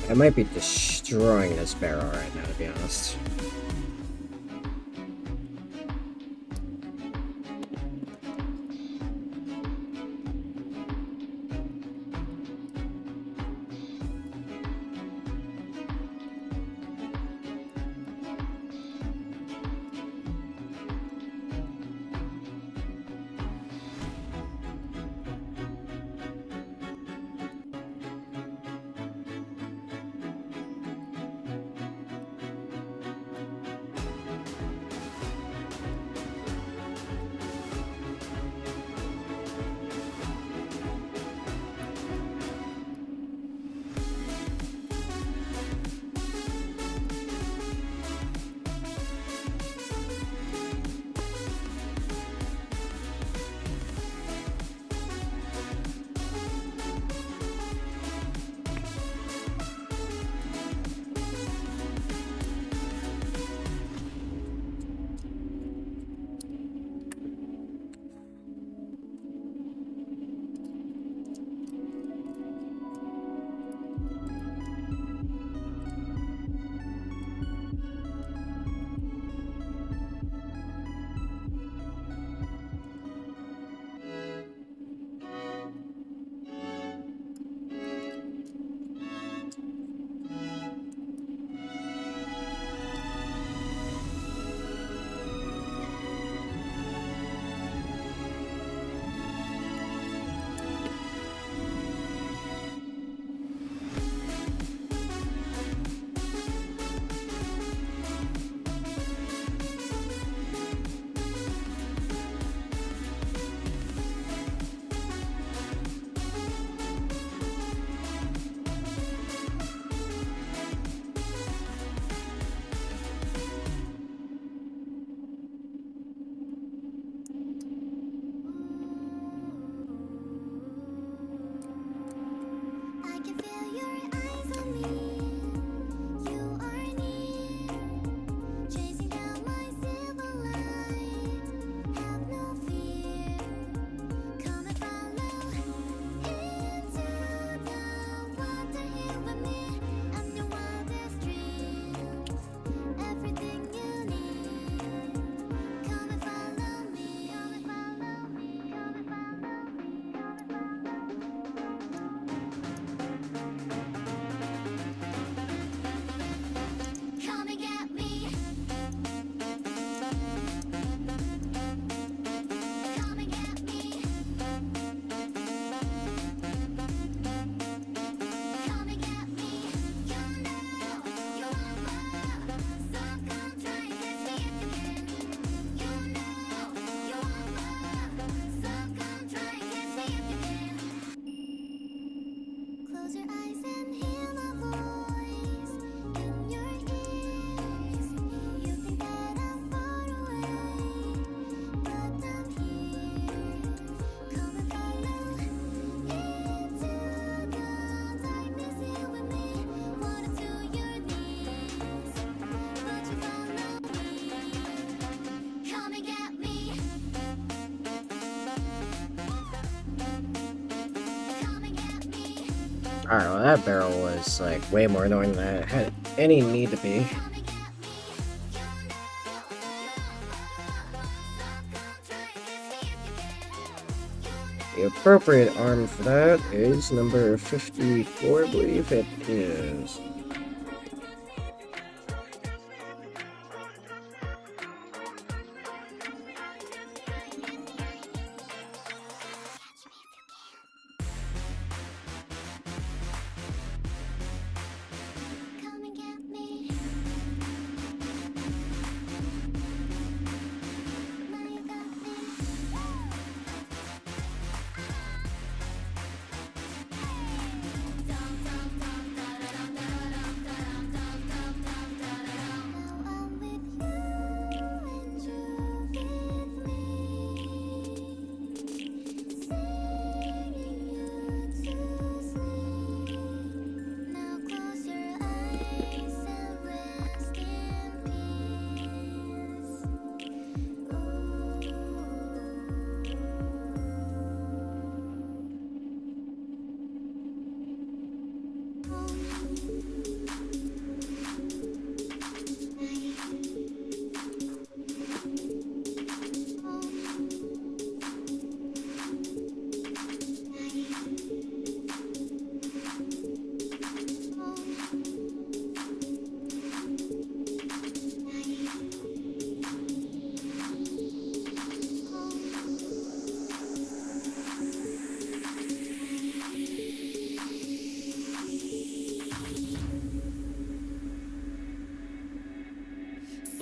I might be destroying this barrel right now, to be honest. Alright, well that barrel was like way more annoying than it had any need to be. The appropriate arm for that is number 54, I believe it is. Come and get me. Now you got me. Now I'm with you and you with me. Singing you to sleep. Now close your eyes and rest in peace.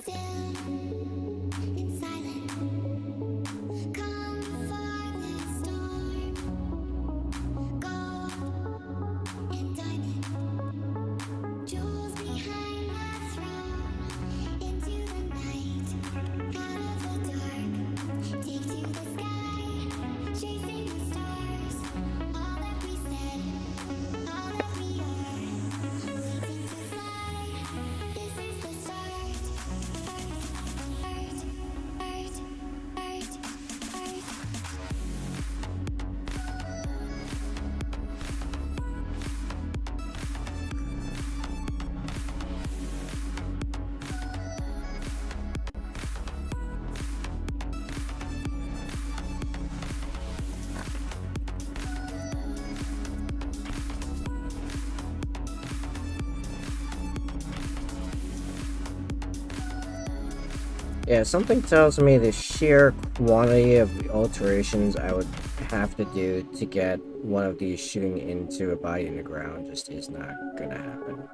Still and silent, come for the storm. Gold and diamond, jewels behind the throne. Into the night, out of the dark, take to the sky, chasing the stars. All that we said, all that we are, waiting to fly. This is the start. Yeah, something tells me the sheer quantity of alterations I would have to do to get one of these shooting into a body in the ground just is not gonna happen.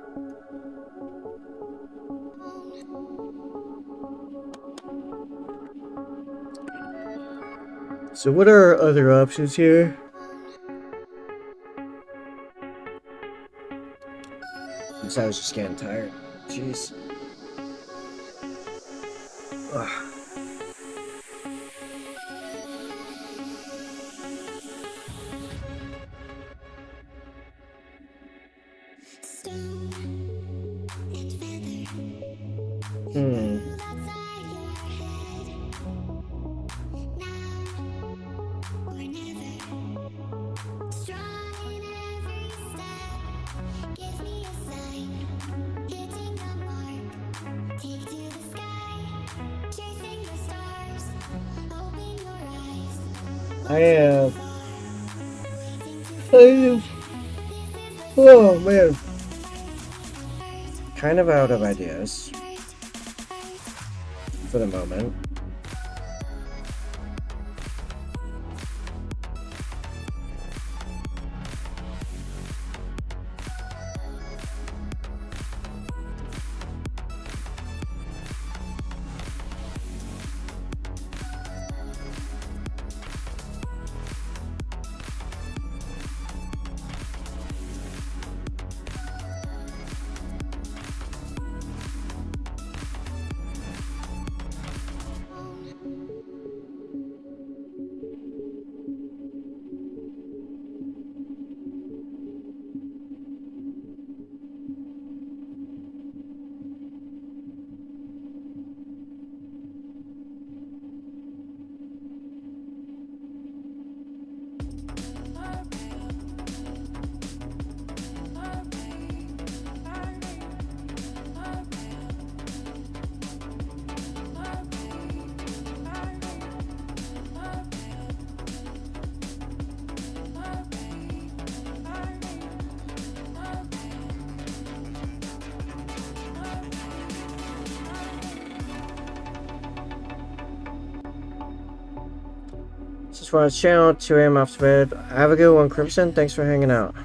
So what are our other options here? I was just getting tired. Jeez. Ugh. Stone and feather. Hmm. Outside your head. Now or never. Strong in every step. Give me a sign. Hitting the mark. Take to the sky. Chasing the stars. Open your eyes. I am. Oh man. Kind of out of ideas for the moment. Just want to channel 2 a.m. off to bed. Have a good one, Crimson. Thanks for hanging out.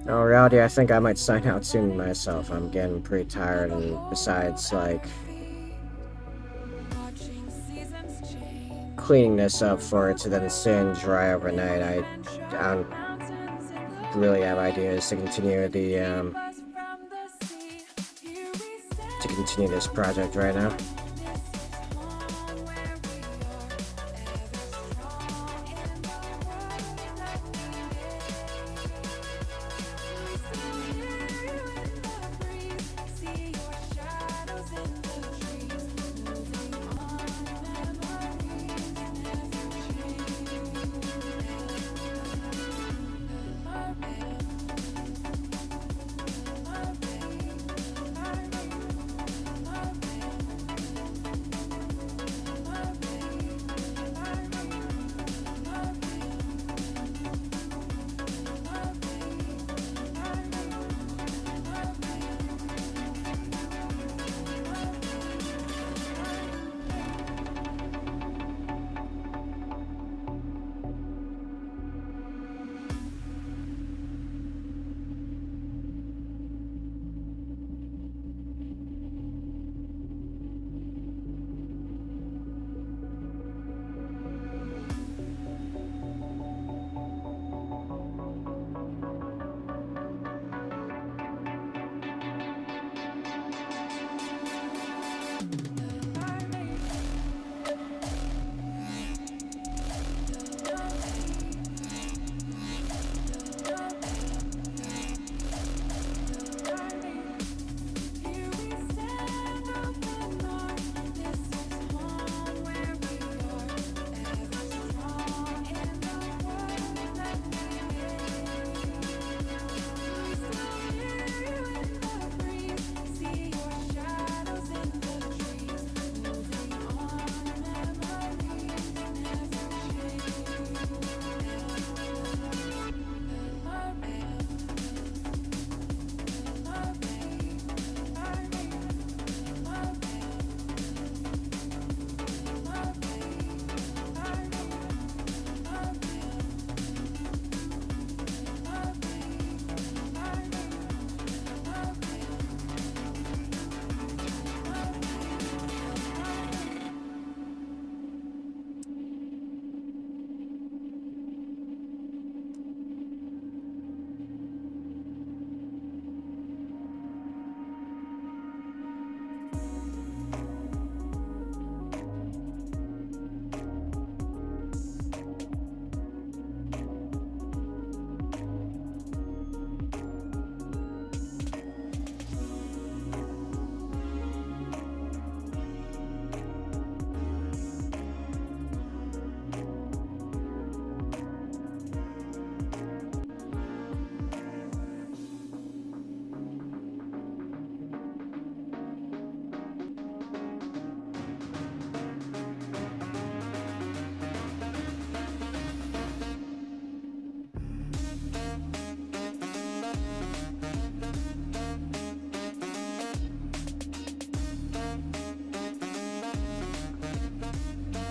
In all reality, I think I might sign out soon myself. I'm getting pretty tired, and besides, like, cleaning this up for it to then sit and dry overnight, I don't really have ideas to continue this project right now.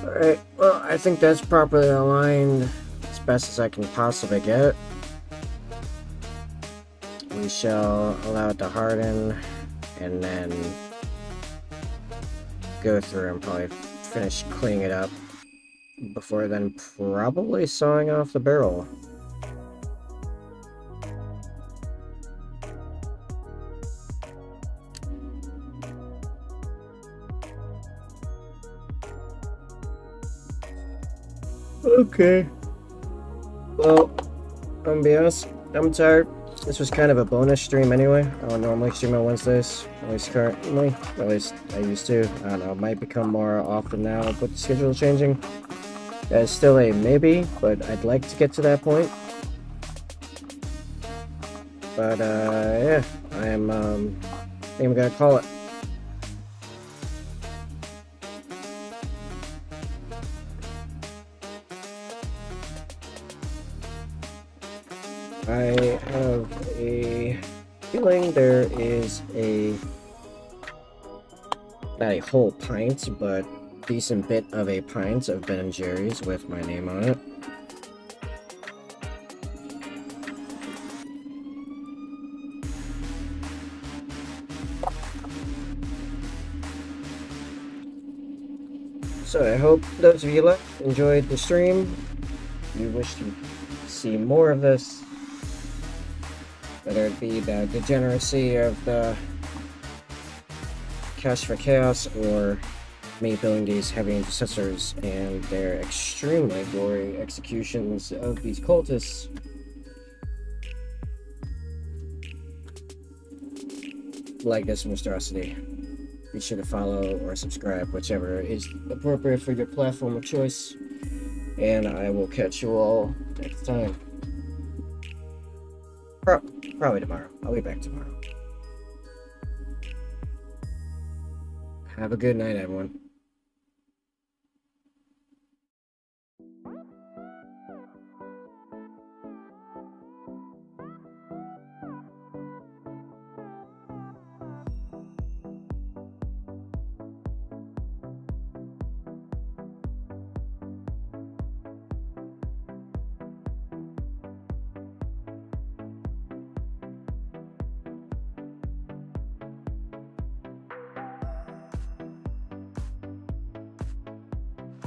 Alright, well, I think that's properly aligned as best as I can possibly get. We shall allow it to harden, and then go through and probably finish cleaning it up before then probably sawing off the barrel. Okay. Well, I'm gonna be honest, I'm tired. This was kind of a bonus stream anyway. I don't normally stream on Wednesdays, at least currently. At least I used to. I don't know, it might become more often now with the schedule changing. That's still a maybe, but I'd like to get to that point. But, yeah, I think I'm gonna call it. I have a feeling there is not a whole pint, but decent bit of a pint of Ben & Jerry's with my name on it. So I hope those of you left enjoyed the stream. If you wish to see more of this, whether it be the degeneracy of the Cash for Chaos or me building these Heavy Intercessors and their extremely gory executions of these cultists, like this monstrosity, be sure to follow or subscribe, whichever is appropriate for your platform of choice, and I will catch you all next time. Probably tomorrow. I'll be back tomorrow. Have a good night, everyone.